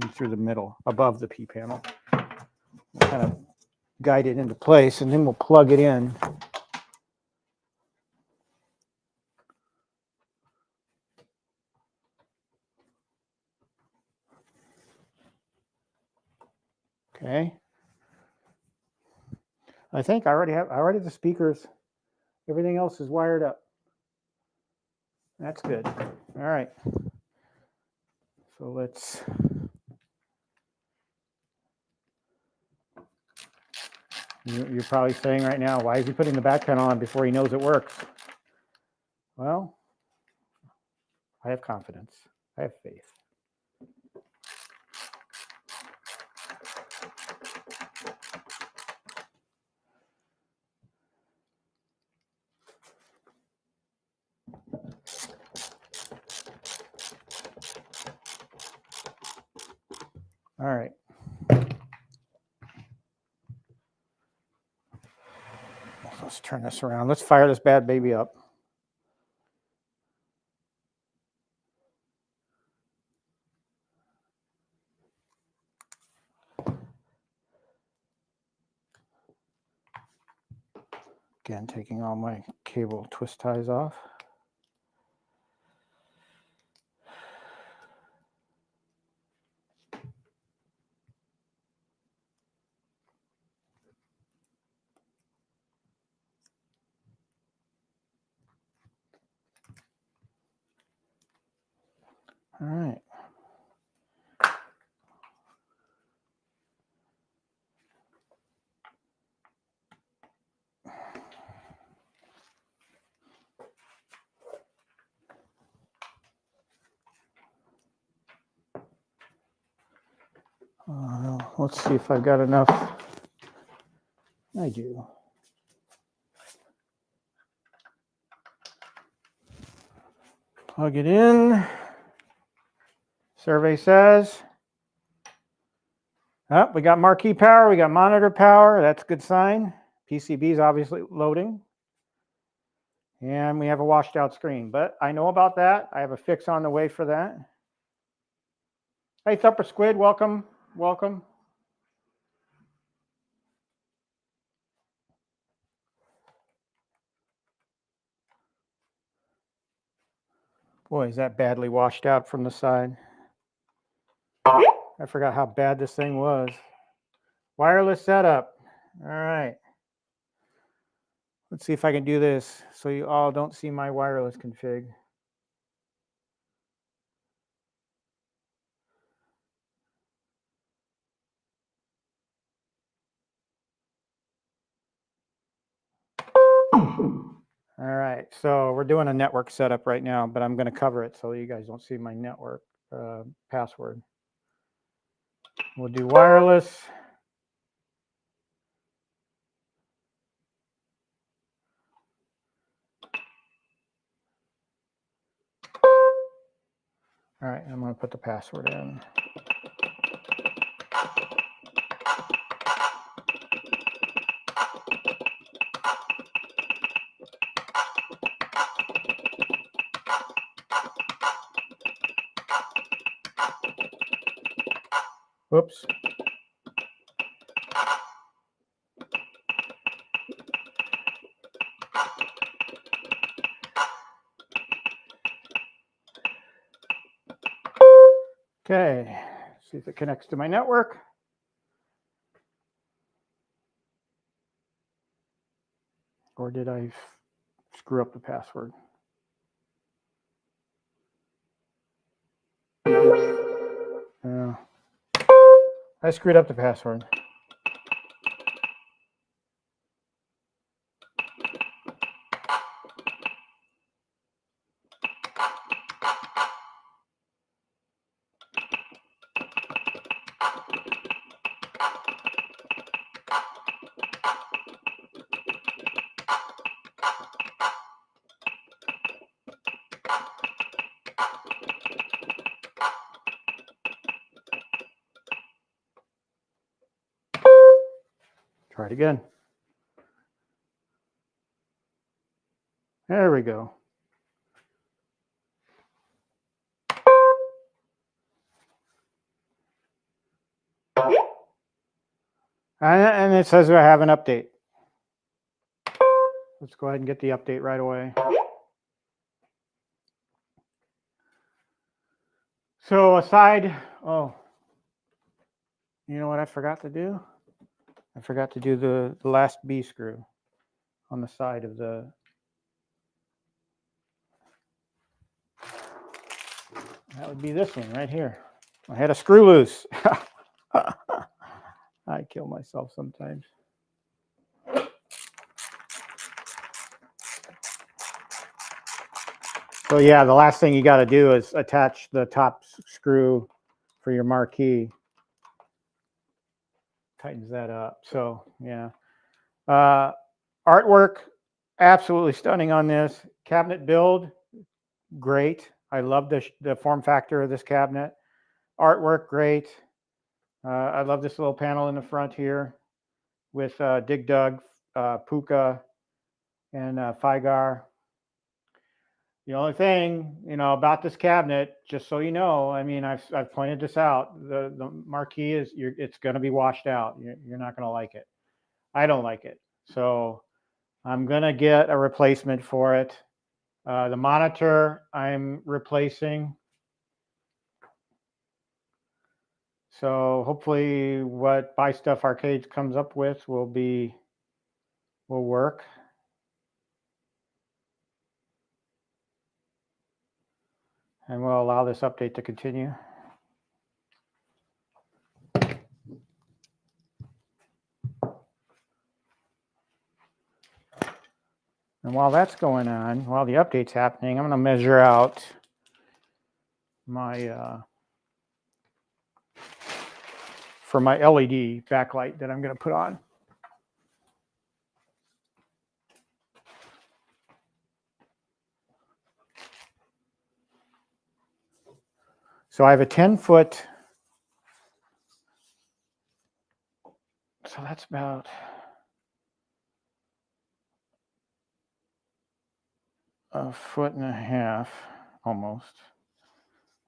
in through the middle, above the P panel. We'll kind of guide it into place, and then we'll plug it in. Okay. I think I already have the speakers. Everything else is wired up. That's good. All right. So let's. You're probably saying right now, why is he putting the back panel on before he knows it works? Well, I have confidence. I have faith. All right. Let's turn this around. Let's fire this bad baby up. Again, taking all my cable twist ties off. All right. Let's see if I've got enough. I do. Plug it in. Survey says, oh, we got marquee power, we got monitor power. That's a good sign. PCB is obviously loading. And we have a washed out screen, but I know about that. I have a fix on the way for that. Hey, Thumper Squid, welcome, welcome. Boy, is that badly washed out from the side. I forgot how bad this thing was. Wireless setup. All right. Let's see if I can do this so you all don't see my wireless config. All right, so we're doing a network setup right now, but I'm going to cover it so you guys don't see my network password. We'll do wireless. All right, I'm going to put the password in. Whoops. Okay, see if it connects to my network. Or did I screw up the password? Yeah, I screwed up the password. Try it again. There we go. And it says I have an update. Let's go ahead and get the update right away. So aside, oh, you know what I forgot to do? I forgot to do the last B screw on the side of the. That would be this one right here. I had a screw loose. I kill myself sometimes. So yeah, the last thing you got to do is attach the top screw for your marquee. Tightens that up. So yeah, artwork absolutely stunning on this cabinet build. Great. I love the form factor of this cabinet. Artwork great. I love this little panel in the front here with Dig Dug, Puka, and Figar. The only thing, about this cabinet, just so you know, I mean, I've pointed this out. The marquee is it's going to be washed out. You're not going to like it. I don't like it, so I'm going to get a replacement for it. The monitor I'm replacing. So hopefully, what Buy Stuff Arcades comes up with will work. And we'll allow this update to continue. And while that's going on, while the update's happening, I'm going to measure out my for my LED backlight that I'm going to put on. So I have a 10-foot. So that's about 1.5 feet, almost.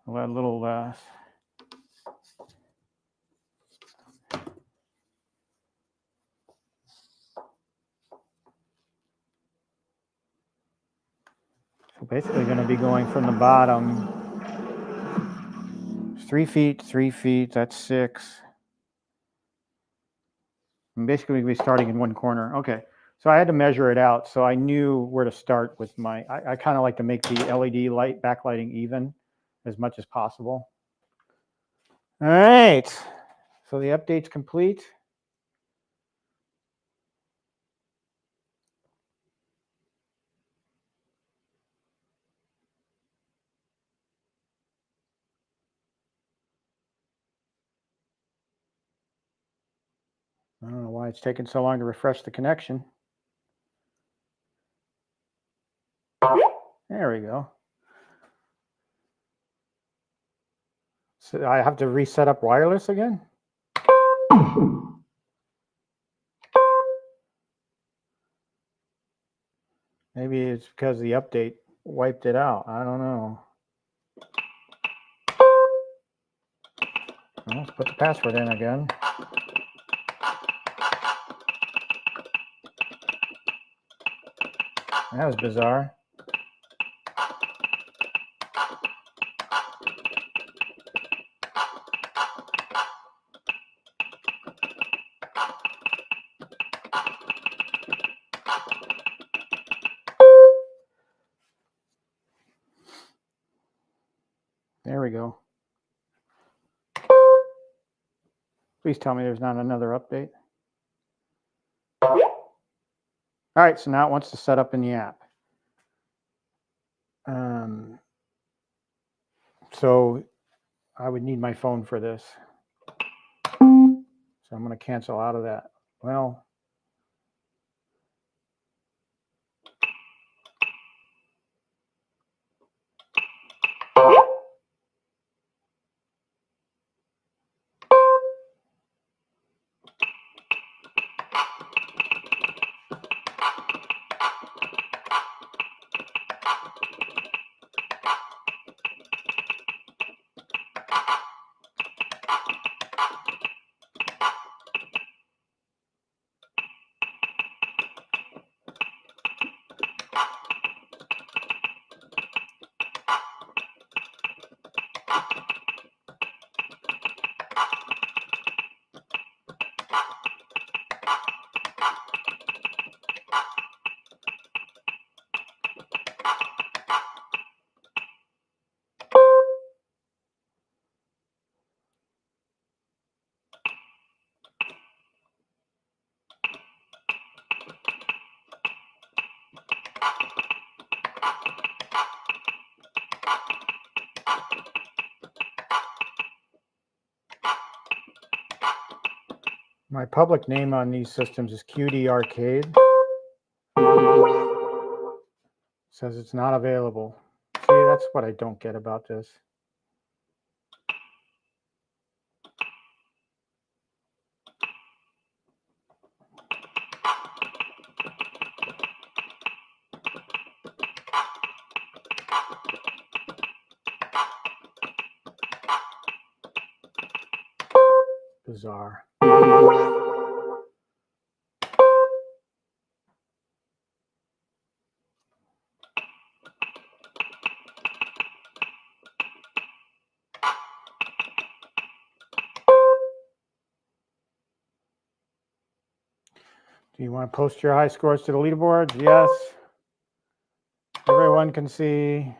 A little less. So basically going to be going from the bottom. 3 feet, 3 feet, that's 6. I'm basically going to be starting in one corner. Okay, so I had to measure it out, so I knew where to start with my, I kind of like to make the LED light backlighting even as much as possible. All right, so the update's complete. I don't know why it's taking so long to refresh the connection. There we go. So I have to reset up wireless again? Maybe it's because the update wiped it out. I don't know. Well, let's put the password in again. That was bizarre. There we go. Please tell me there's not another update. All right, so now it wants to set up in the app. So I would need my phone for this. So I'm going to cancel out of that. Well, my public name on these systems is QD Arcade. Says it's not available. See, that's what I don't get about this. Bizarre. Do you want to post your high scores to the leaderboards? Yes. Everyone can see.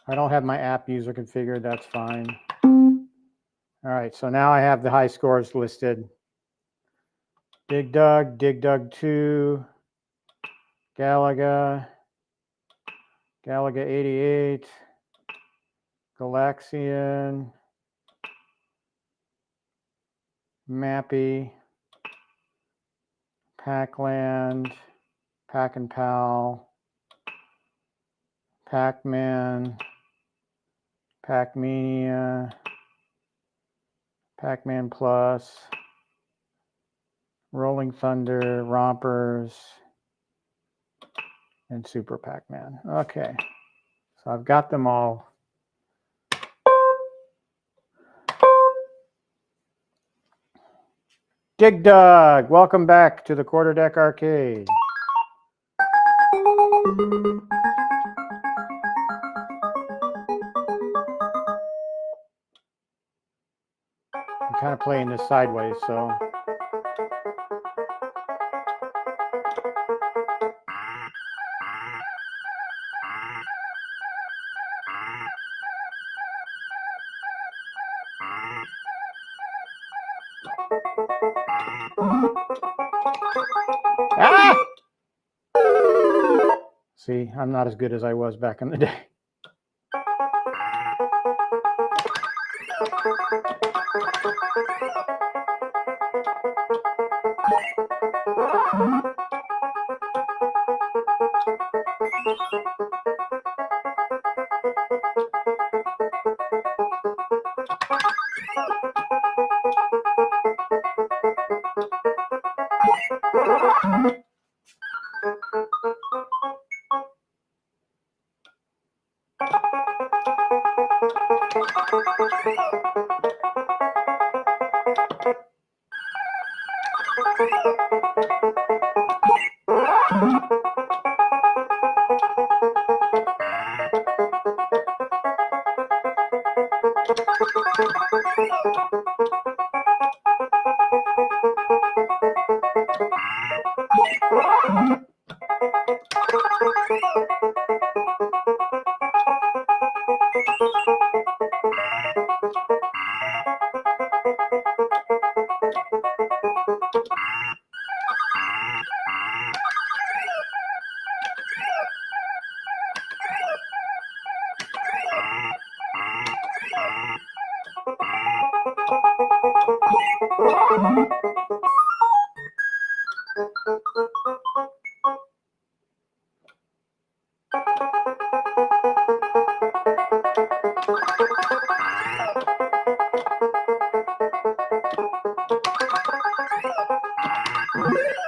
I don't have my app user configured. That's fine. All right, so now I have the high scores listed. Dig Dug 2, Galaga 88, Galaxian, Mappy, Packland, Pack and Pal, Pac-Man, Pac-Mania, Pac-Man Plus, Rolling Thunder, Rompers, and Super Pac-Man. Okay, so I've got them all. Dig Dug, welcome back to the Quarterdeck Arcade. I'm kind of playing this sideways, so. Ah! See, I'm not as good as I was back in the day.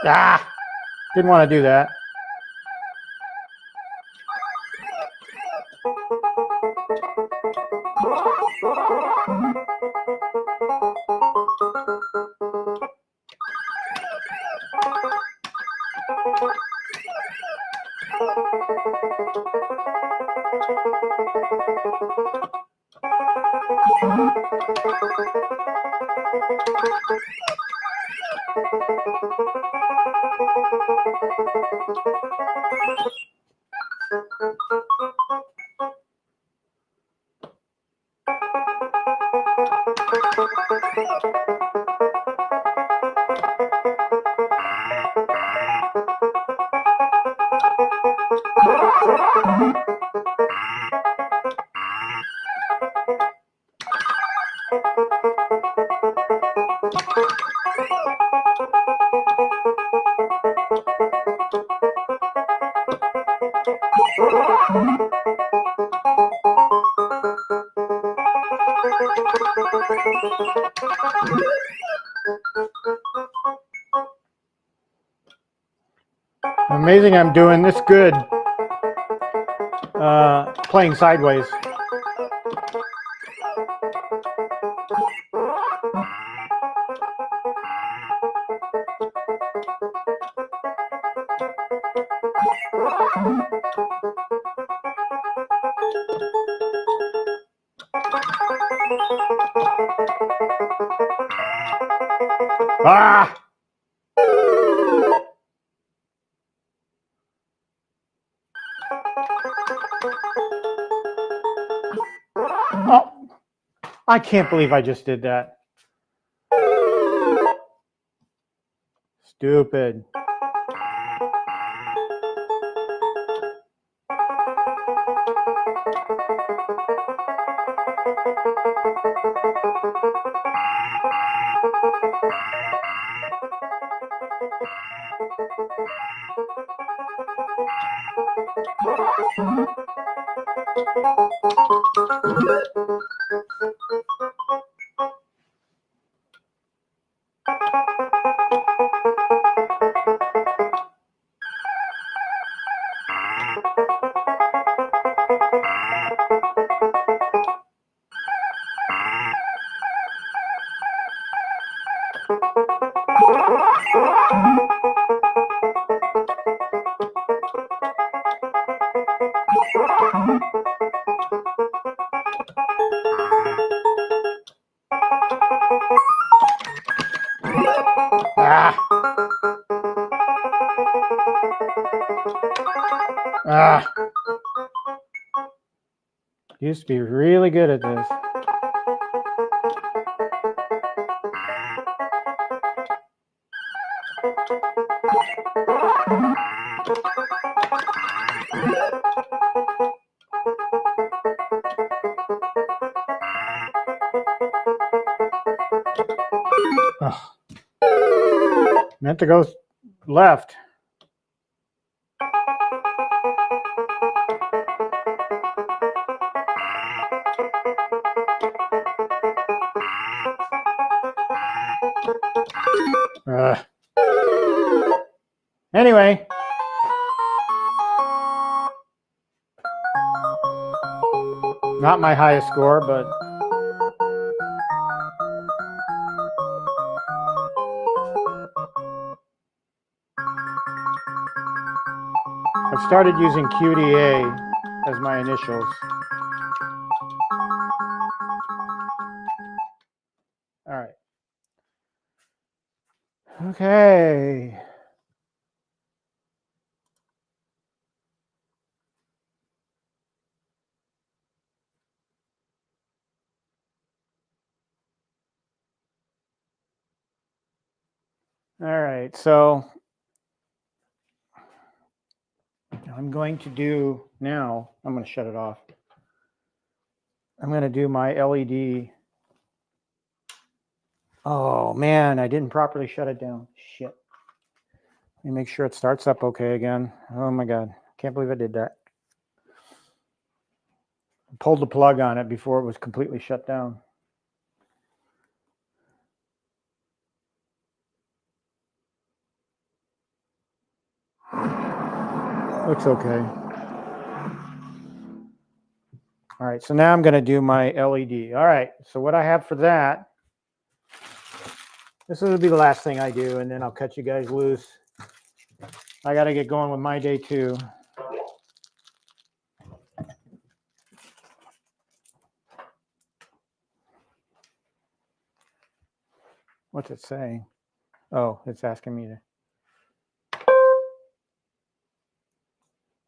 Ah! Didn't want to do that. Amazing I'm doing this good playing sideways. Ah! Oh, I can't believe I just did that. Stupid. Used to be really good at this. Meant to go left. Anyway. Not my highest score, but I've started using QDA as my initials. All right. Okay. All right, so I'm going to do now, I'm going to shut it off. I'm going to do my LED. Oh man, I didn't properly shut it down. Shit. Let me make sure it starts up okay again. Oh my God, can't believe I did that. I pulled the plug on it before it was completely shut down. Looks okay. All right, so now I'm going to do my LED. All right, so what I have for that, this will be the last thing I do, and then I'll cut you guys loose. I got to get going with my day too. What's it saying? Oh, it's asking me to.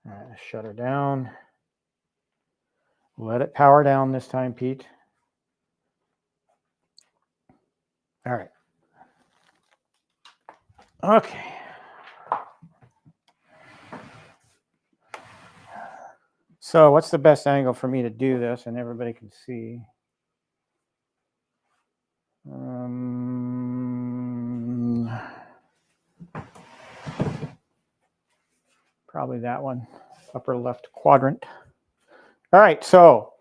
All right, shut her down. Let it power down this time, Pete. All right. Okay. So what's the best angle for me to do this and everybody can see? Probably that one, upper left quadrant. All right, so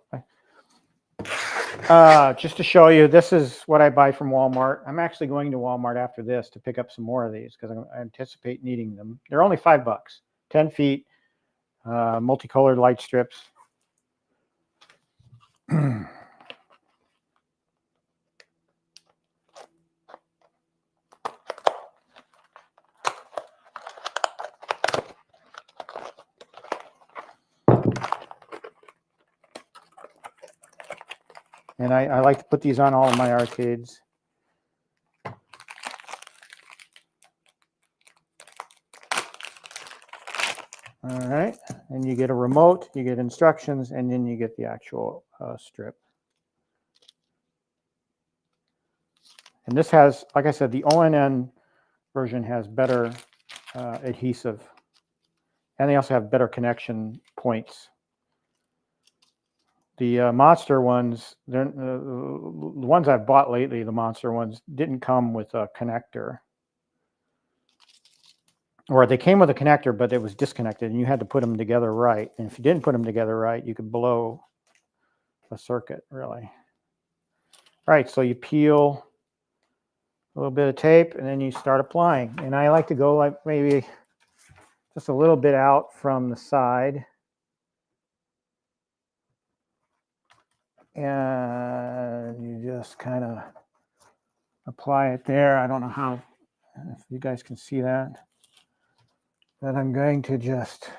just to show you, this is what I buy from Walmart. I'm actually going to Walmart after this to pick up some more of these because I anticipate needing them. They're only $5, 10 feet, multicolored light strips. And I like to put these on all of my arcades. All right, and you get a remote, you get instructions, and then you get the actual strip. And this has, like I said, the ONN version has better adhesive, and they also have better connection points. The Monster ones, the ones I've bought lately, the Monster ones, didn't come with a connector. Or they came with a connector, but it was disconnected, and you had to put them together right. And if you didn't put them together right, you could blow a circuit, really. All right, so you peel a little bit of tape, and then you start applying. And I like to go like maybe just a little bit out from the side. And you just kind of apply it there. I don't know how, if you guys can see that. Then I'm going to just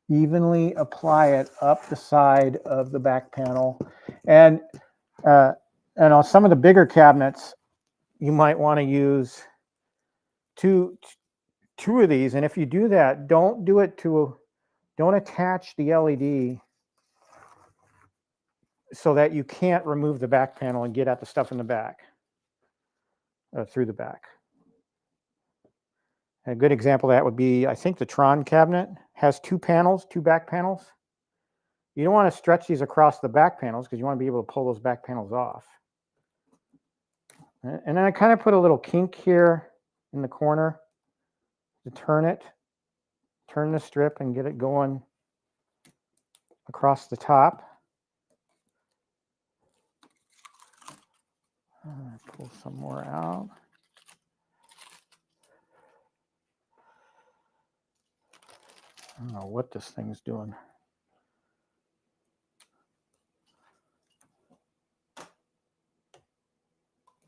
evenly apply it up the side of the back panel. And on some of the bigger cabinets, you might want to use two of these. And if you do that, don't do don't attach the LED so that you can't remove the back panel and get at the stuff in the back, through the back. A good example of that would be, I think the Tron cabinet has two panels, two back panels. You don't want to stretch these across the back panels because you want to be able to pull those back panels off. And then I kind of put a little kink here in the corner to turn the strip and get it going across the top. Pull some more out. I don't know what this thing's doing.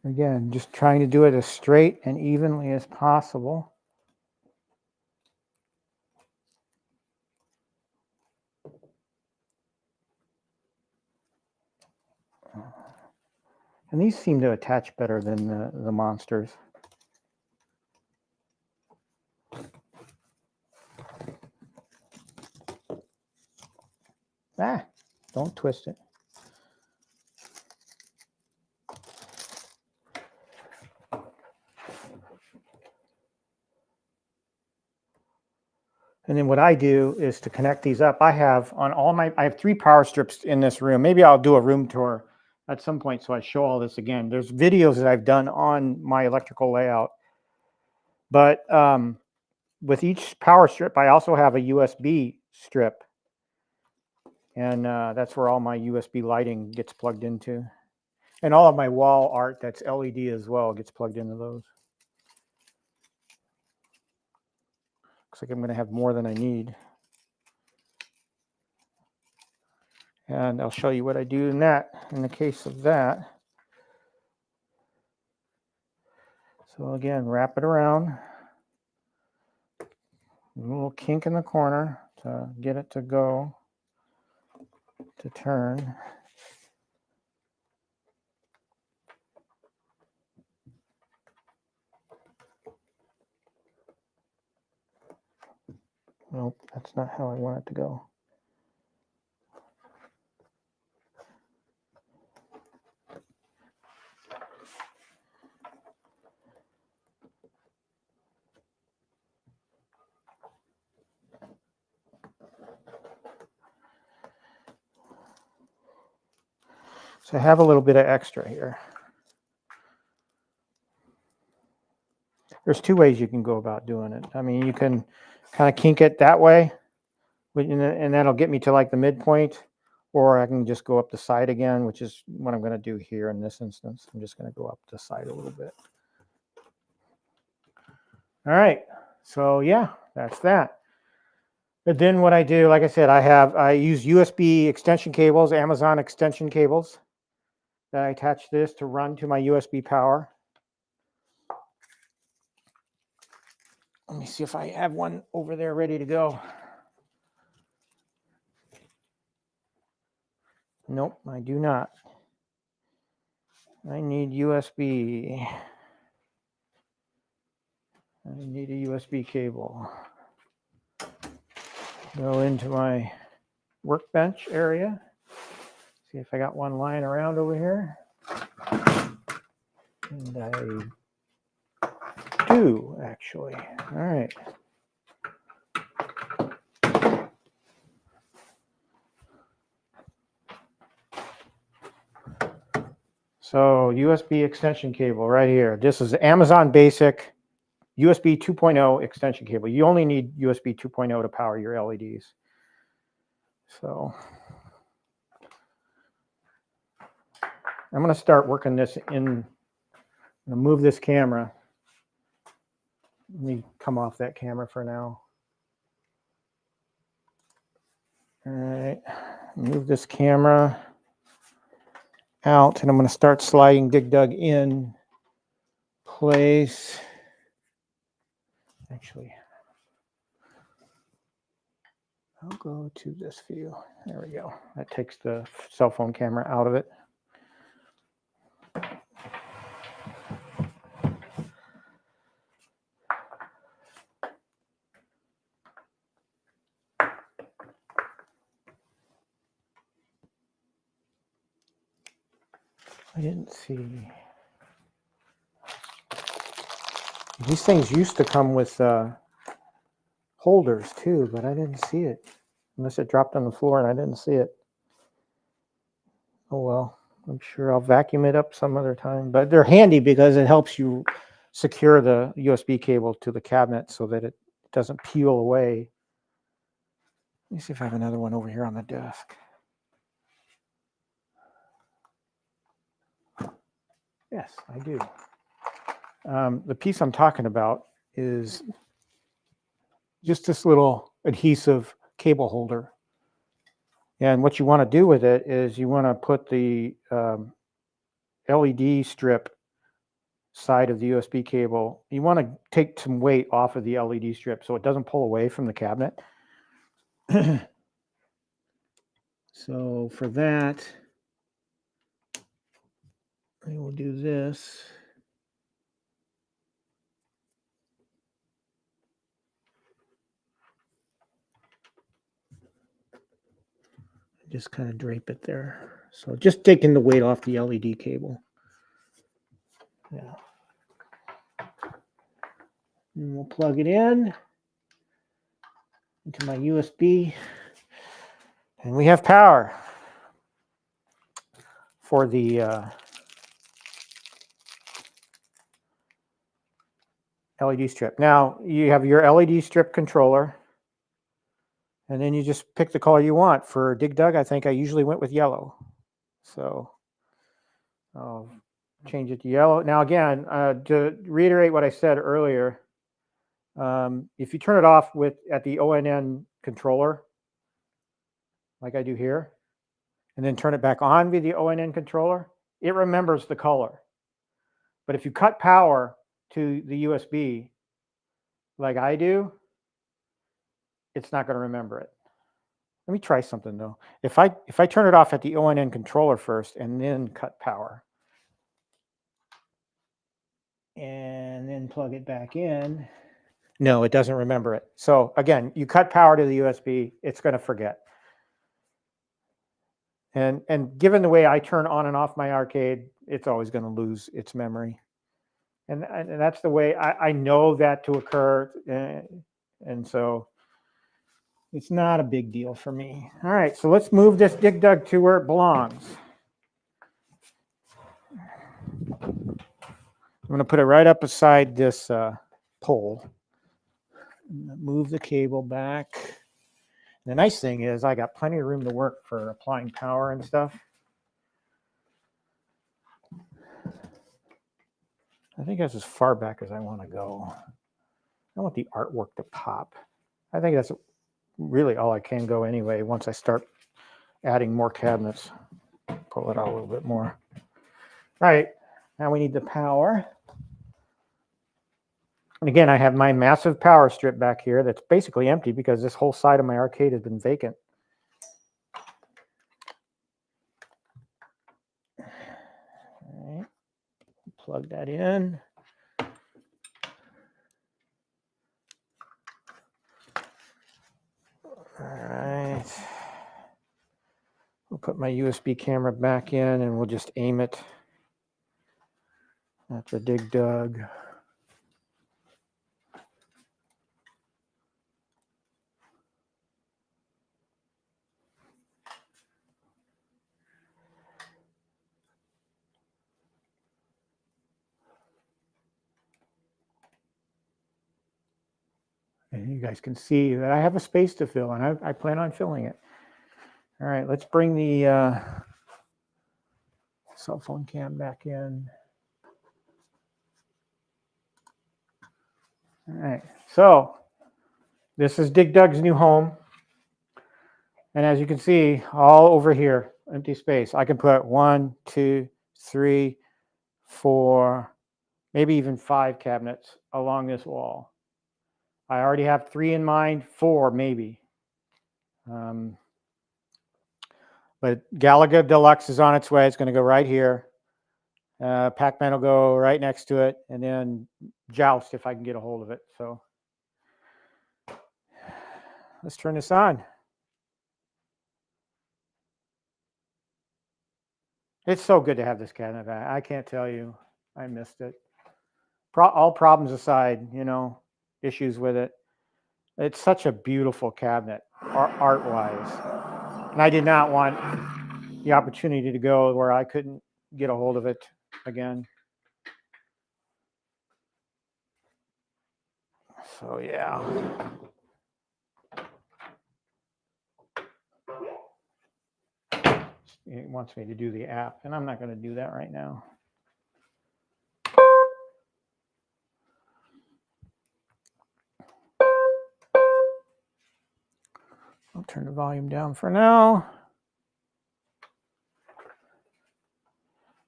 Again, just trying to do it as straight and evenly as possible. And these seem to attach better than the monsters. Ah, don't twist it. And then what I do is to connect these up. I have 3 power strips in this room. Maybe I'll do a room tour at some point so I show all this again. There's videos that I've done on my electrical layout. But with each power strip, I also have a USB strip. And that's where all my USB lighting gets plugged into. And all of my wall art that's LED as well gets plugged into those. Looks like I'm going to have more than I need. And I'll show you what I do in the case of that. So again, wrap it around. A little kink in the corner to get it to go, to turn. Nope, that's not how I want it to go. So I have a little bit of extra here. There's 2 ways you can go about doing it. I mean, you can kind of kink it that way, and that'll get me to like the midpoint, or I can just go up the side again, which is what I'm going to do here in this instance. I'm just going to go up the side a little bit. All right, so yeah, that's that. But then what I do, like I said, I use USB extension cables, Amazon extension cables, that I attach this to run to my USB power. Let me see if I have one over there ready to go. Nope, I do not. I need USB. I need a USB cable. Go into my workbench area. See if I got one lying around over here. And I do, actually. All right. So USB extension cable right here. This is Amazon Basic USB 2.0 extension cable. You only need USB 2.0 to power your LEDs. So I'm going to start working this in. I'm going to move this camera. Let me come off that camera for now. All right, move this camera out, and I'm going to start sliding Dig Dug in place. Actually, I'll go to this view. There we go. That takes the cell phone camera out of it. I didn't see. These things used to come with holders too, but I didn't see it. Unless it dropped on the floor and I didn't see it. Oh well, I'm sure I'll vacuum it up some other time. But they're handy because it helps you secure the USB cable to the cabinet so that it doesn't peel away. Let me see if I have another one over here on the desk. Yes, I do. The piece I'm talking about is just this little adhesive cable holder. And what you want to do with it is you want to put the LED strip side of the USB cable. You want to take some weight off of the LED strip so it doesn't pull away from the cabinet. So for that, I will do this. Just kind of drape it there. So just taking the weight off the LED cable. Yeah. And we'll plug it in into my USB. And we have power for the LED strip. Now you have your LED strip controller, and then you just pick the color you want. For Dig Dug, I think I usually went with yellow. So I'll change it to yellow. Now again, to reiterate what I said earlier, if you turn it off at the ONN controller, like I do here, and then turn it back on via the ONN controller, it remembers the color. But if you cut power to the USB, like I do, it's not going to remember it. Let me try something though. If I turn it off at the ONN controller first and then cut power, and then plug it back in, no, it doesn't remember it. So again, you cut power to the USB, it's going to forget. And given the way I turn on and off my arcade, it's always going to lose its memory. And that's the way I know that to occur. And so it's not a big deal for me. All right, so let's move this Dig Dug to where it belongs. I'm going to put it right up beside this pole. Move the cable back. The nice thing is I got plenty of room to work for applying power and stuff. I think that's as far back as I want to go. I want the artwork to pop. I think that's really all I can go anyway once I start adding more cabinets. Pull it out a little bit more. All right, now we need the power. And again, I have my massive power strip back here that's basically empty because this whole side of my arcade has been vacant. All right, plug that in. All right. We'll put my USB camera back in and we'll just aim it at the Dig Dug. And you guys can see that I have a space to fill, and I plan on filling it. All right, let's bring the cell phone cam back in. All right, so this is Dig Dug's new home. And as you can see, all over here, empty space. I can put 1, 2, 3, 4, maybe even 5 cabinets along this wall. I already have 3 in mind, 4 maybe. But Galaga Deluxe is on its way. It's going to go right here. Pac-Man will go right next to it, and then Joust if I can get a hold of it. So let's turn this on. It's so good to have this cabinet back. I can't tell you, I missed it. All problems aside, you know, issues with it. It's such a beautiful cabinet, art-wise. And I did not want the opportunity to go where I couldn't get a hold of it again. So yeah. It wants me to do the app, and I'm not going to do that right now. I'll turn the volume down for now.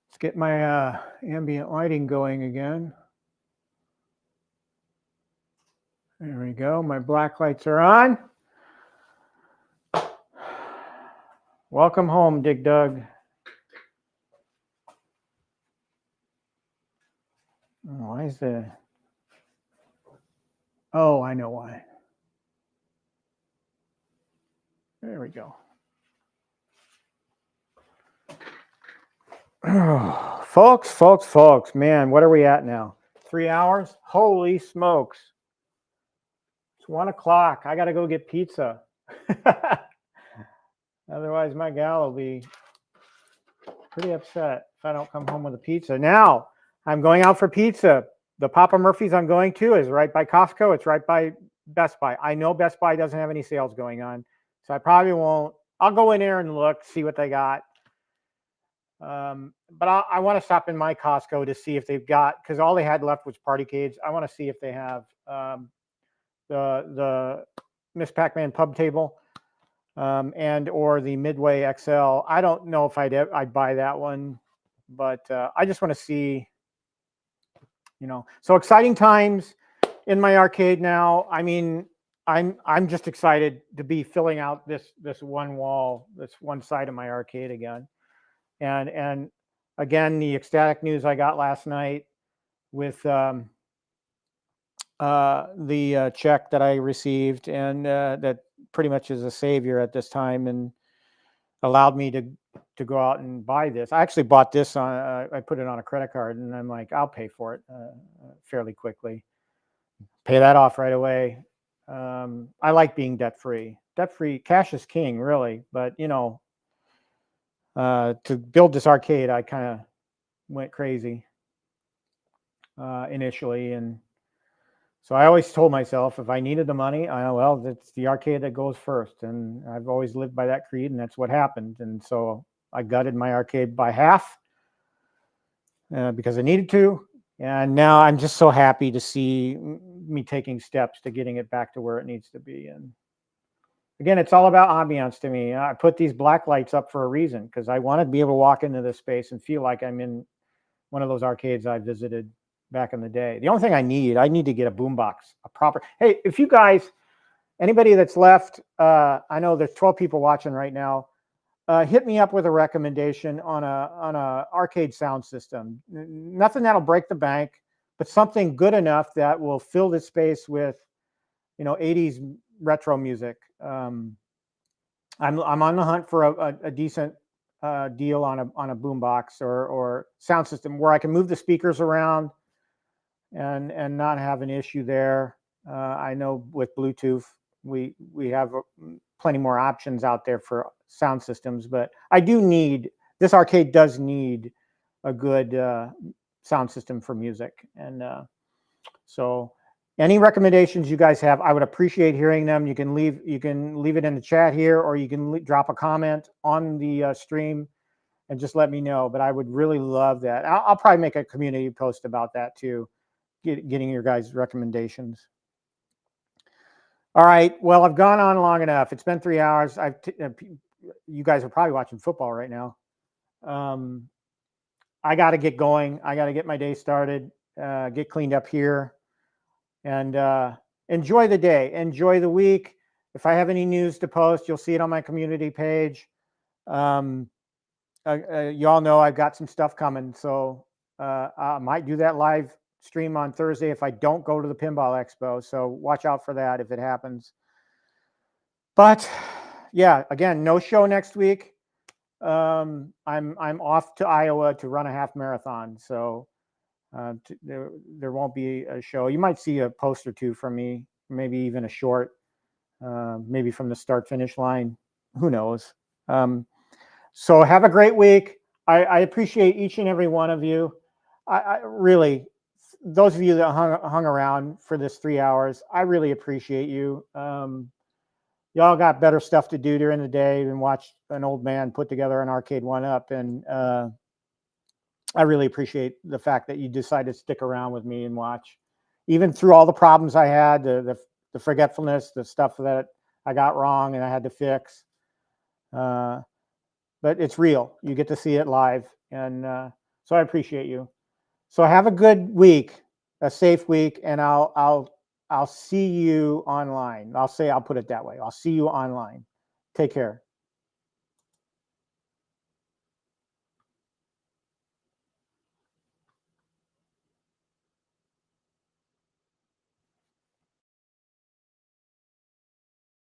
Let's get my ambient lighting going again. There we go. My black lights are on. Welcome home, Dig Dug. Why is the... Oh, I know why. There we go. Folks, man, what are we at now? 3 hours? Holy smokes. It's 1 o'clock. I got to go get pizza. Otherwise, my gal will be pretty upset if I don't come home with a pizza. Now, I'm going out for pizza. The Papa Murphy's I'm going to is right by Costco. It's right by Best Buy. I know Best Buy doesn't have any sales going on, so I probably won't. I'll go in there and look, see what they got. But I want to stop in my Costco to see if they've got, because all they had left was party cades. I want to see if they have the Miss Pac-Man pub table and or the Midway XL. I don't know if I'd buy that one, but I just want to see, you know. So exciting times in my arcade now. I mean, I'm just excited to be filling out this one wall, this one side of my arcade again. And again, the ecstatic news I got last night with the check that I received, and that pretty much is a savior at this time and allowed me to go out and buy this. I actually bought this on, I put it on a credit card, and I'm like, I'll pay for it fairly quickly. Pay that off right away. I like being debt-free. Debt-free, cash is king, really, but you know, to build this arcade, I kind of went crazy initially, and so I always told myself if I needed the money, well, it's the arcade that goes first, and I've always lived by that creed, and that's what happened. And so I gutted my arcade by half because I needed to, and now I'm just so happy to see me taking steps to getting it back to where it needs to be. And again, it's all about ambiance to me. I put these black lights up for a reason, because I wanted to be able to walk into this space and feel like I'm in one of those arcades I visited back in the day. The only thing I need to get a boombox, a proper. Hey, if you guys, anybody that's left, I know there's 12 people watching right now. Hit me up with a recommendation on a arcade sound system. Nothing that'll break the bank, but something good enough that will fill this space with, you know, 80s retro music. I'm on the hunt for a decent deal on a boombox or sound system where I can move the speakers around and not have an issue there. I know with Bluetooth we have plenty more options out there for sound systems, but I do need, this arcade does need a good sound system for music. And so any recommendations you guys have, I would appreciate hearing them. You can leave it in the chat here, or you can drop a comment on the stream and just let me know. But I would really love that. I'll probably make a community post about that too, getting your guys' recommendations. All right. Well, I've gone on long enough. It's been 3 hours. You guys are probably watching football right now. I got to get going. I got to get my day started, get cleaned up here, and enjoy the day. Enjoy the week. If I have any news to post, you'll see it on my community page. You all know I've got some stuff coming, so I might do that live stream on Thursday if I don't go to the Pinball Expo. So watch out for that if it happens. But yeah, again, no show next week. I'm off to Iowa to run a half marathon, so there won't be a show. You might see a post or two from me, maybe even a short, maybe from the start finish line. Who knows? So have a great week. I appreciate each and every one of you. I really, those of you that hung around for this 3 hours, I really appreciate you. Y'all got better stuff to do during the day than watch an old man put together an Arcade1Up, and I really appreciate the fact that you decided to stick around with me and watch, even through all the problems I had, the forgetfulness, the stuff that I got wrong and I had to fix. But it's real. You get to see it live, and so I appreciate you. So have a good week, a safe week, and I'll see you online. I'll put it that way. I'll see you online. Take care.